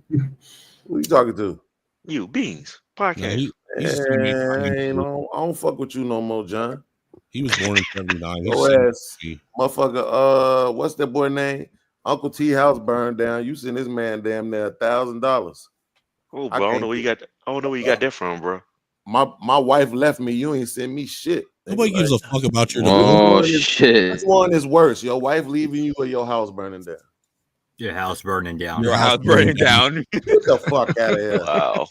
Who you talking to? You, Beans. No, Podcast. he's a teammate. I don't fuck with you no more, John. He was born in '79. Your ass, motherfucker. What's that boy name? Uncle T house burned down. You sent this man damn near $1,000. Oh, bro, I don't know where you got. I don't know where you got that from, bro. My wife left me. You ain't send me shit. Nobody gives a fuck about your Oh divorce. shit. Which one is worse? Your wife leaving you or your house burning down? Your house burning down. Your house burning down. Get the fuck out of here. Wow.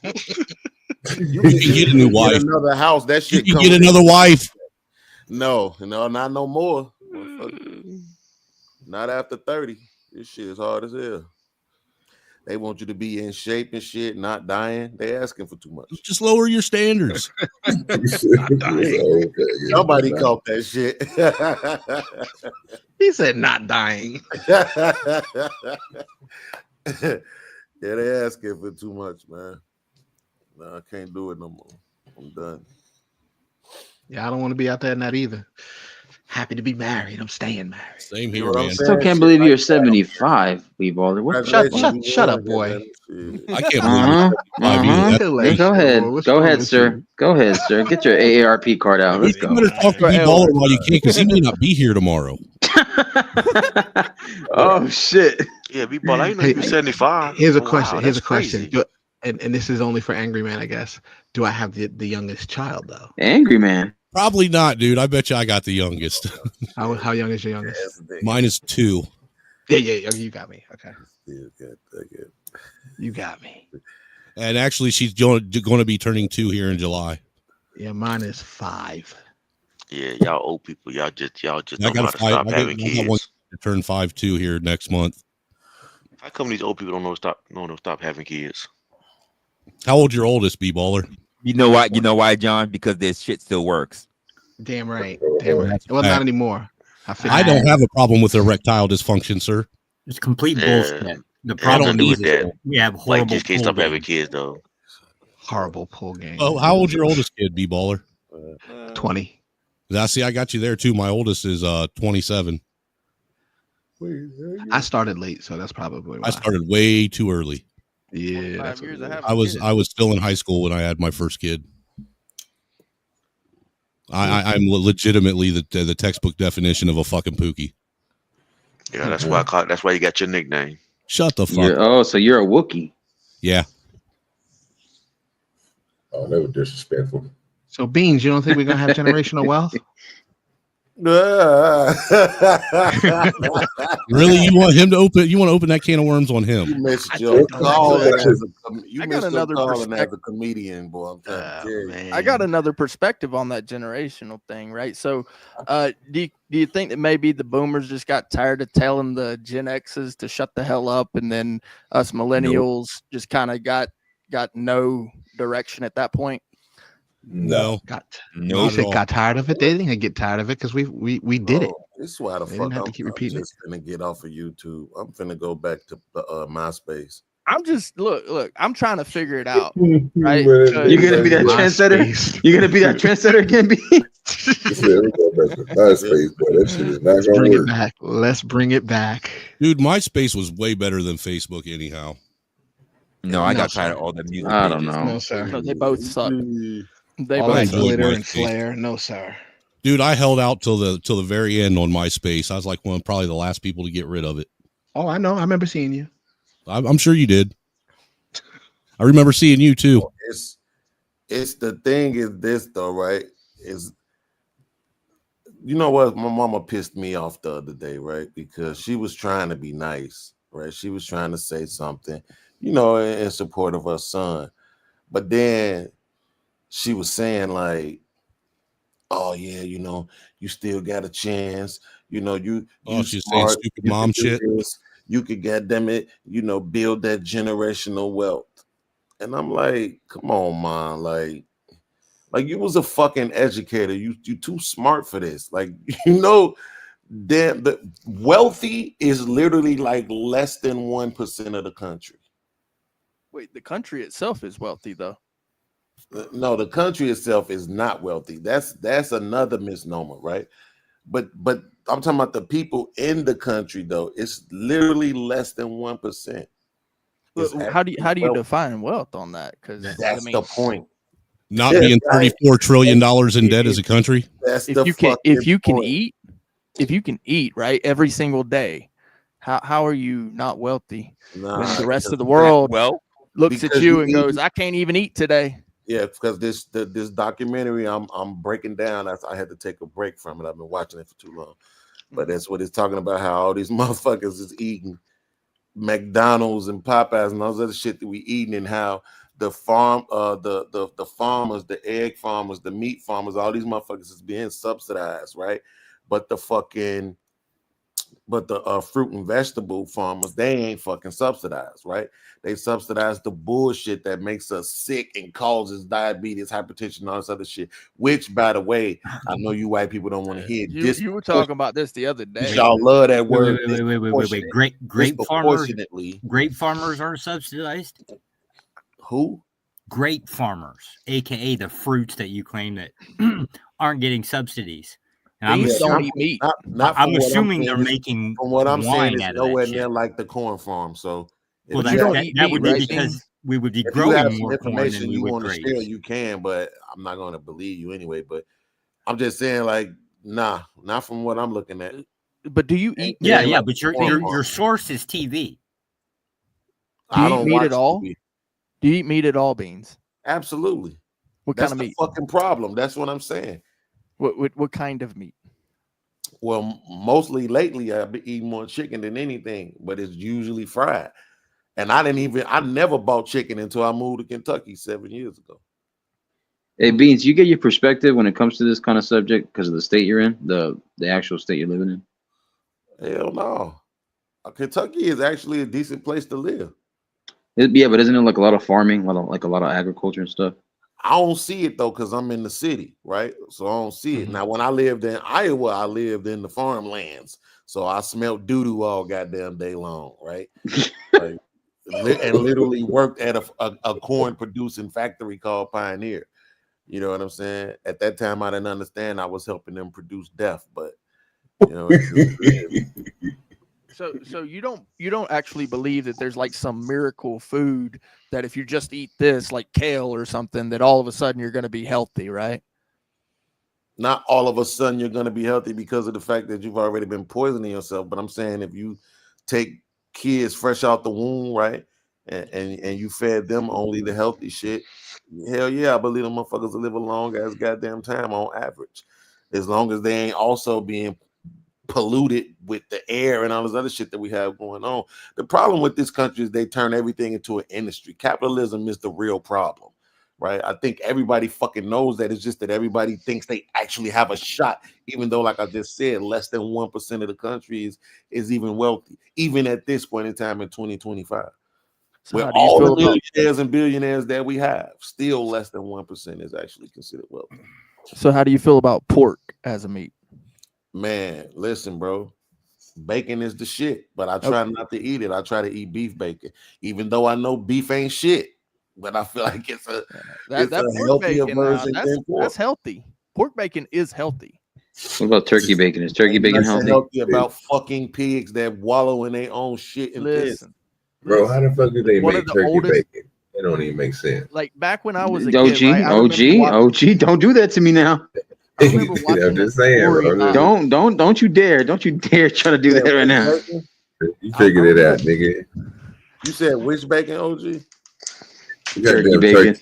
You can get a new wife. Another house. That shit. You can get another wife. No, not no more. Not after 30. This shit is hard as hell. They want you to be in shape and shit, not dying. They asking for too much. Just lower your standards. Somebody caught that shit. He said not dying. Yeah, they asking for too much, man. No, I can't do it no more. I'm done. Yeah, I don't want to be out there in that either. Happy to be married. I'm staying married. Same here, man. Still can't believe you're 75, Weeballer. What? Shut up, boy. I can't believe it. Go ahead, sir. Go ahead, sir. Get your AARP card out. Let's go. You better talk to B-Baller while you can, because he may not be here tomorrow. Oh shit. Yeah, B-Ball. I didn't know you were 75. Here's a Oh, question. wow, Here's a that's question. crazy. And this is only for Angry Man, I guess. Do I have the youngest child though? Angry Man. Probably not, dude. I bet you I got the youngest. How young is your youngest? Mine is 2. Yeah. You got me. Okay. Yeah, good. You got me. And actually, she's going to be turning 2 here in July. Yeah, mine is 5. Yeah, y'all old people, y'all just I don't know got how a to 5. stop I having got one kids. to turn 5 2 here next month. How come these old people don't know to stop having kids? How old your oldest, B-baller? You know why? You know why, John? Because this shit still works. Damn right. Damn right. That's a Well, not fact. anymore. I don't have a problem with erectile dysfunction, sir. It's complete Yeah, bullshit. The it has problem nothing to do is with that. we have Like, horrible just can't pool stop having games. kids though. Horrible pull game. Oh, how old's your oldest kid, B-baller? 20. I got you there too. My oldest is 27. I started late, so that's probably why. I started way too early. Yeah, that's what years it I is. have I was still in high school when I had my first kid. I'm legitimately the textbook definition of a fucking pookie. Yeah, that's why that's why you got your nickname. Shut the fuck up. So you're a Wookiee. Yeah. Oh, that was disrespectful. So Beans, you don't think we're gonna have generational wealth? Really? You want him to open? You want to open that can of worms on him? You missed your calling as a comedian, boy. I'm trying to tell you. I got another perspective on that generational thing, right? So, do you think that maybe the boomers just got tired of telling the Gen X's to shut the hell up, and then us millennials just kind of got no direction at that point? No. You said got tired of it. They didn't get tired of it because we did it. This is why the They fuck didn't have to keep repeating I'm just gonna get off of YouTube. I'm finna go back to MySpace. I'm just look. I'm trying to figure it out, right? You're gonna be that trendsetter. You're gonna be that trendsetter again, B. MySpace, boy, that shit is not Let's gonna bring work. it back. Let's bring it back. Dude, MySpace was way better than Facebook anyhow. No, I No, got tired sir. of all the music. I don't pages. know. No, sir. No, they both suck. They All both that suck. glitter and MySpace. flare. No, sir. Dude, I held out till the very end on MySpace. I was like one of probably the last people to get rid of it. Oh, I know. I remember seeing you. I'm sure you did. I remember seeing you too. It's the thing is this though, right? Is you know what? My mama pissed me off the other day, right? Because she was trying to be nice, right? She was trying to say something, in support of her son. But then she was saying like, oh yeah, you still got a chance. You She's saying smart, stupid you mom can do shit. this, you could goddamn it, build that generational wealth. And I'm like, come on, man, like you was a fucking educator. You too smart for this. Like, the wealthy is literally like less than 1% of the country. Wait, the country itself is wealthy though. No, the country itself is not wealthy. That's another misnomer, right? But I'm talking about the people in the country though. It's literally less than 1%. How do you define wealth on that? Because that's the point. Not being $34 trillion in debt as a country. That's if you can eat right every single day, how are you not wealthy? When the rest of the world looks at you and goes, I can't even eat today. Yeah, because this documentary I'm breaking down. I had to take a break from it. I've been watching it for too long. But that's what it's talking about, how all these motherfuckers is eating McDonald's and Popeyes and all this other shit that we eating, and how the farmers, the egg farmers, the meat farmers, all these motherfuckers is being subsidized, right? But the fruit and vegetable farmers, they ain't fucking subsidized, right? They subsidize the bullshit that makes us sick and causes diabetes, hypertension, and all this other shit. Which, by the way, I know you white people don't want to hear. You were talking about this the other day. Y'all love that word. Wait. Grape farmers are subsidized. Who? Grape farmers, aka the fruits that you claim that aren't getting subsidies. And don't eat meat. I'm assuming they're making from what I'm saying, wine it's out of nowhere that near shit. like the corn farm. So well, that would be because we would be if growing you have more some corn information than we you would want to grapes. share, you can, but I'm not going to believe you anyway. But I'm just saying, like, nah, not from what I'm looking at. But do you eat? Yeah, but your source is TV. Do you eat meat at all? TV. Do you eat meat at all, Beans? Absolutely. What That's kind of the meat? fucking problem. That's what I'm saying. What kind of meat? Well, mostly lately I've been eating more chicken than anything, but it's usually fried. And I never bought chicken until I moved to Kentucky 7 years ago. Hey, Beans, you get your perspective when it comes to this kind of subject because of the state you're in, the actual state you're living in? Hell no. Kentucky is actually a decent place to live. Yeah, but isn't it like a lot of farming, a lot of agriculture and stuff? I don't see it though, because I'm in the city, right? So I don't see it. Now, when I lived in Iowa, I lived in the farmlands. So I smelled doo-doo all goddamn day long, right? Like, and literally worked at a corn producing factory called Pioneer. You know what I'm saying? At that time, I didn't understand I was helping them produce death, but you know. So you don't actually believe that there's like some miracle food that if you just eat this, like kale or something, that all of a sudden you're going to be healthy, right? Not all of a sudden you're going to be healthy because of the fact that you've already been poisoning yourself. But I'm saying if you take kids fresh out the womb, right, and you fed them only the healthy shit, hell yeah, I believe them motherfuckers will live a long ass goddamn time on average, as long as they ain't also being polluted with the air and all this other shit that we have going on. The problem with this country is they turn everything into an industry. Capitalism is the real problem, right? I think everybody fucking knows that. It's just that everybody thinks they actually have a shot, even though, like I just said, less than 1% of the country is even wealthy, even at this point in time in 2025. So With how do you all feel the about millionaires and billionaires that we have, still less than 1% is actually considered wealthy. So how do you feel about pork as a meat? Man, listen, bro. Bacon is the shit, but I try not to eat it. I try to eat beef bacon, even though I know beef ain't shit. But I feel like it's a pork healthier bacon, version than pork. that's healthy. Pork bacon is healthy. What about turkey bacon? Is turkey bacon That's healthy? about fucking pigs that wallow in their own shit and piss. Bro, how the fuck do they One make of the turkey oldest- bacon? It don't even make sense. Like back when I was a OG, kid, right? I remember OG, don't do that to me now. I remember watching I'm just saying, bro. Don't you dare try to do that right now. You figured it out, nigga. You said which bacon, OG? You Turkey bacon.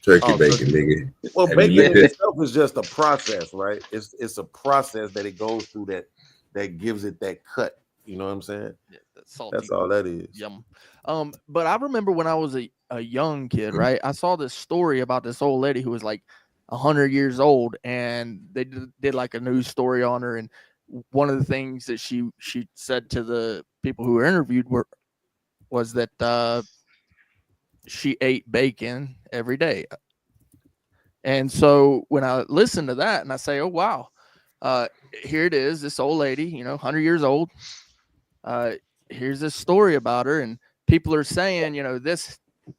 Turkey bacon, nigga. Well, And bacon you in look at- itself is just a process, right? It's a process that it goes through that gives it that cut. You know what I'm saying? Yeah, salty. That's all that is. Yum. But I remember when I was a young kid, right? I saw this story about this old lady who was like 100 years old, and they did like a news story on her. And one of the things that she said to the people who were interviewed was that she ate bacon every day. And so when I listen to that and I say, oh, wow, here it is, this old lady, 100 years old. Here's this story about her, and people are saying,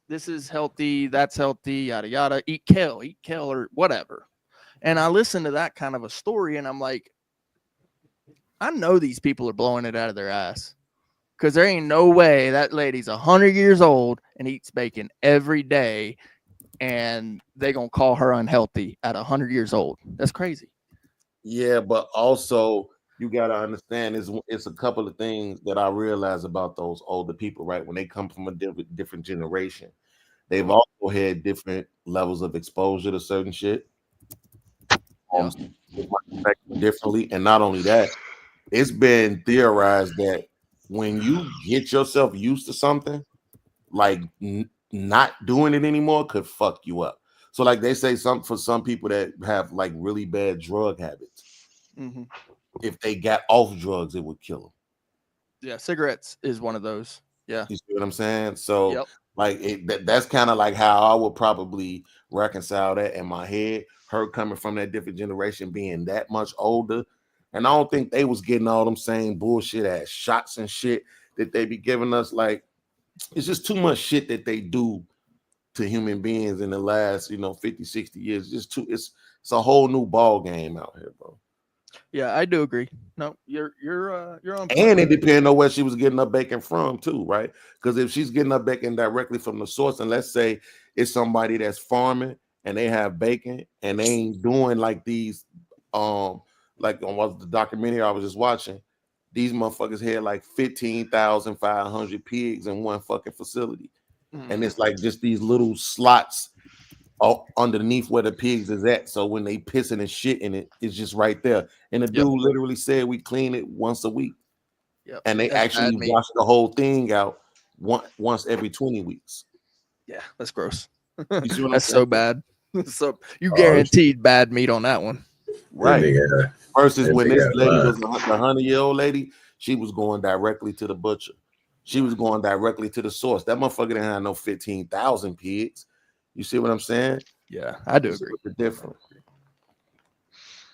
this is healthy, that's healthy, yada, yada, eat kale or whatever. And I listen to that kind of a story and I'm like, I know these people are blowing it out of their ass, because there ain't no way that lady's 100 years old and eats bacon every day and they gonna call her unhealthy at 100 years old. That's crazy. Yeah, but also you got to understand it's a couple of things that I realize about those older people, right? When they come from a different generation, they've also had different levels of exposure to certain shit. Differently, and not only that, it's been theorized that when you get yourself used to something, like not doing it anymore could fuck you up. So like they say, for some people that have like really bad drug habits, if they got off drugs, it would kill them. Yeah, cigarettes is one of those. Yeah, you see what I'm saying? So like that's kind of like how I would probably reconcile that in my head. Her coming from that different generation, being that much older, and I don't think they was getting all them same bullshit ass shots and shit that they be giving us. Like, it's just too much shit that they do to human beings in the last 50, 60 years. It's a whole new ball game out here, bro. Yeah, I do agree. No, you're on. And it depends on where she was getting her bacon from too, right? Because if she's getting her bacon directly from the source, and let's say it's somebody that's farming and they have bacon and they ain't doing like these, like on the documentary I was just watching, these motherfuckers had like 15,500 pigs in one fucking facility. And it's like just these little slots underneath where the pigs is at. So when they pissing and shit in it, it's just right there. And the dude literally said we clean it once a week. And they actually wash the whole thing out once every 20 weeks. Yeah, that's gross. You see what I'm That's saying? so bad. So you guaranteed bad meat on that one. Right. Versus when this lady line. was the 100-year-old lady, she was going directly to the butcher. She was going directly to the source. That motherfucker didn't have no 15,000 pigs. You see what I'm saying? Yeah, I do agree. The difference.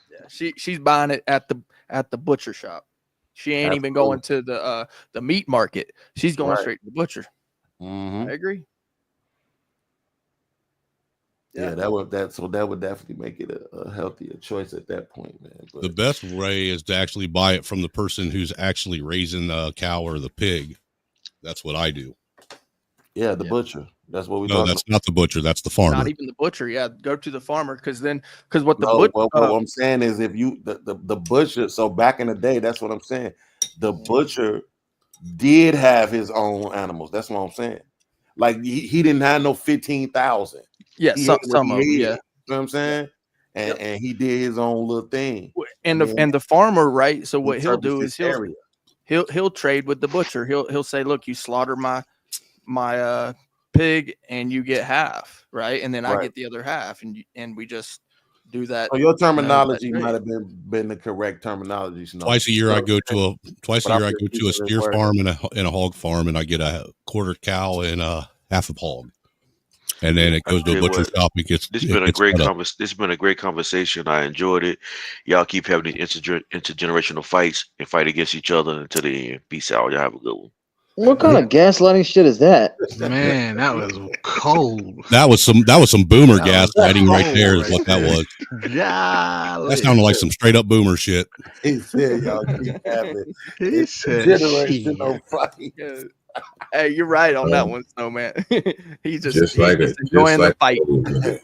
Yeah, she's buying it at the butcher shop. She ain't even going to the meat market. She's going straight to the butcher. Mm-hmm. I agree. Yeah, that would definitely make it a healthier choice at that point, man. But the best way is to actually buy it from the person who's actually raising the cow or the pig. That's what I do. Yeah, the butcher. That's what we. No, that's not the butcher. That's the farmer. Not even the butcher. Yeah, go to the farmer because what the what butcher. I'm saying is if you the butcher. So back in the day, that's what I'm saying. The butcher did have his own animals. That's what I'm saying. Like he didn't have no 15,000. Yeah, some of them. Yeah, you know what I'm saying. And he did his own little thing. And the farmer, right? So what he'll do is he'll trade with the butcher. He'll say, look, you slaughter my pig and you get half, right? And then I get the other half, and we just do that. So your terminology might have been the correct terminology. Twice a year I go to a steer farm and a hog farm, and I get a quarter cow and half a hog. And then it goes to a butcher shop. This has been a great conversation. I enjoyed it. Y'all keep having these intergenerational fights and fight against each other until the end. Peace out. Y'all have a good one. What kind of gaslighting shit is that? Man, that was cold. That was some boomer gaslighting right there is what that was. That sounded like some straight up boomer shit. He said y'all keep having he said generational fight. Hey, you're right on that one, Snowman. he's just enjoying the fight.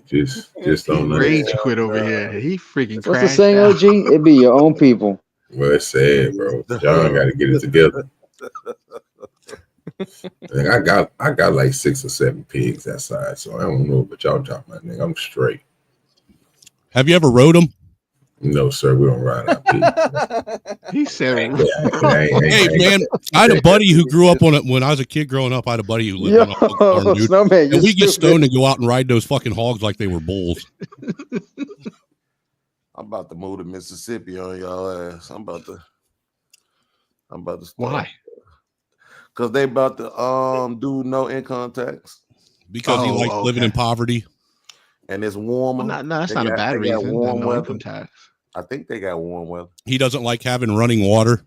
Just don't rage quit over here. He freaking What's the saying, OG? It be your own people. Well, it's sad, bro. John got to get it together. I got like 6 or 7 pigs that size, so I don't know what y'all talking about, nigga. I'm straight. Have you ever rode them? No, sir. We don't ride our pigs. He said, "Hey, man, I had a buddy who grew up on it when I was a kid growing up. I had a buddy who lived on a hog farm, dude. Snowman, and we get stoned and go out and ride those fucking hogs like they were bulls." I'm about to move to Mississippi on y'all ass. I'm about to. Why? Because they about to do no income tax. Because he likes living in poverty. And it's warmer. Well, no, that's not a bad reason. Warm no weather. income tax. I think they got warm weather. He doesn't like having running water.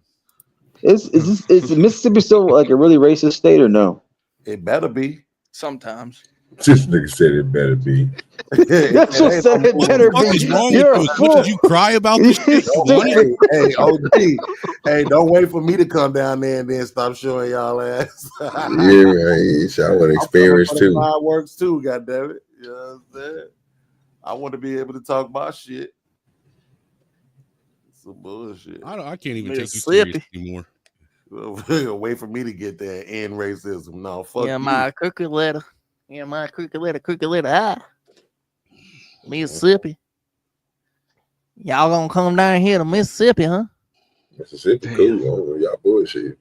Is Mississippi still like a really racist state or no? It better be. Sometimes. This nigga said it better be. That's what said it better What is be. wrong You're with a you? fool. What did you cry about this shit? Hey, OG. Hey, don't wait for me to come down there and then stop showing y'all ass. Yeah, I want experience too. Fireworks too, goddammit. You know what I'm saying? I want to be able to talk my shit. Some bullshit. I can't even take you serious anymore. Wait for me to get there and end racism. No, fuck you. My cookie letter. Yeah, my cookie letter. Ah, Mississippi. Y'all gonna come down here to Mississippi, huh? Mississippi, cool. Y'all bullshit.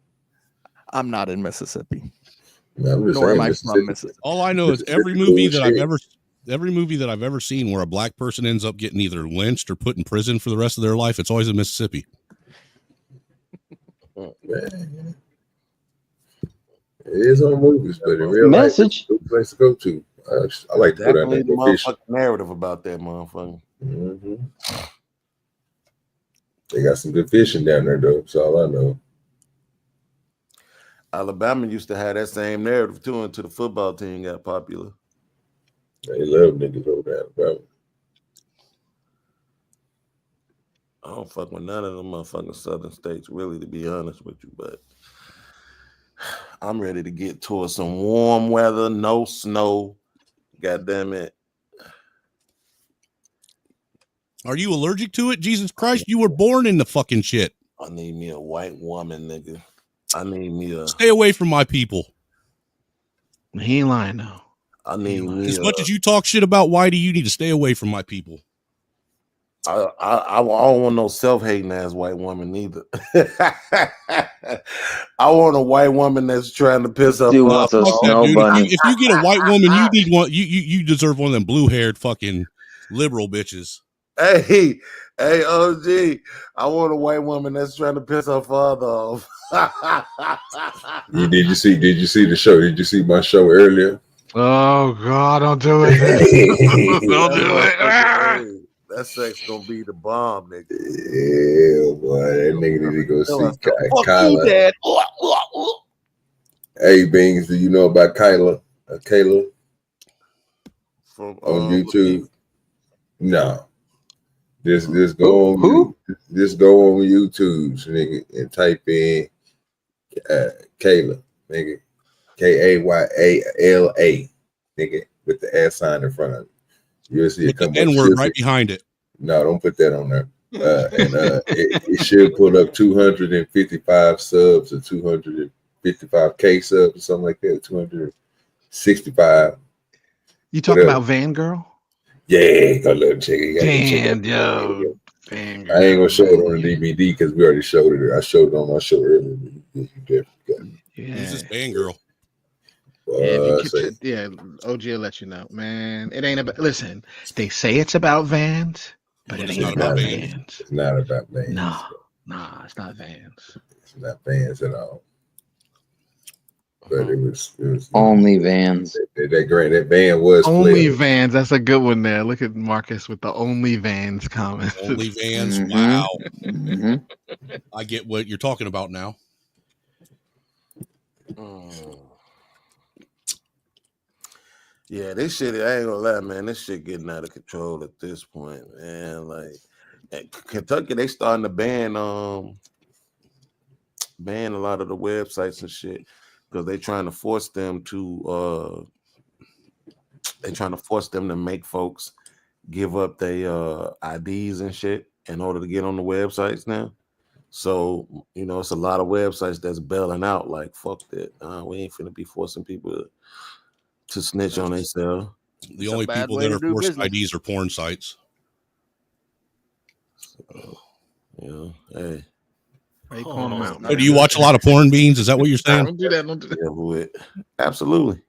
I'm not in Mississippi. No, nor am I from Mississippi. All I know is every movie that I've ever seen where a black person ends up getting either lynched or put in prison for the rest of their life, it's always in Mississippi. Man. It is on movies, but in real life, it's a good place to go to. I like to go down there. The motherfucking narrative about that motherfucker. Mm-hmm. They got some good fishing down there, though. That's all I know. Alabama used to have that same narrative too until the football team got popular. They love niggas over there, Alabama. I don't fuck with none of them motherfucking southern states, really, to be honest with you, but I'm ready to get towards some warm weather, no snow. God damn it. Are you allergic to it? Jesus Christ, you were born in the fucking shit. I need me a white woman, nigga. I need me a... Stay away from my people. He ain't lying now. I need me as much as you talk shit about Whitey, you need to stay away from my people. I don't want no self-hating ass white woman neither. I want a white woman that's trying to piss up. Dude wants a Fuck that, snow dude. bunny. If you get a white woman, you need one. You deserve one of them blue-haired fucking liberal bitches. Hey, OG, I want a white woman that's trying to piss her father off. Did you see the show? Did you see my show earlier? Oh God, don't do it. Don't do it. Hey, that sex gonna be the bomb, nigga. Yeah, boy, that nigga need to go see Fuck Kyla. you, Dad. Hey, Beans, do you know about Kyla? Kayla From on YouTube? No. Just go on YouTube, nigga, and type in Kayla, nigga, Kayala, nigga, with the S sign in front of it. You'll see it come up. N-word right behind it. No, don't put that on there. It should pull up 255 subs or 255K subs or something like that. 265. You talking about Van Girl? Yeah, go look, check it. Damn, yo. Van Girl. I ain't gonna show it on the D.B.D because we already showed it. I showed it on my show earlier. Who's this band girl? Yeah, OG will let you know, man. It ain't about. Listen, they say it's about Vans, but it ain't about Vans. It's not about Vans. Nah, it's not Vans. It's not Vans at all. But it was only Vans. That van was only flipped. Vans. That's a good one there. Look at Marcus with the only Vans comment. Only Vans. Mm-hmm. Wow. Mm-hmm. I get what you're talking about now. Yeah, this shit, I ain't gonna lie, man. This shit getting out of control at this point, man. Like at Kentucky, they starting to ban a lot of the websites and shit because they trying to force them to make folks give up their IDs and shit in order to get on the websites now. So, you know, it's a lot of websites that's bailing out like, fuck that. We ain't finna be forcing people to snitch on themselves. The only people that are forced IDs are porn sites. So, yeah, hey. Hey, calling them out. So do you watch a lot of porn, Beans? Is that what you're saying? Don't do that. Don't do that. Yeah, absolutely.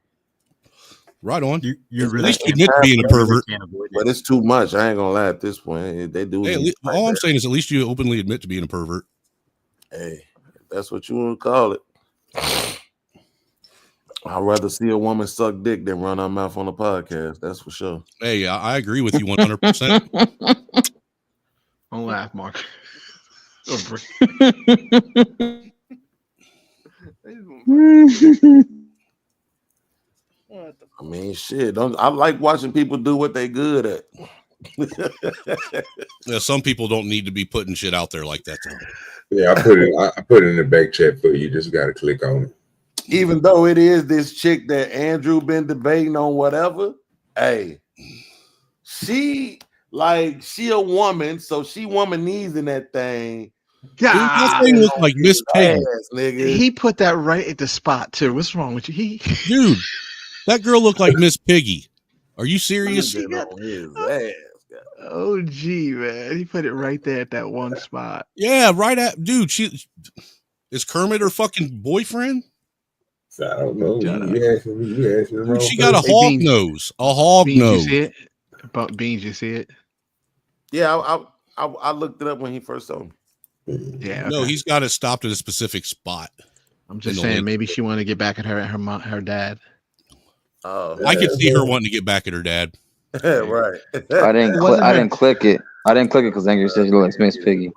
Right on. You at least you admit to being a pervert. But it's too much. I ain't gonna lie at this point. They do. Hey, all I'm saying is at least you openly admit to being a pervert. Hey, if that's what you want to call it. I'd rather see a woman suck dick than run her mouth on a podcast. That's for sure. Hey, I agree with you 100%. Don't laugh, Mark. I mean, shit. I like watching people do what they good at. Yeah, some people don't need to be putting shit out there like that, though. Yeah, I put it in the back chat for you. Just got to click on it. Even though it is this chick that Andrew been debating on whatever, hey, she a woman, so she womanese in that thing. Yeah, that thing looks like Miss Piggy. Nigga. He put that right at the spot too. What's wrong with you? Dude, that girl looked like Miss Piggy. Are you serious? Oh, gee, man. He put it right there at that one spot. Yeah, right at, dude. She is Kermit her fucking boyfriend? I don't know. You asking Dude, she got a hog nose. A hog nose. You see it? But Beans, you see it? Yeah, I looked it up when he first told me. Yeah. No, he's got it stopped at a specific spot. I'm just saying, maybe she wanted to get back at her dad. I could see her wanting to get back at her dad. Right. I didn't click it. I didn't click it because Angry said she looks like Miss Piggy.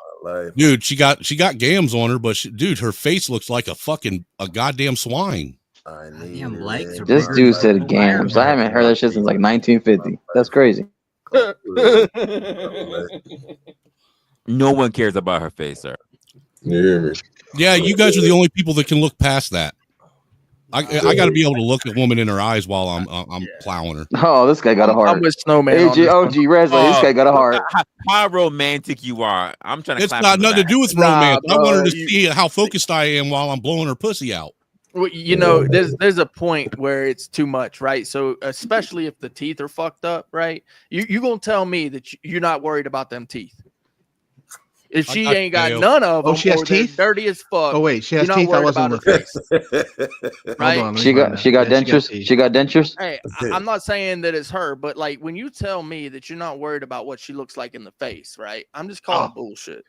Dude, she got gams on her, but dude, her face looks like a goddamn swine. This dude said gams. I haven't heard that shit since like 1950. That's crazy. No one cares about her face, sir. You hear me? Yeah, you guys are the only people that can look past that. I got to be able to look at a woman in her eyes while I'm plowing her. Oh, this guy got a heart. I'm with Snowman. OG Resla, this guy got a heart. How romantic you are. I'm trying to. It's got nothing to do with romance. I want her to see how focused I am while I'm blowing her pussy out. Well, you know, there's a point where it's too much, right? So especially if the teeth are fucked up, right? You gonna tell me that you're not worried about them teeth? If she ain't got none of them, she has or they're teeth? dirty as fuck. Oh wait, she has you're not teeth. I worried wasn't about her looking. face, right? Hold on, She got dentures. teeth. She got dentures. Hey, I'm not saying that it's her, but like when you tell me that you're not worried about what she looks like in the face, right? I'm just calling bullshit.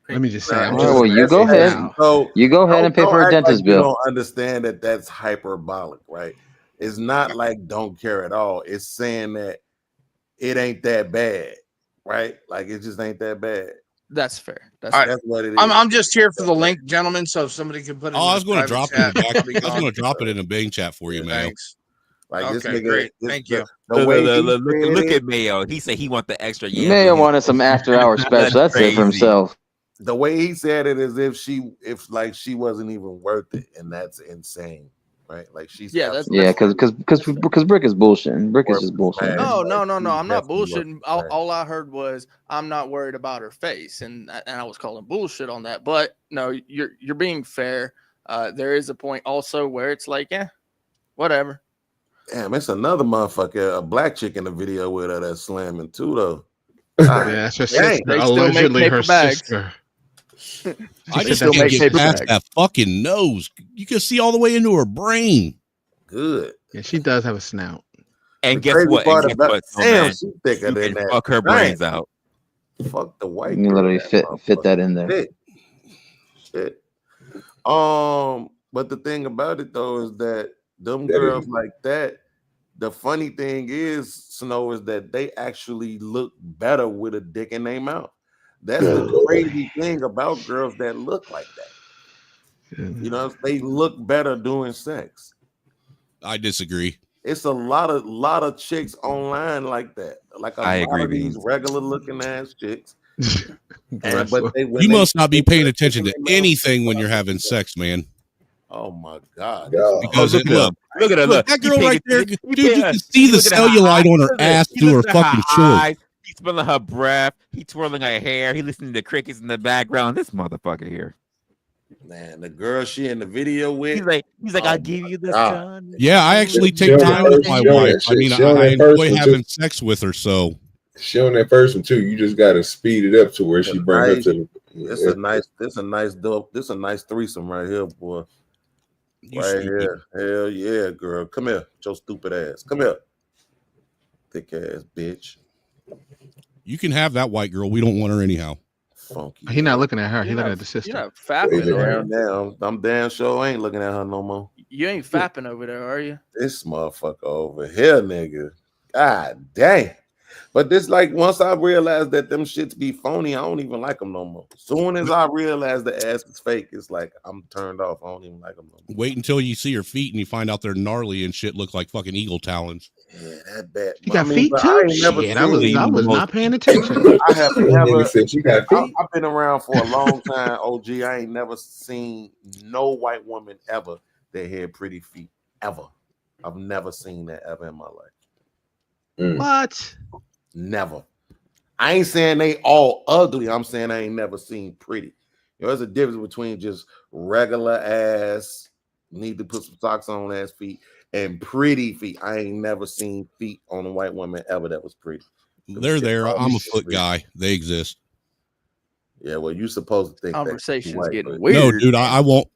Let me just say, I'm All right, just well, you go ahead. So You go ahead and pay for a act like dentist you bill. don't understand that that's hyperbolic, right? It's not like don't care at all. It's saying that it ain't that bad, right? Like it just ain't that bad. That's fair. All right. That's what it is. I'm just here for the link, gentlemen. So if somebody can put it. Oh, I was going to private drop it in chat, the back. I'll be I was gone. going to drop it in a Bing chat for you, man. Thanks. Like this Okay, nigga, great. Thank you. The way he Look said at Mayo. He said he want the extra. Yeah, Mayo wanted some after-hour special. That's it for himself. the way he said it is if she wasn't even worth it, and that's insane, right? Like she's because Brick is bullshitting. Brick is just bullshitting. No, I'm not definitely bullshitting. All I heard was I'm not worried about her face, and I was calling bullshit on that. But no, you're being fair. There is a point also where it's like, whatever. Damn, it's another motherfucker, a black chick in the video with her that's slamming too, though. Yeah, that's her sister. Allegedly her sister. I just can't get past that fucking nose. You can see all the way into her brain. Good. Yeah, she does have a snout. And guess what? Damn, she's thicker than that. Fuck her brains out. Fuck the white. You literally fit that in there. Shit. But the thing about it though is that them girls like that. The funny thing is, Snow, is that they actually look better with a dick in their mouth. That's the crazy thing about girls that look like that. You know, they look better doing sex. I disagree. It's a lot of chicks online like that. Like a lot of these regular looking ass chicks. You must not be paying attention to anything when you're having sex, man. Oh my God! Because look at her. Look, that girl right there, dude. You can see the Look at her cellulite eyes. on her Look at ass it. through her Look at her fucking eyes. shorts. He's smelling her breath. He's twirling her hair. He listening to crickets in the background. This motherfucker here. Man, the girl she in the video with. He's like, I'll give you this gun. Yeah, I actually take time with my wife. I mean, I enjoy having sex with her. So she on that first one too. You just got to speed it up to where she bring her to the. This a nice threesome right here, boy. Right here. Hell yeah, girl. Come here. Your stupid ass. Come here. Thick ass bitch. You can have that white girl. We don't want her anyhow. Funky. He's not looking at her. He's looking at the sister. You're not fapping, I'm damn sure I ain't looking at her no more. You ain't fapping over there, are you? This motherfucker over here, nigga. God damn. But this, like, once I realized that them shits be phony, I don't even like them no more. Soon as I realize the ass is fake, it's like I'm turned off. I don't even like them no more. Wait until you see her feet and you find out they're gnarly and shit look like fucking eagle talons. Yeah, that bad. You got feet too? Shit, I was not paying attention. I have never said you got feet. I've been around for a long time, OG. I ain't never seen no white woman ever that had pretty feet. Ever. I've never seen that ever in my life. What? Never. I ain't saying they all ugly. I'm saying I ain't never seen pretty. You know, there's a difference between just regular ass, need to put some socks on ass feet, and pretty feet. I ain't never seen feet on a white woman ever that was pretty. They're there. I'm a foot guy. They exist. Yeah, well, you supposed to think conversation's getting No, weird. dude, I won't.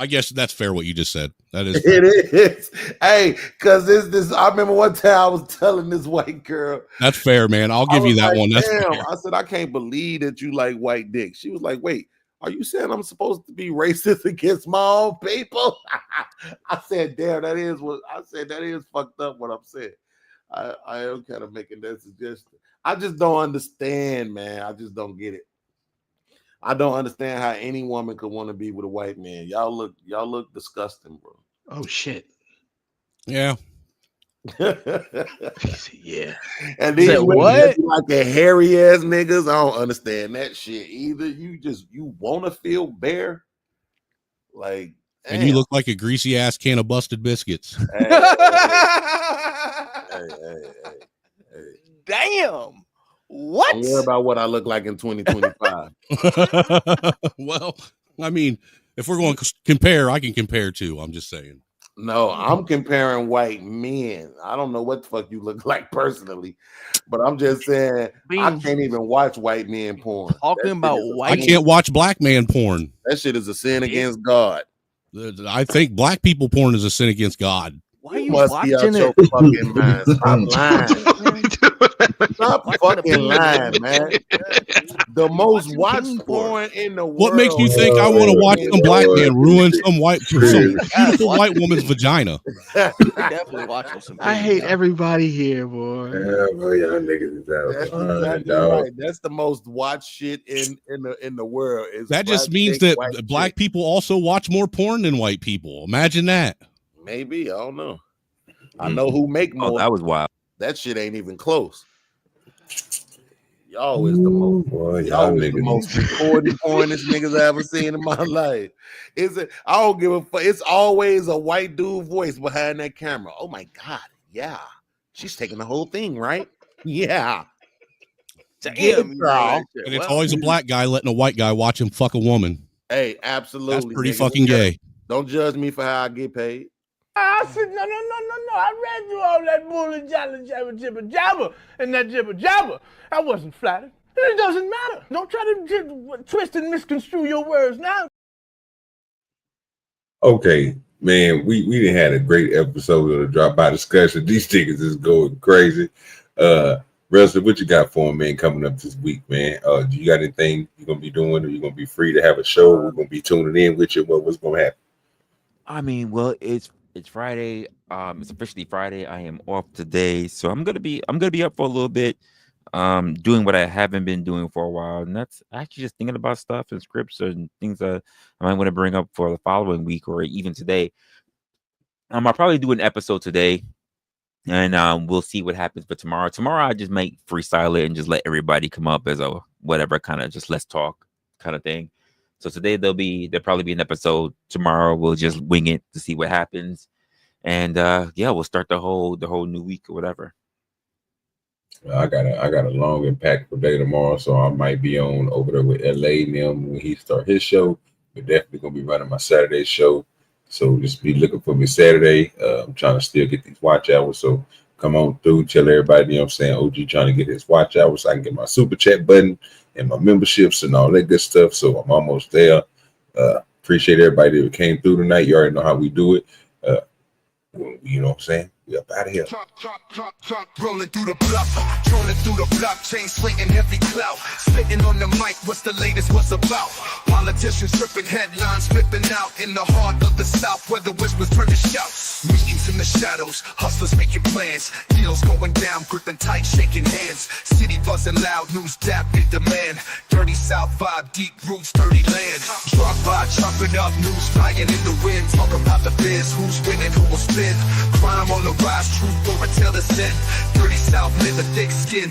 I guess that's fair what you just said. That is fair. It is. Hey, because this I remember one time I was telling this white girl. That's fair, man. I'll give you that one. That's damn. fair. I said, I can't believe that you like white dick. She was like, wait, are you saying I'm supposed to be racist against my own people? I said, damn, that is fucked up what I'm saying. I am kind of making that suggestion. I just don't understand, man. I just don't get it. I don't understand how any woman could want to be with a white man. Y'all look disgusting, bro. Oh shit. Yeah. Yeah. And then what? Like a hairy ass niggas. I don't understand that shit either. You want to feel bare, like, and you look like a greasy ass can of busted biscuits. Hey. Damn. What? Don't worry about what I look like in 2025. Well, I mean, If we're going to compare, I can compare too. I'm just saying. No, I'm comparing white men. I don't know what the fuck you look like personally, but I'm just saying I can't even watch white men porn. Talking about I can't watch black man porn. That shit is a sin against God. I think black people porn is a sin against God. Why are you must be out watching your it? fucking mind. Stop lying. Stop fucking lying, man. The most watched porn in the world. What makes you think I want to watch some black man ruin some beautiful white woman's vagina? Definitely watching some. I hate everybody here, boy. Yeah, boy, y'all niggas is out. That's Fine, exactly dog. right. That's the most watched shit in the world. Is That just black means chick, that white black chick. people also watch more porn than white people. Imagine that. Maybe, I don't know. I know who make more. Oh, that was wild. That shit ain't even close. Y'all is the most. Boy, Y'all y'all is the niggas. most recorded pornest niggas I ever seen in my life. Is it? I don't give a fuck. It's always a white dude voice behind that camera. Oh my god, yeah, she's taking the whole thing, right? Yeah. Damn, girl. And it's always a black guy letting a white guy watch him fuck a woman. Hey, absolutely. That's pretty nigga. fucking gay. Don't judge me for how I get paid. I said, no. I read you all that bull and jolly jabber jibber jabber and that jibber jabber. I wasn't flattered. It doesn't matter. Don't try to twist and misconstrue your words now. Okay, man, we didn't had a great episode of the Drop By discussion. These niggas is going crazy. Wrestler, what you got for him, man, coming up this week, man? Do you got anything you're gonna be doing, or you gonna be free to have a show? We're gonna be tuning in with you. What's gonna happen? I mean, well, it's Friday. It's officially Friday. I am off today, so I'm gonna be up for a little bit, doing what I haven't been doing for a while, and that's actually just thinking about stuff and scripts and things that I might want to bring up for the following week or even today. I'll probably do an episode today, and we'll see what happens for tomorrow. Tomorrow, I just might freestyle it and just let everybody come up as a whatever kind of just let's talk kind of thing. So today there'll probably be an episode. Tomorrow we'll just wing it to see what happens, and yeah, we'll start the whole new week or whatever. I got a long, impactful day tomorrow, so I might be on over there with LA and them when he start his show. But definitely gonna be running my Saturday show, so just be looking for me Saturday. I'm trying to still get these watch hours, so come on through, tell everybody. You know what I'm saying? OG trying to get his watch hours, so I can get my super chat button and my memberships and all that good stuff. So I'm almost there. Appreciate everybody that came through tonight. You already know how we do it. You know what I'm saying? We up out of here. Rolling through the bluff, trolling through the blockchain, slinging heavy clout, spitting on the mic. What's the latest? What's about? Politicians tripping headlines, flipping out in the heart of the South, where the whispers turn to shouts. Meetings in the shadows, hustlers making plans, deals going down, gripping tight, shaking hands. City buzzing loud, news dap in demand. Dirty South vibe, deep roots, dirty land. Drop by, chopping up, news flying in the wind. Talk about the biz, who's winning, who will spin. Crime on the rise, truth over tell the sin. Dirty South, live a thick skin.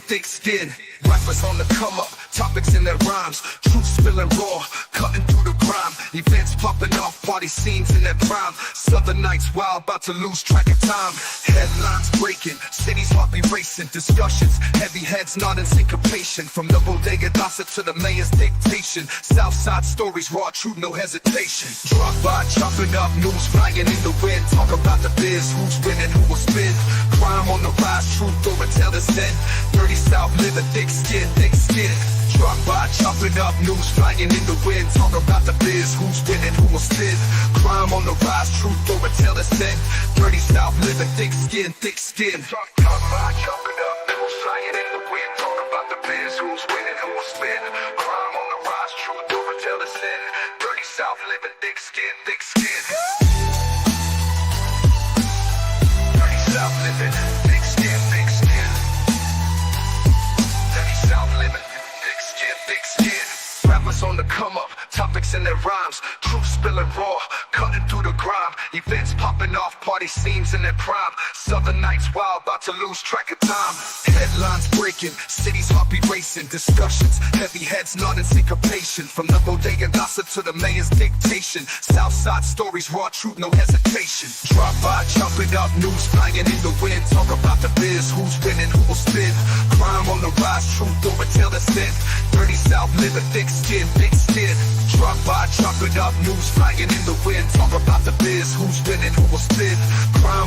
Rappers on the come up, topics in their rhymes. Truth spilling raw, cutting through the grime. Events popping off, party scenes in their prime. Southern nights wild, about to lose track of time. Headlines breaking, cities heartbeat racing. Discussions, heavy heads nodding syncopation. From the bodega gossip to the mayor's dictation. Southside stories, raw truth, no hesitation. Drop by, chopping up, news flying in the wind. Talk about the biz, who's winning, who will spin. Crime on the rise, truth over tell the sin. Dirty South, live a thick skin. Drop by, chopping up, news flying in the wind. Talk about the biz, who's winning, who will spin. Crime on the rise, truth over tell the sin. Dirty South, live a thick skin. Drop by, chopping up, news flying in the wind. Talk about the biz, who's winning, who will spin. Crime on the rise, truth over tell the sin. Dirty South, live a thick skin. Dirty South, living thick skin. Dirty South, living thick skin. Rappers on the come up, topics in their rhymes. Truth spilling raw, cutting through the grime. Events popping off, party scenes in their prime. Southern nights wild, about to lose track of time. Headlines breaking, cities heartbeat racing. Discussions, heavy heads nodding syncopation. From the bodega gossip to the mayor's dictation. Southside stories, raw truth, no hesitation. Drop by, chopping up, news flying in the wind. Talk about the biz, who's winning, who will spin. Crime on on the rise, truth over till the sin. Dirty South, living thick skin, big skin. Drop by, chop it up, news flying in the wind. Talk about the biz, who's winning, who will spin. Crime